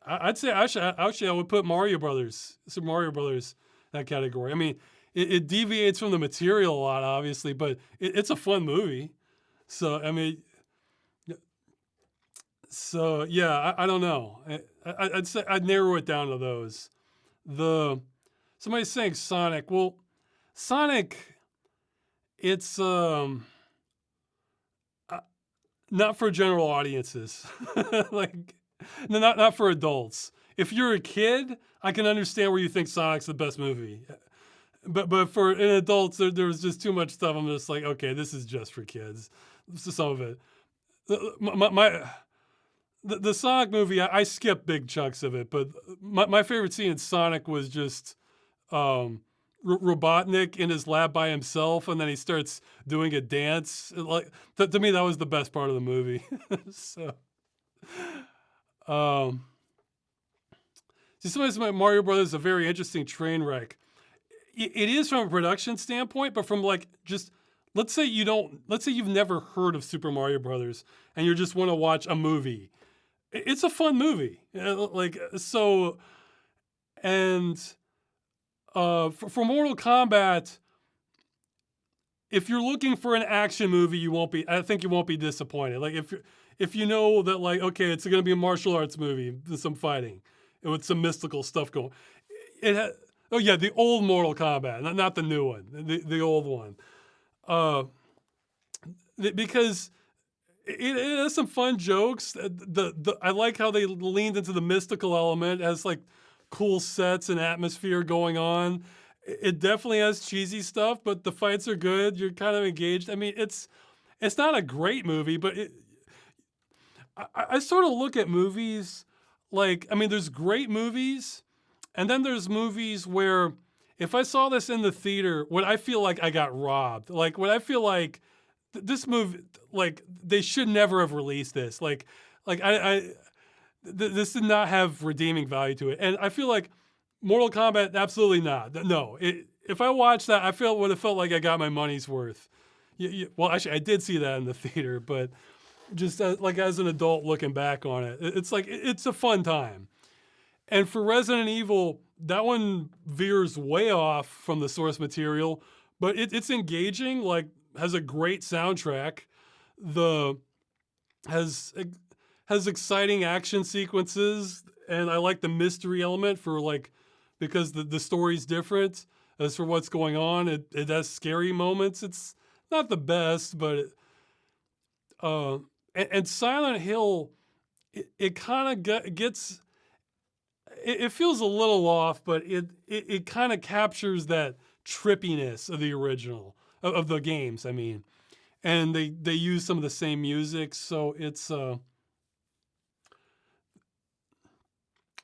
I'd say actually I would put Super Mario Brothers, that category. I mean, it deviates from the material a lot, obviously, but it's a fun movie. So I mean, so yeah, I don't know. I'd say I'd narrow it down to those. Somebody's saying Sonic. Well, Sonic, it's not for general audiences. Like, no, not for adults. If you're a kid, I can understand where you think Sonic's the best movie. But for an adults, there was just too much stuff. I'm just like, okay, this is just for kids. Some of it. The Sonic movie, I skipped big chunks of it, but my favorite scene in Sonic was just Robotnik in his lab by himself, and then he starts doing a dance. Like to me, that was the best part of the movie. So, somebody's like Mario Brothers is a very interesting train wreck. It is from a production standpoint, but from like just let's say you've never heard of Super Mario Brothers and you just want to watch a movie. It's a fun movie, like so. And for Mortal Kombat, if you're looking for an action movie, I think you won't be disappointed. Like if you know that like okay, it's going to be a martial arts movie, some fighting, with some mystical stuff going. Oh yeah, the old Mortal Kombat, not the new one, the old one, because it has some fun jokes. I like how they leaned into the mystical element. It has like cool sets and atmosphere going on. It definitely has cheesy stuff, but the fights are good. You're kind of engaged. I mean, it's not a great movie, but I sort of look at movies like, I mean, there's great movies, and then there's movies where if I saw this in the theater, would I feel like I got robbed? Like, would I feel like this movie, like they should never have released this? This did not have redeeming value to it. And I feel like Mortal Kombat, absolutely not. No, if I watched that, I would have felt like I got my money's worth. Well, actually, I did see that in the theater, but just like as an adult looking back on it, it's like it's a fun time. And for Resident Evil, that one veers way off from the source material, but it's engaging. Like has a great soundtrack. The has has exciting action sequences, and I like the mystery element for like because the story's different as for what's going on. It has scary moments. It's not the best, but uh, and Silent Hill, it kind of gets. It feels a little off, but it kind of captures that trippiness of the original of the games. I mean, and they use some of the same music, so it's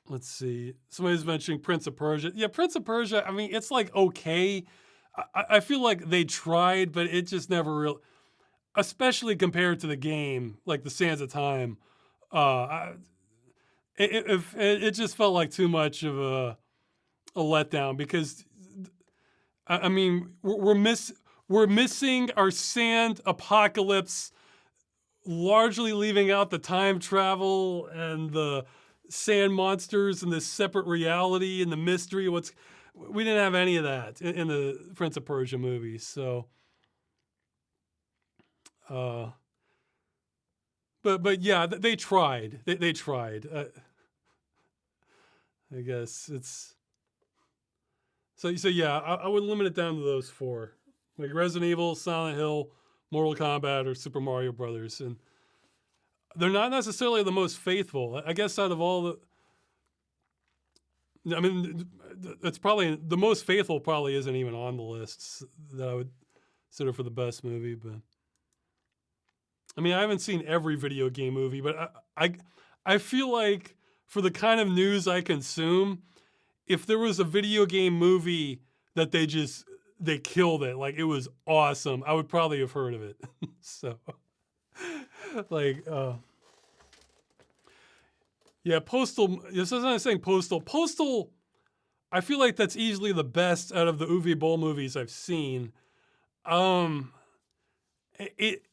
let's see. Somebody's mentioning Prince of Persia. Yeah, Prince of Persia. I mean, it's like okay. I feel like they tried, but it just never really, especially compared to the game, like the Sands of Time. Uh, it just felt like too much of a letdown because I mean we're missing our sand apocalypse, largely leaving out the time travel and the sand monsters and the separate reality and the mystery. We didn't have any of that in the Prince of Persia movies, so. Uh, but yeah, they tried. They tried. I guess it's so yeah. I would limit it down to those four, like Resident Evil, Silent Hill, Mortal Kombat, or Super Mario Brothers, and they're not necessarily the most faithful. I guess out of all I mean, it's probably the most faithful. Probably isn't even on the lists that I would consider for the best movie, but. I mean, I haven't seen every video game movie, but I feel like for the kind of news I consume, if there was a video game movie that they killed it, like it was awesome, I would probably have heard of it. So, like, yeah, Postal. This isn't I'm saying Postal. Postal. I feel like that's easily the best out of the Uwe Boll movies I've seen. It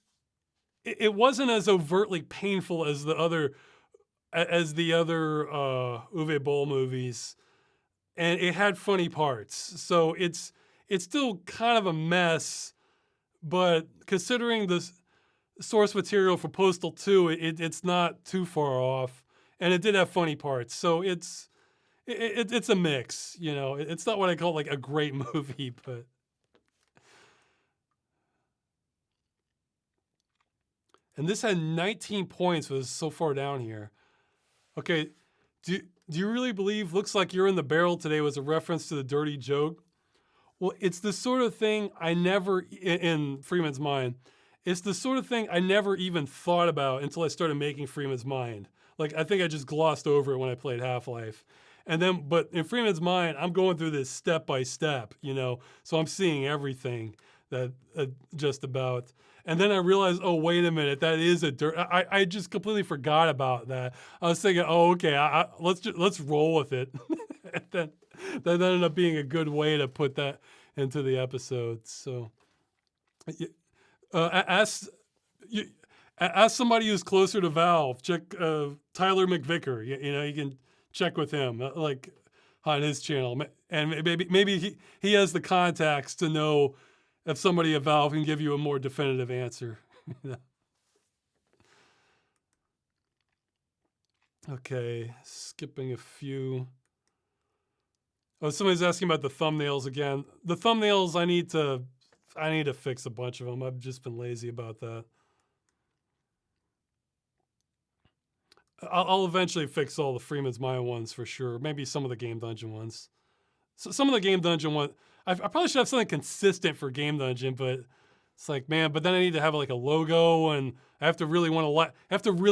it wasn't as overtly painful as the other Uwe Boll movies, and it had funny parts. So it's still kind of a mess, but considering the source material for Postal 2, it's not too far off, and it did have funny parts. So it's a mix, you know. It's not what I call like a great movie, but. And this had 19 points, was so far down here. Okay, do you really believe "Looks Like You're in the Barrel Today" was a reference to the dirty joke? Well, it's the sort of thing I never, in Freeman's mind, it's the sort of thing I never even thought about until I started making Freeman's Mind. Like, I think I just glossed over it when I played Half-Life. And then, but in Freeman's mind, I'm going through this step by step, you know? So I'm seeing everything that just about. And then I realized, oh, wait a minute, that is a dirt. I just completely forgot about that. I was thinking, oh, okay, let's roll with it. And then that ended up being a good way to put that into the episode. So, ask somebody who's closer to Valve. Check Tyler McVicker. You know, you can check with him, like on his channel, and maybe he has the contacts to know if somebody at Valve can give you a more definitive answer. Okay, skipping a few. Oh, somebody's asking about the thumbnails again. The thumbnails, I need to fix a bunch of them. I've just been lazy about that. I'll eventually fix all the Freeman's Maya ones for sure. Maybe some of the Game Dungeon ones. So some of the Game Dungeon ones, I probably should have something consistent for Game Dungeon, but it's like, man, but then I need to have like a logo, and I have to really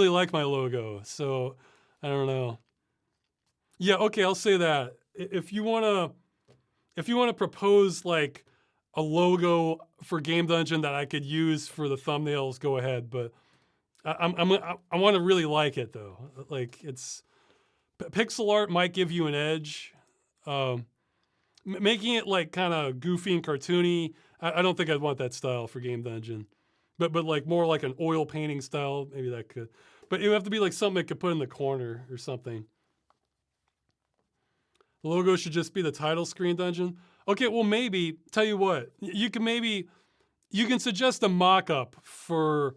like my logo. So I don't know. Yeah, okay, I'll say that. If you wanna propose like a logo for Game Dungeon that I could use for the thumbnails, go ahead. But I want to really like it though. Like pixel art might give you an edge. Making it like kind of goofy and cartoony. I don't think I'd want that style for Game Dungeon, but like more like an oil painting style. Maybe that could, but it would have to be like something I could put in the corner or something. The logo should just be the title screen dungeon. Okay, well maybe tell you what you can suggest a mock-up for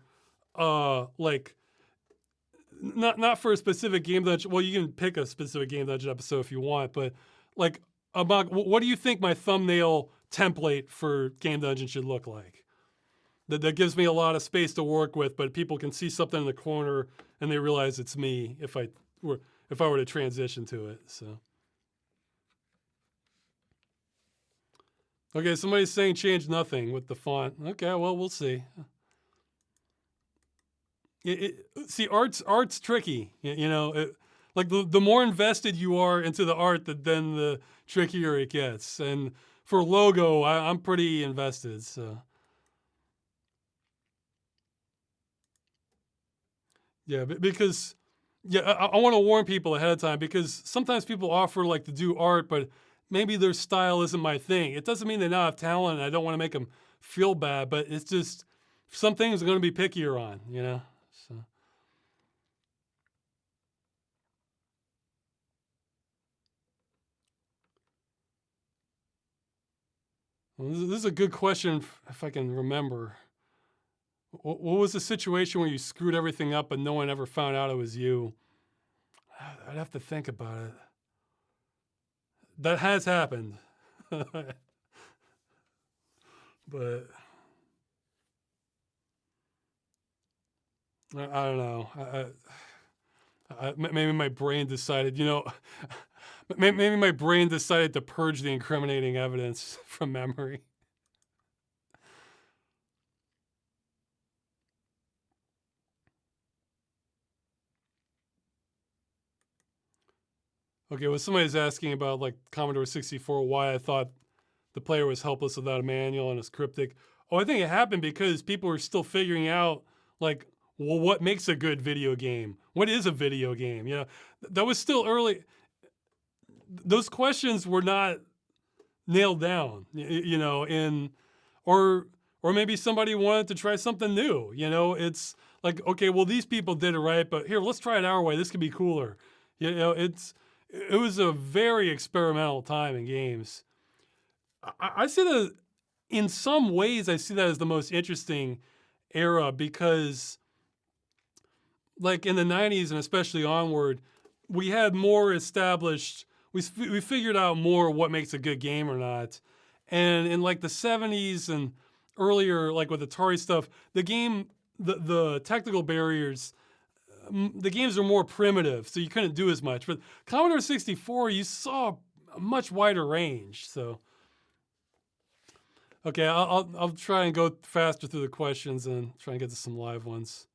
like not for a specific game dungeon. Well, you can pick a specific game dungeon episode if you want, but like what do you think my thumbnail template for game dungeon should look like? That gives me a lot of space to work with, but people can see something in the corner and they realize it's me if I were to transition to it. So. Okay, somebody's saying change nothing with the font. Okay, well, we'll see. See, art's tricky. You know, like the more invested you are into the art, then the trickier it gets. And for logo, I'm pretty invested. So, yeah, because I want to warn people ahead of time because sometimes people offer like to do art, but maybe their style isn't my thing. It doesn't mean they don't have talent. And I don't want to make them feel bad, but it's just some things are going to be pickier on. You know, so. Well, this is a good question if I can remember. What was the situation where you screwed everything up but no one ever found out it was you? I'd have to think about it. That has happened. But I don't know. Maybe my brain decided, maybe my brain decided to purge the incriminating evidence from memory. Okay, well, somebody's asking about like Commodore 64, why I thought the player was helpless without a manual and it's cryptic. Oh, I think it happened because people were still figuring out like, well, what makes a good video game? What is a video game? You know, that was still early. Those questions were not nailed down, or maybe somebody wanted to try something new. You know, it's like, okay, well, these people did it right, but here, let's try it our way. This could be cooler. You know, it was a very experimental time in games. I see that in some ways, I see that as the most interesting era because, like in the 90s and especially onward, we had more established, we figured out more what makes a good game or not. And in like the 70s and earlier, like with Atari stuff, the technical barriers, the games are more primitive, so you couldn't do as much. But Commodore 64, you saw a much wider range. So, okay, I'll try and go faster through the questions and try and get to some live ones.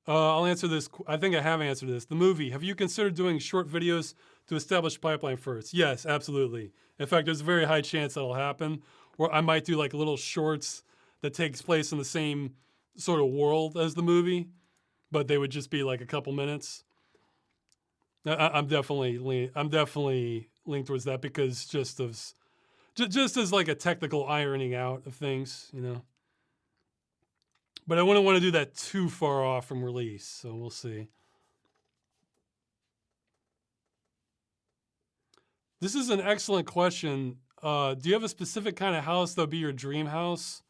I'll answer this. I think I have answered this. The movie. Have you considered doing short videos to establish pipeline first? Yes, absolutely. In fact, there's a very high chance that'll happen. Or I might do like little shorts that takes place in the same sort of world as the movie, but they would just be like a couple minutes. I'm definitely leaning towards that because just as like a technical ironing out of things, you know. But I wouldn't want to do that too far off from release, so we'll see. This is an excellent question. Do you have a specific kind of house that'll be your dream house?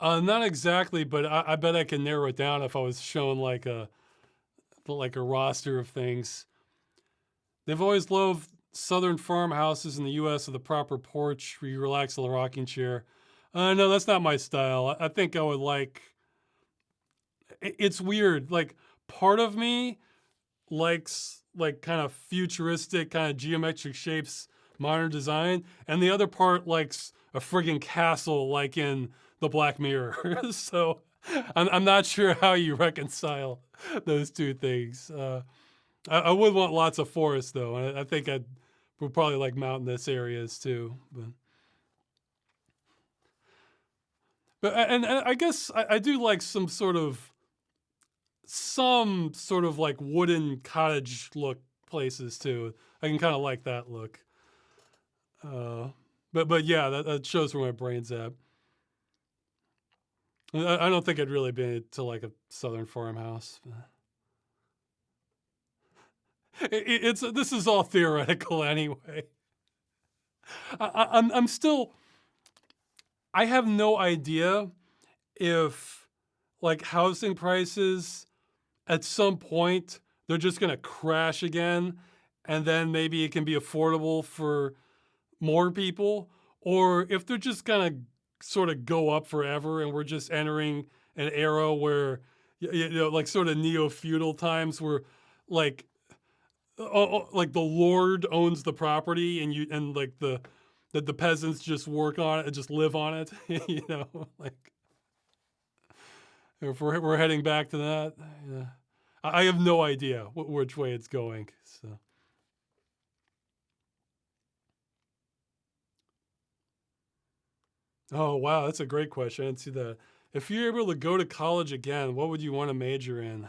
Not exactly, but I bet I can narrow it down if I was showing like a roster of things. They've always loved southern farmhouses in the U.S. with a proper porch where you relax in the rocking chair. No, that's not my style. I think I would like. It's weird. Like part of me likes like kind of futuristic, kind of geometric shapes, modern design, and the other part likes a friggin' castle, like in the Black Mirror. So I'm not sure how you reconcile those two things. I would want lots of forest though. I think I would probably like mountainous areas too. But and I guess I do like some sort of some sort of like wooden cottage look places too. I can kind of like that look. But yeah, that shows where my brain's at. I don't think I'd really be to like a southern farmhouse. It's this is all theoretical anyway. I'm still. I have no idea if like housing prices at some point they're just gonna crash again, and then maybe it can be affordable for more people, or if they're just gonna sort of go up forever, and we're just entering an era where you know, like sort of neo-feudal times where like like the lord owns the property and you and like the peasants just work on it and just live on it. You know, like if we're heading back to that. Yeah. I have no idea which way it's going. So. Oh wow, that's a great question. I didn't see that. If you're able to go to college again, what would you want to major in?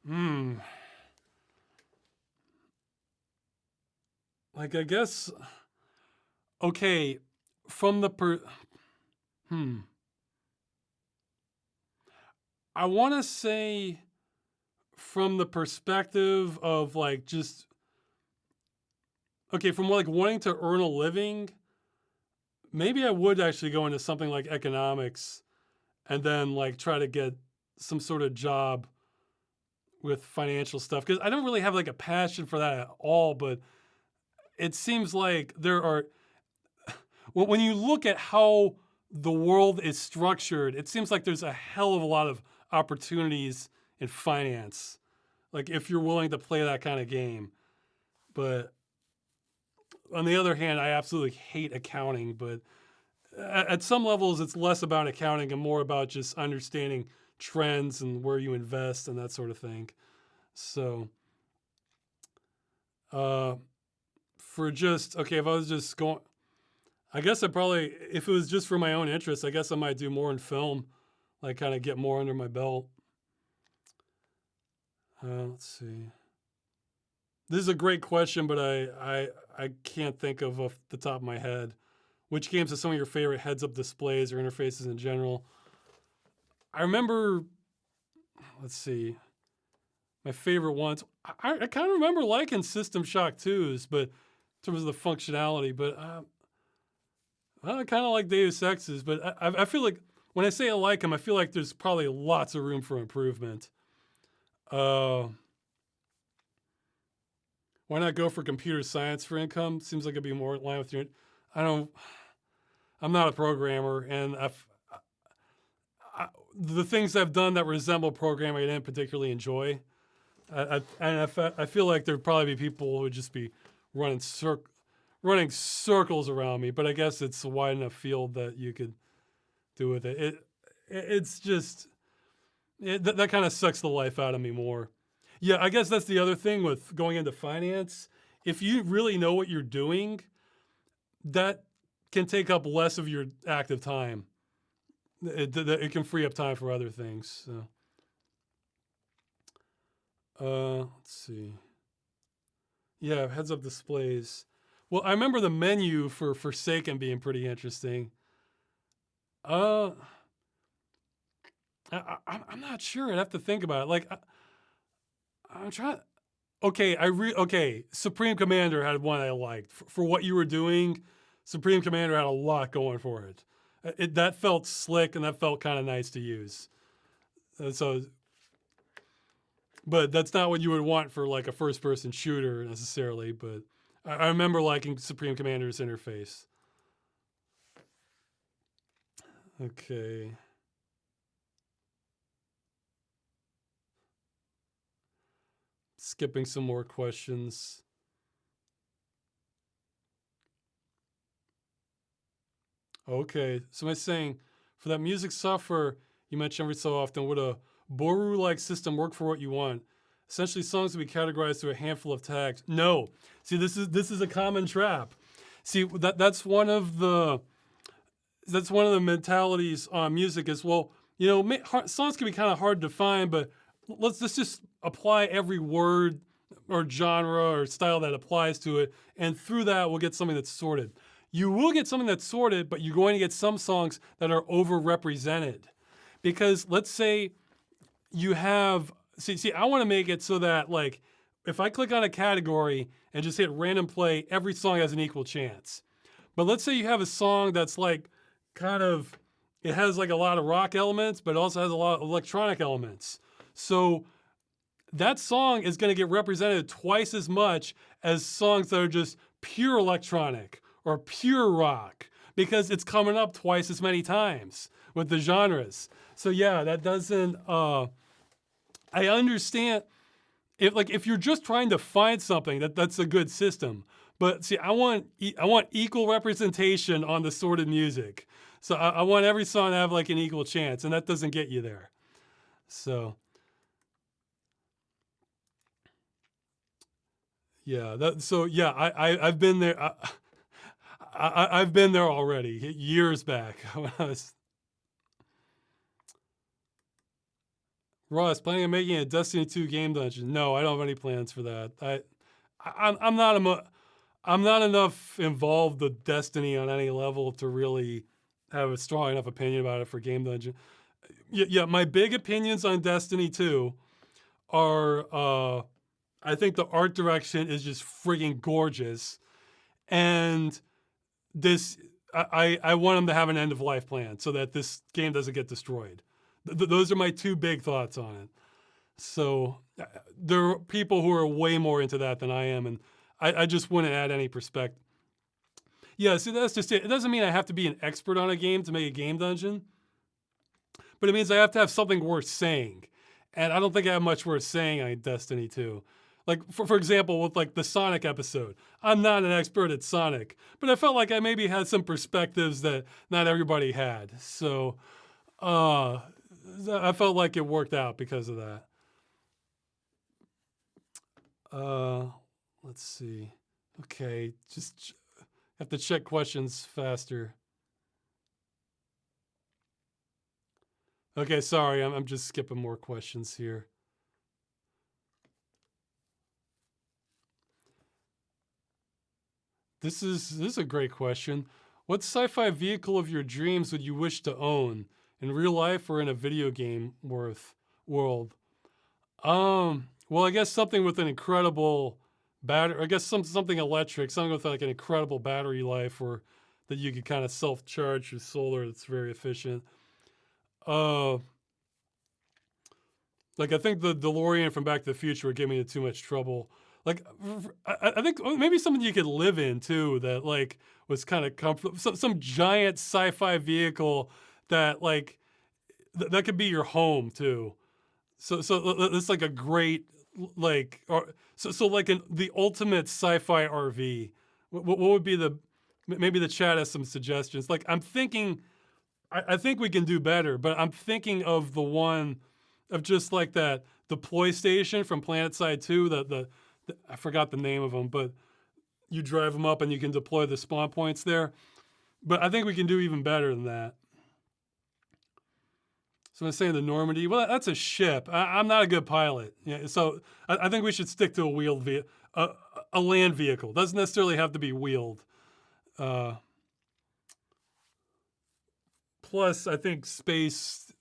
Hmm. Like I guess okay, from the hmm. I want to say from the perspective of like just okay, from like wanting to earn a living, maybe I would actually go into something like economics and then like try to get some sort of job with financial stuff because I don't really have like a passion for that at all, but it seems like there are when you look at how the world is structured, it seems like there's a hell of a lot of opportunities in finance. Like if you're willing to play that kind of game. But on the other hand, I absolutely hate accounting, but at some levels it's less about accounting and more about just understanding trends and where you invest and that sort of thing. So for just okay, if I was just going I guess I probably, if it was just for my own interest, I guess I might do more in film, like kind of get more under my belt. Let's see. This is a great question, but I can't think of off the top of my head. Which games are some of your favorite heads-up displays or interfaces in general? I remember, let's see, my favorite ones. I kind of remember liking System Shock 2s, but in terms of the functionality, but I kind of like Deus Ex's, but I feel like when I say I like them, I feel like there's probably lots of room for improvement. Why not go for computer science for income? Seems like it'd be more in line with your. I don't. I'm not a programmer, and the things I've done that resemble programming I didn't particularly enjoy. I feel like there'd probably be people who would just be running running circles around me. But I guess it's a wide enough field that you could do with it. It's just that kind of sucks the life out of me more. Yeah, I guess that's the other thing with going into finance. If you really know what you're doing, that can take up less of your active time. It can free up time for other things. So. Let's see. Yeah, heads up displays. Well, I remember the menu for Forsaken being pretty interesting. Uh, I'm not sure. I'd have to think about it. Like, I'm trying. Okay, okay. Supreme Commander had one I liked for what you were doing. Supreme Commander had a lot going for it. That felt slick and that felt kind of nice to use. So, but that's not what you would want for like a first-person shooter necessarily. But I remember liking Supreme Commander's interface. Okay. Skipping some more questions. Okay, so am I saying for that music software you mention every so often, would a Boru-like system work for what you want? Essentially, songs would be categorized through a handful of tags. No. See, this is a common trap. See, that's one of the mentalities on music is, well, you know, songs can be kind of hard to find, but let's just apply every word or genre or style that applies to it, and through that we'll get something that's sorted. You will get something that's sorted, but you're going to get some songs that are overrepresented. Because let's say you have, see, I want to make it so that, like, if I click on a category and just hit random play, every song has an equal chance. But let's say you have a song that's like kind of, it has like a lot of rock elements, but it also has a lot of electronic elements. So that song is going to get represented twice as much as songs that are just pure electronic or pure rock, because it's coming up twice as many times with the genres. So yeah, that doesn't, I understand if you're just trying to find something, that's a good system. But see, I want equal representation on the sorted music. So I want every song to have like an equal chance, and that doesn't get you there. So yeah, I've been there. I've been there already years back when I was. Ross, planning on making a Destiny 2 game dungeon? No, I don't have any plans for that. I'm not I'm not enough involved with Destiny on any level to really have a strong enough opinion about it for game dungeon. Yeah, my big opinions on Destiny 2 are I think the art direction is just frigging gorgeous, and this I want them to have an end of life plan so that this game doesn't get destroyed. Those are my two big thoughts on it. So there are people who are way more into that than I am, and I just wouldn't add any perspective. Yeah, see, that's just it. It doesn't mean I have to be an expert on a game to make a game dungeon, but it means I have to have something worth saying. And I don't think I have much worth saying on Destiny 2. Like, for example, with like the Sonic episode, I'm not an expert at Sonic, but I felt like I maybe had some perspectives that not everybody had. So I felt like it worked out because of that. Let's see. Okay, just have to check questions faster. Okay, sorry, I'm just skipping more questions here. This is a great question. What sci-fi vehicle of your dreams would you wish to own in real life or in a video game world? Well, I guess something with an incredible battery. I guess something electric, something with like an incredible battery life, or that you could kind of self-charge with solar. That's very efficient. Like I think the DeLorean from Back to the Future would give me too much trouble. Like I think maybe something you could live in too, that like was kind of comfortable. Some giant sci-fi vehicle that like that could be your home too. So it's like a great like or so like the ultimate sci-fi RV. What would be maybe the chat has some suggestions. Like I'm thinking, I think we can do better, but I'm thinking of the one of just like that deploy station from PlanetSide 2. The I forgot the name of them, but you drive them up and you can deploy the spawn points there. But I think we can do even better than that. So I'm saying the Normandy. Well, that's a ship. I'm not a good pilot. Yeah, so I think we should stick to a wheeled a land vehicle. Doesn't necessarily have to be wheeled. Plus, I think space.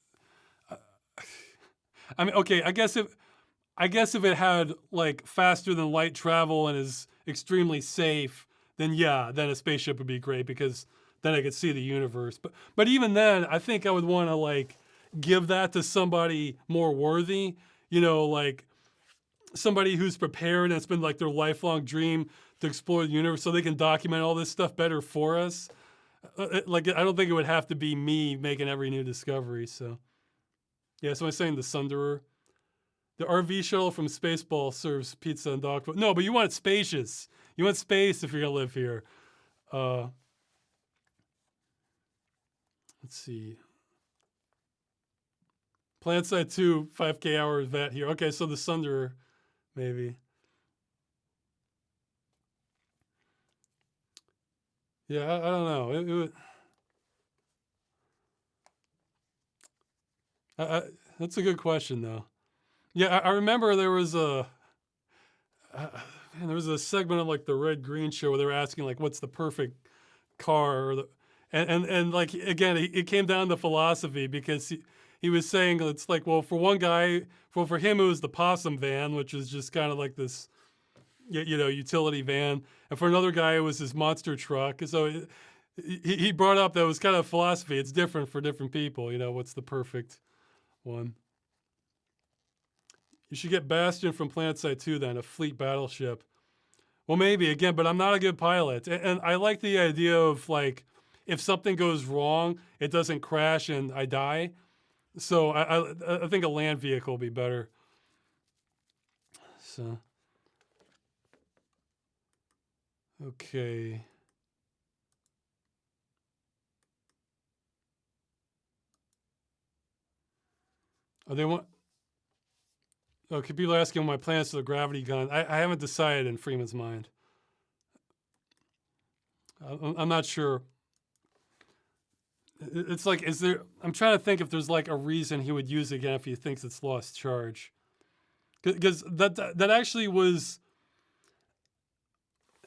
I mean, okay. I guess if it had like faster than light travel and is extremely safe, then yeah, then a spaceship would be great because then I could see the universe. But even then, I think I would want to like give that to somebody more worthy. You know, like somebody who's prepared and it's been like their lifelong dream to explore the universe, so they can document all this stuff better for us. Like I don't think it would have to be me making every new discovery. So yeah, so I'm saying the Sunderer. The RV shuttle from Spaceball serves pizza and dog food. No, but you want it spacious. You want space if you're gonna live here. Let's see. PlanetSide 2, 5K hour vet here. Okay, so the Sunderer, maybe. Yeah, I don't know. That's a good question, though. Yeah, I remember there was uh, there was a segment of like the Red Green Show where they were asking like, what's the perfect car, or the, and like again, it came down to philosophy because he was saying it's like, well, for one guy, for him it was the possum van, which is just kind of like this, utility van, and for another guy it was his monster truck. So he brought up that was kind of philosophy. It's different for different people. What's the perfect one? You should get Bastion from PlanetSide 2 then, a fleet battleship. Well, maybe again, but I'm not a good pilot, and I like the idea of like, if something goes wrong, it doesn't crash and I die. So I think a land vehicle will be better. So okay. Oh, they want. Okay, people are asking my plans for the gravity gun. I haven't decided in Freeman's mind. I'm not sure. It's like, is there? I'm trying to think if there's like a reason he would use it again if he thinks it's lost charge. Because that actually was,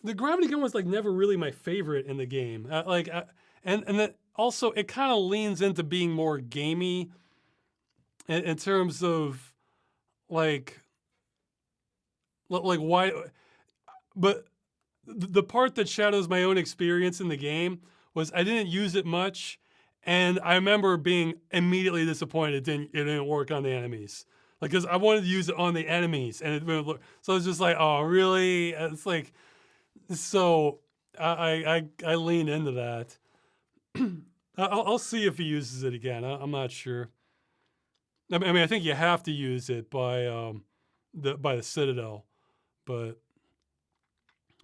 the gravity gun was like never really my favorite in the game. And that also it kind of leans into being more gamey in terms of like why. But the part that shadows my own experience in the game was I didn't use it much, and I remember being immediately disappointed it didn't work on the enemies. Like, because I wanted to use it on the enemies, and so it's just like, oh, really? It's like, so I lean into that. I'll see if he uses it again. I'm not sure. I mean, I think you have to use it by the Citadel, but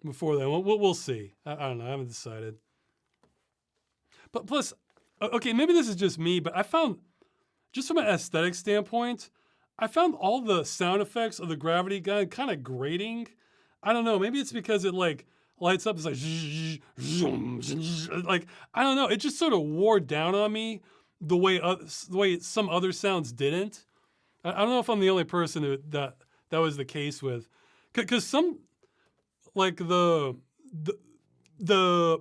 before then, we'll see. I don't know. I haven't decided. But plus, okay, maybe this is just me, but I found, just from an aesthetic standpoint, I found all the sound effects of the gravity gun kind of grating. I don't know. Maybe it's because it like lights up. It's like I don't know. It just sort of wore down on me the way some other sounds didn't. I don't know if I'm the only person that was the case with, because some, like the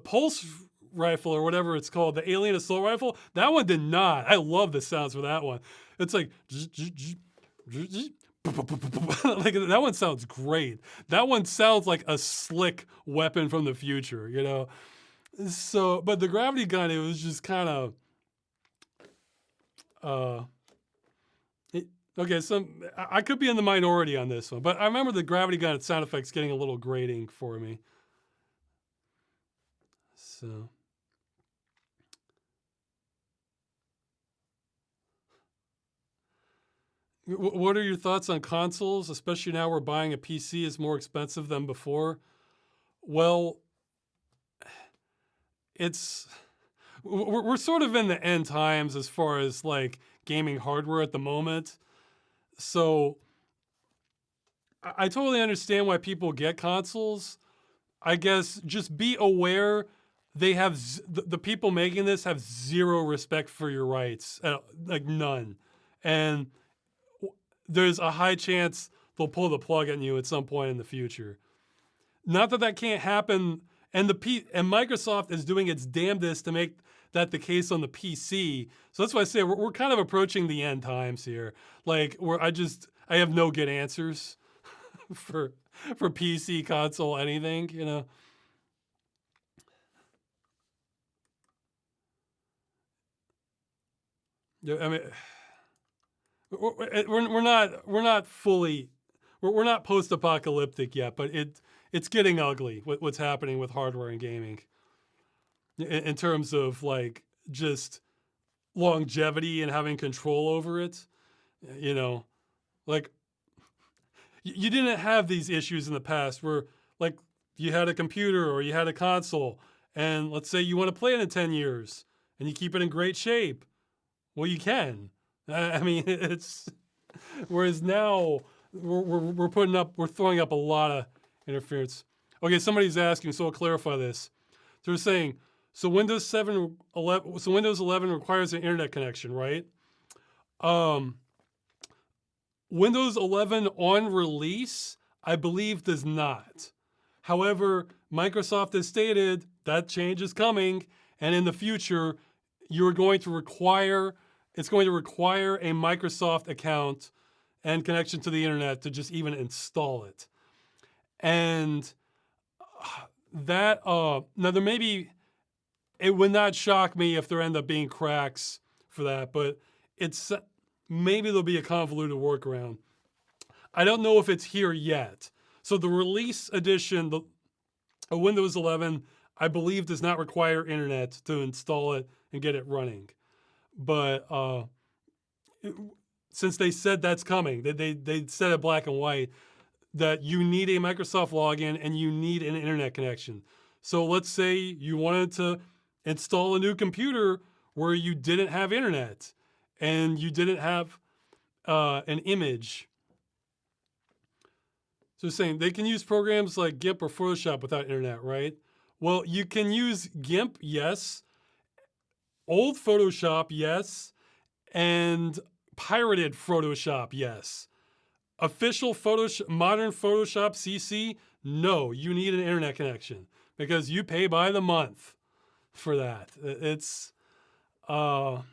pulse rifle or whatever it's called, the alien assault rifle, that one did not. I love the sounds for that one. It's like like that one sounds great. That one sounds like a slick weapon from the future. So, but the gravity gun, it was just kind of okay, so I could be in the minority on this one, but I remember the gravity gun sound effects getting a little grating for me. So, what are your thoughts on consoles, especially now we're buying a PC is more expensive than before? Well, we're sort of in the end times as far as like gaming hardware at the moment. So I totally understand why people get consoles. I guess just be aware they have the people making this have zero respect for your rights, like none, and there's a high chance they'll pull the plug on you at some point in the future. Not that that can't happen, and and Microsoft is doing its damnedest to make that the case on the PC. So that's why I say we're kind of approaching the end times here. Like I have no good answers for PC, console, anything. Yeah, I mean, we're not fully, we're not post-apocalyptic yet, but it's getting ugly what's happening with hardware and gaming in terms of like just longevity and having control over it. Like you didn't have these issues in the past where like you had a computer or you had a console, and let's say you want to play it in 10 years and you keep it in great shape. Well, you can. I mean, it's, whereas now we're throwing up a lot of interference. Okay, somebody's asking, so I'll clarify this. So they're saying, so Windows 11 requires an internet connection, right? Windows 11 on release, I believe, does not. However, Microsoft has stated that change is coming, and in the future, it's going to require a Microsoft account and connection to the internet to just even install it. And that, now there may be, it would not shock me if there end up being cracks for that, but maybe there'll be a convoluted workaround. I don't know if it's here yet. So the release edition of Windows 11, I believe, does not require internet to install it and get it running. But since they said that's coming, they said it black and white, that you need a Microsoft login and you need an internet connection. So let's say you wanted to install a new computer where you didn't have internet and you didn't have an image. So saying they can use programs like GIMP or Photoshop without internet, right? Well, you can use GIMP, yes. Old Photoshop, yes. And pirated Photoshop, yes. Official Photoshop, modern Photoshop CC, no. You need an internet connection because you pay by the month for that. It's, I'll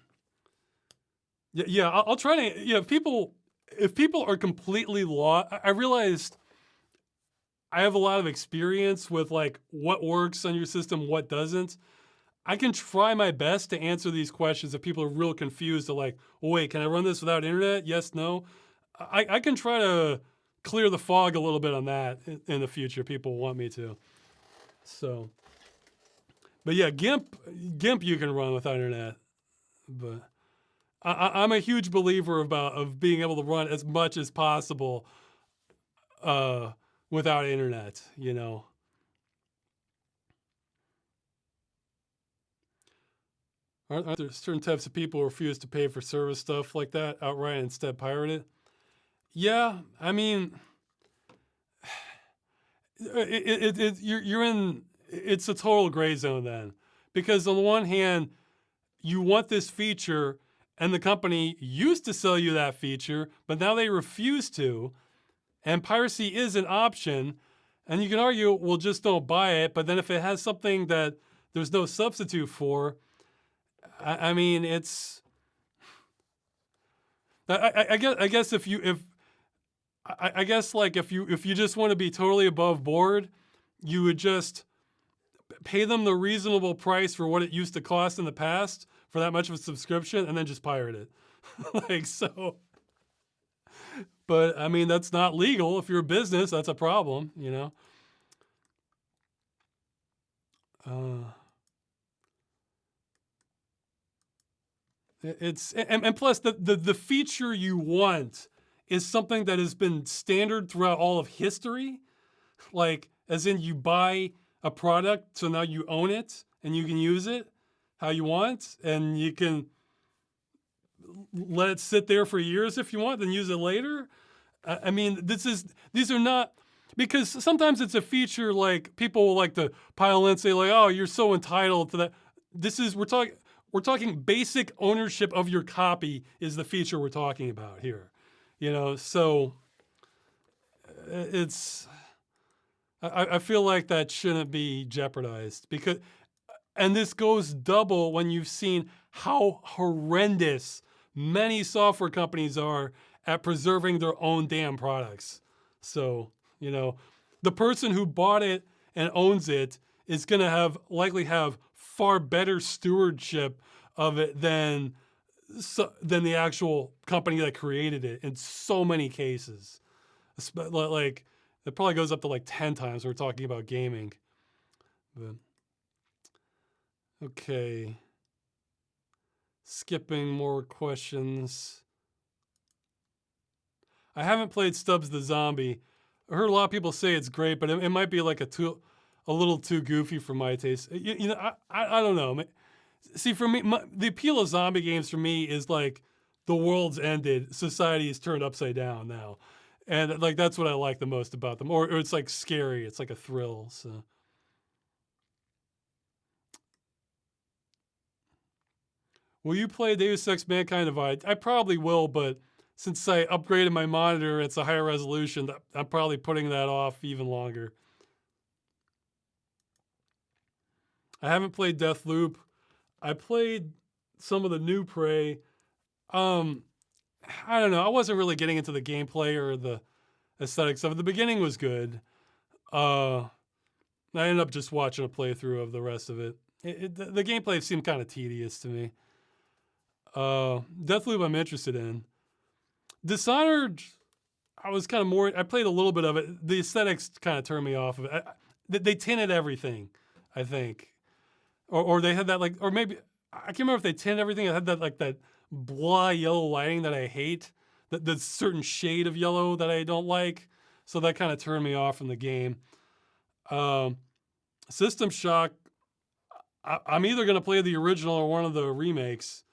try to, if people are completely lost, I realized I have a lot of experience with like what works on your system, what doesn't. I can try my best to answer these questions if people are real confused. They're like, well, wait, can I run this without internet? Yes, no. I can try to clear the fog a little bit on that in the future. People want me to. So, but yeah, GIMP you can run without internet. But I'm a huge believer of being able to run as much as possible without internet, you know. Aren't there certain types of people who refuse to pay for service stuff like that outright and instead pirate it? Yeah, I mean, you're in, it's a total gray zone then. Because on the one hand, you want this feature and the company used to sell you that feature, but now they refuse to. And piracy is an option. And you can argue, well, just don't buy it. But then if it has something that there's no substitute for, I mean, it's, I guess if you just want to be totally above board, you would just pay them the reasonable price for what it used to cost in the past for that much of a subscription and then just pirate it. Like, so, but I mean, that's not legal. If you're a business, that's a problem, you know? And plus the feature you want is something that has been standard throughout all of history. Like, as in you buy a product, so now you own it and you can use it how you want, and you can let it sit there for years if you want, then use it later. I mean, these are not, because sometimes it's a feature like people will like to pile in and say like, oh, you're so entitled to that. We're talking basic ownership of your copy is the feature we're talking about here. You know, so it's, I feel like that shouldn't be jeopardized because, and this goes double when you've seen how horrendous many software companies are at preserving their own damn products. So, you know, the person who bought it and owns it is going to likely have far better stewardship of it than the actual company that created it in so many cases. Like, it probably goes up to like 10 times. We're talking about gaming. But, okay. Skipping more questions. I haven't played Stubbs the Zombie. I heard a lot of people say it's great, but it might be like a little too goofy for my taste. You know, I don't know. See, for me, the appeal of zombie games for me is like the world's ended, society is turned upside down now. And like, that's what I like the most about them. Or it's like scary. It's like a thrill. So. Will you play Deus Ex Mankind Divide? I probably will, but since I upgraded my monitor, it's a higher resolution. I'm probably putting that off even longer. I haven't played Deathloop. I played some of the new Prey. I don't know. I wasn't really getting into the gameplay or the aesthetics of it. The beginning was good. I ended up just watching a playthrough of the rest of it. The gameplay seemed kind of tedious to me. Deathloop I'm interested in. Dishonored, I was kind of more, I played a little bit of it. The aesthetics kind of turned me off of it. They tinted everything, I think. Or they had that like, or maybe, I can't remember if they tinted everything. It had that like that blah yellow lighting that I hate. The certain shade of yellow that I don't like. So that kind of turned me off from the game. System Shock, I'm either going to play the original or one of the remakes.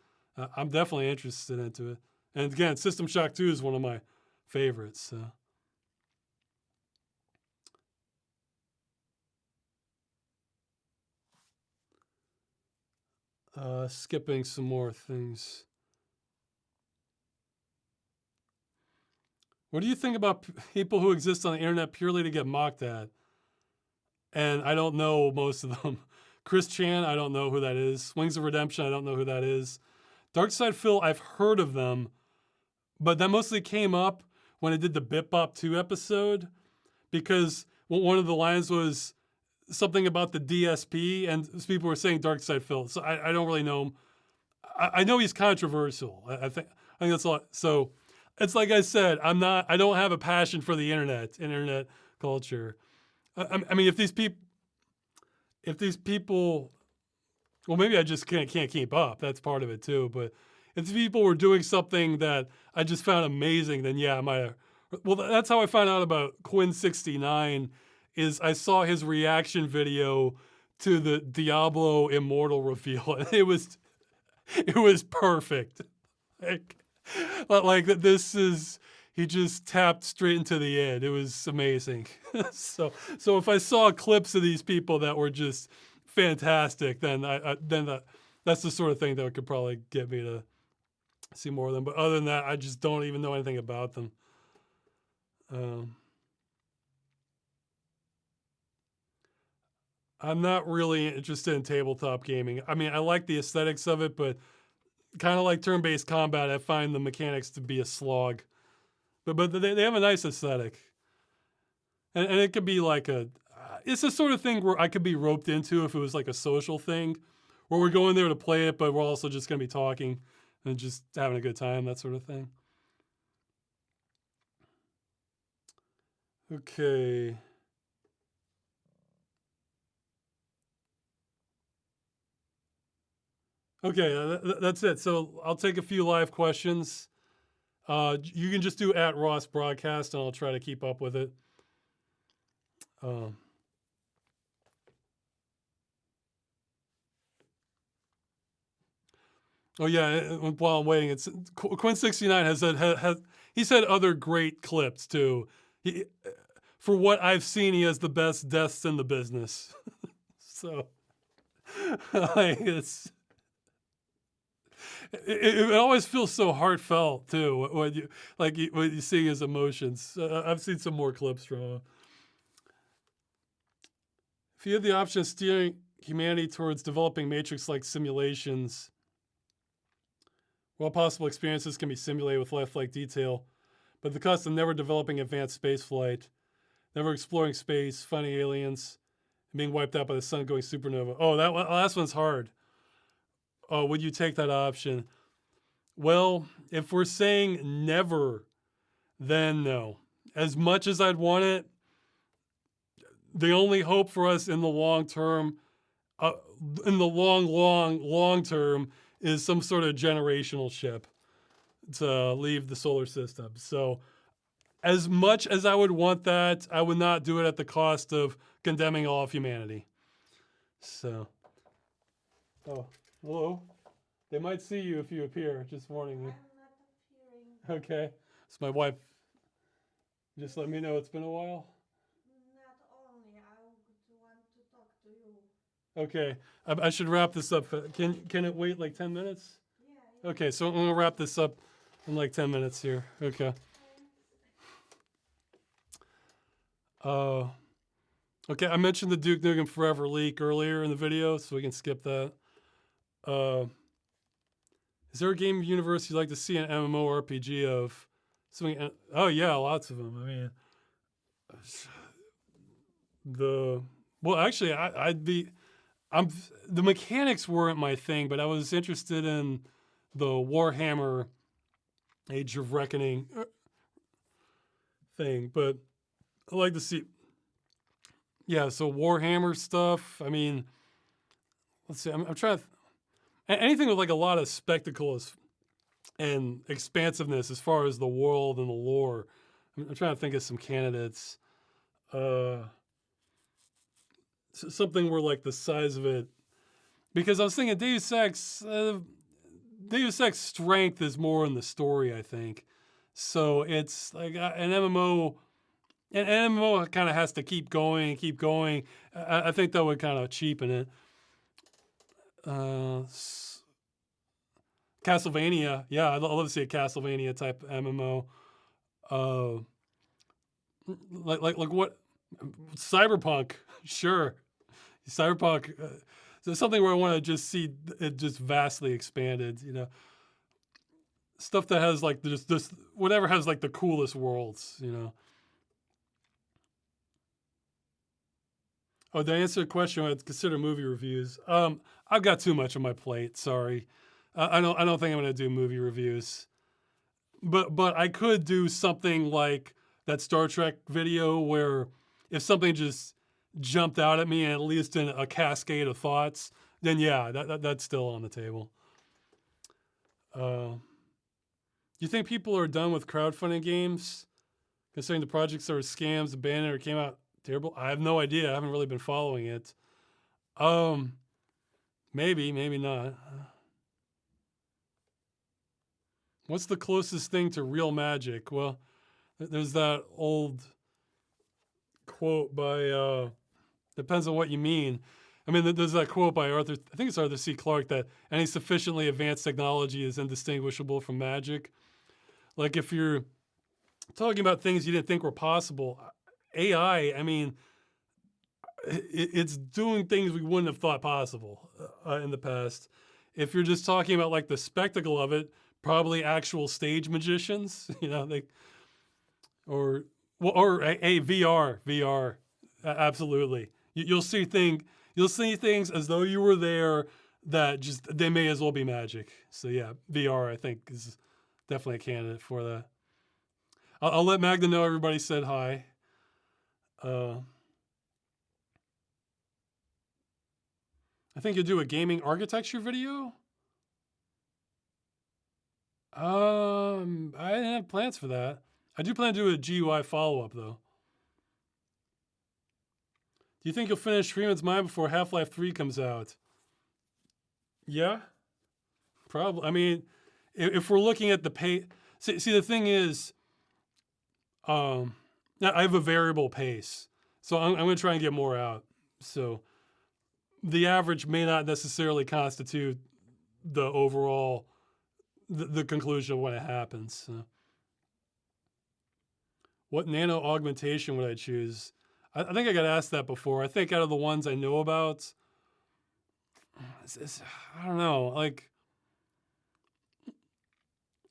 I'm definitely interested into it. And again, System Shock 2 is one of my favorites. So. Skipping some more things. What do you think about people who exist on the internet purely to get mocked at? And I don't know most of them. Chris Chan, I don't know who that is. Wings of Redemption, I don't know who that is. Darkside Phil, I've heard of them, but that mostly came up when I did the Bip Bop 2 episode, because one of the lines was something about the DSP, and people were saying Darkside Phil. So I don't really know him. I know he's controversial. I think that's a lot. So it's like I said, I don't have a passion for the internet culture. I mean, if these people, well, maybe I just can't keep up. That's part of it too. But if the people were doing something that I just found amazing, then yeah, I might have. Well, that's how I found out about Quinn69, is I saw his reaction video to the Diablo Immortal reveal, and it was perfect. Like this is, he just tapped straight into the end. It was amazing. So if I saw clips of these people that were just fantastic, then that's the sort of thing that could probably get me to see more of them. But other than that, I just don't even know anything about them. I'm not really interested in tabletop gaming. I mean, I like the aesthetics of it, but kind of like turn-based combat, I find the mechanics to be a slog. But they have a nice aesthetic. And it could be like it's the sort of thing where I could be roped into if it was like a social thing, where we're going there to play it, but we're also just going to be talking and just having a good time, that sort of thing. Okay. Okay, that's it. So I'll take a few live questions. You can just do @Ross Broadcast, and I'll try to keep up with it. Oh yeah, while I'm waiting, it's Quinn69 has he's had other great clips too. For what I've seen, he has the best deaths in the business. So like it always feels so heartfelt too when you see his emotions. I've seen some more clips from him. If you had the option of steering humanity towards developing Matrix-like simulations, while possible experiences can be simulated with lifelike detail, but the cost of never developing advanced spaceflight, never exploring space, finding aliens, and being wiped out by the sun going supernova. Oh, that last one's hard. Oh, would you take that option? Well, if we're saying never, then no. As much as I'd want it, the only hope for us in the long term, in the long term, is some sort of generational ship to leave the solar system. So as much as I would want that, I would not do it at the cost of condemning all of humanity. So, oh, hello. They might see you if you appear, just warning you. I'm not appearing. Okay. So my wife just let me know it's been a while. Not only, I would want to talk to you. Okay. I should wrap this up. Can it wait like 10 minutes? Yeah. Okay, so I'm going to wrap this up. in like 10 minutes here. Okay. Okay, I mentioned the Duke Nukem Forever leak earlier in the video, so we can skip that. Is there a game universe you'd like to see an MMORPG of? Something? Oh yeah, lots of them. I mean, actually, I'd be. The mechanics weren't my thing, but I was interested in the Warhammer Age of Reckoning thing. But I like to see. Yeah, so Warhammer stuff. I mean, let's see. I'm trying to. Anything with like a lot of spectacle and expansiveness as far as the world and the lore. I'm trying to think of some candidates. Something where like the size of it, because I was thinking Deus Ex. Deus Ex strength is more in the story, I think. So it's like an MMO. An MMO kind of has to keep going, keep going. I think that would kind of cheapen it. Castlevania, yeah, I'd love to see a Castlevania type MMO. Like what? Cyberpunk, sure. Cyberpunk, so something where I want to just see it just vastly expanded. You know, stuff that has like just whatever has like the coolest worlds. You know. Oh, did I answer the question? I'd consider movie reviews. I've got too much on my plate. Sorry, I don't think I'm gonna do movie reviews. But I could do something like that Star Trek video where if something just jumped out at me, at least in a cascade of thoughts, then yeah, that's still on the table. Do you think people are done with crowdfunding games, considering the projects are scams, abandoned, or came out terrible? I have no idea. I haven't really been following it. Maybe not. What's the closest thing to real magic? Well, there's that old quote by, depends on what you mean. I mean, there's that quote by I think it's Arthur C. Clarke, that any sufficiently advanced technology is indistinguishable from magic. Like if you're talking about things you didn't think were possible, AI, I mean, it's doing things we wouldn't have thought possible in the past. If you're just talking about like the spectacle of it, probably actual stage magicians, you know, or VR, absolutely. You'll see things as though you were there that just they may as well be magic. So yeah, VR I think is definitely a candidate for that. I'll let Magda know everybody said hi. I think you'll do a gaming architecture video. I didn't have plans for that. I do plan to do a GUI follow-up though. Do you think you'll finish Freeman's Mind before Half-Life 3 comes out? Yeah, probably. I mean, if we're looking at the pace, see the thing is, I have a variable pace, so I'm going to try and get more out. So the average may not necessarily constitute the overall, the conclusion of when it happens. So. What nano augmentation would I choose? I think I got asked that before. I think out of the ones I know about, I don't know, like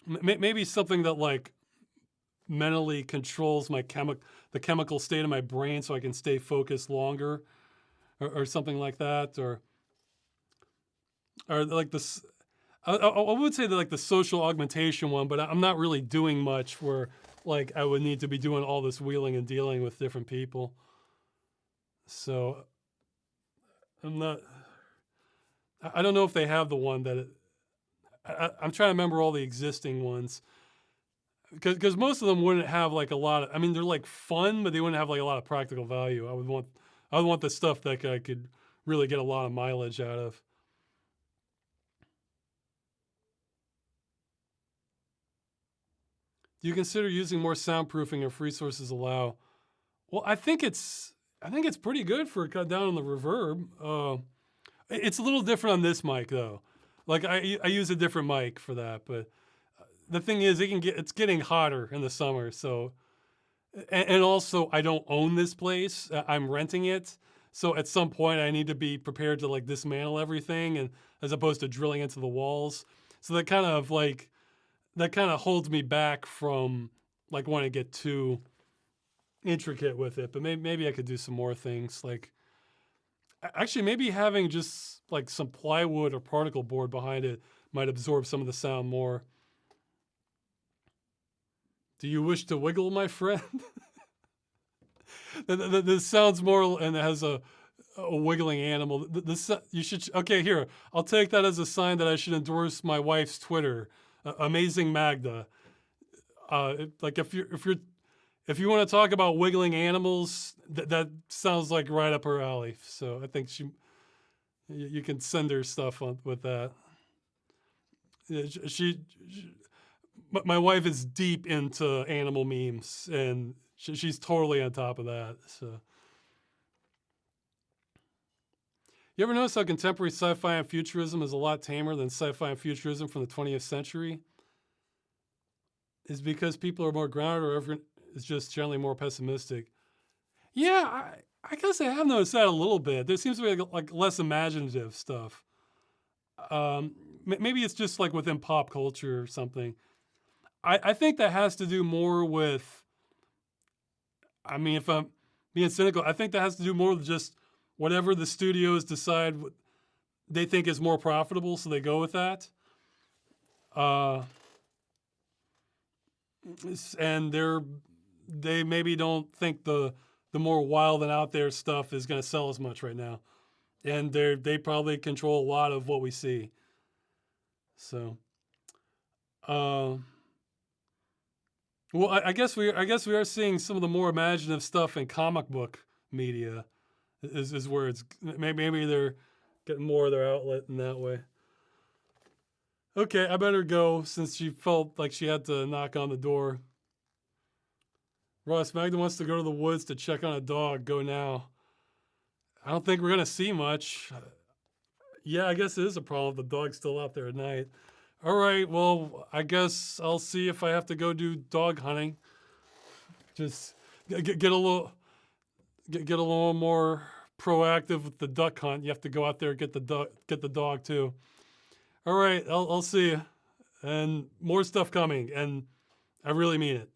maybe something that like mentally controls my the chemical state of my brain so I can stay focused longer, or something like that, or like this. I would say that like the social augmentation one, but I'm not really doing much where like I would need to be doing all this wheeling and dealing with different people. So I'm not. I don't know if they have the one that. I'm trying to remember all the existing ones, because most of them wouldn't have like a lot of. I mean, they're like fun, but they wouldn't have like a lot of practical value. I would want the stuff that I could really get a lot of mileage out of. Do you consider using more soundproofing if resources allow? Well, I think it's pretty good for a cut down on the reverb. It's a little different on this mic though. Like I use a different mic for that, but the thing is, it's getting hotter in the summer. So, and also I don't own this place. I'm renting it. So at some point I need to be prepared to like dismantle everything, and as opposed to drilling into the walls. So that kind of holds me back from like wanting to get too intricate with it. But maybe I could do some more things, like actually maybe having just like some plywood or particle board behind it might absorb some of the sound more. Do you wish to wiggle, my friend? This sounds more, and it has a wiggling animal. This you should. Okay, here, I'll take that as a sign that I should endorse my wife's Twitter, Amazing Magda. Like if you want to talk about wiggling animals, that sounds like right up her alley. So I think you can send her stuff with that. My wife is deep into animal memes, and she's totally on top of that. So, you ever notice how contemporary sci-fi and futurism is a lot tamer than sci-fi and futurism from the 20th century? Is because people are more grounded, or everyone is just generally more pessimistic? Yeah, I guess I have noticed that a little bit. There seems to be like less imaginative stuff. Maybe it's just like within pop culture or something. I think that has to do more with, I mean, if I'm being cynical, I think that has to do more with just whatever the studios decide they think is more profitable, so they go with that. And they maybe don't think the more wild and out there stuff is going to sell as much right now, and they probably control a lot of what we see. So, well, I guess we are seeing some of the more imaginative stuff in comic book media. Is where it's maybe they're getting more of their outlet in that way. Okay, I better go since she felt like she had to knock on the door. Ross, Magda wants to go to the woods to check on a dog. Go now. I don't think we're gonna see much. Yeah, I guess it is a problem if the dog's still out there at night. All right, well, I guess I'll see if I have to go do dog hunting. Just get a little more proactive with the duck hunt. You have to go out there and get the dog too. All right, I'll see you, and more stuff coming, and I really mean it.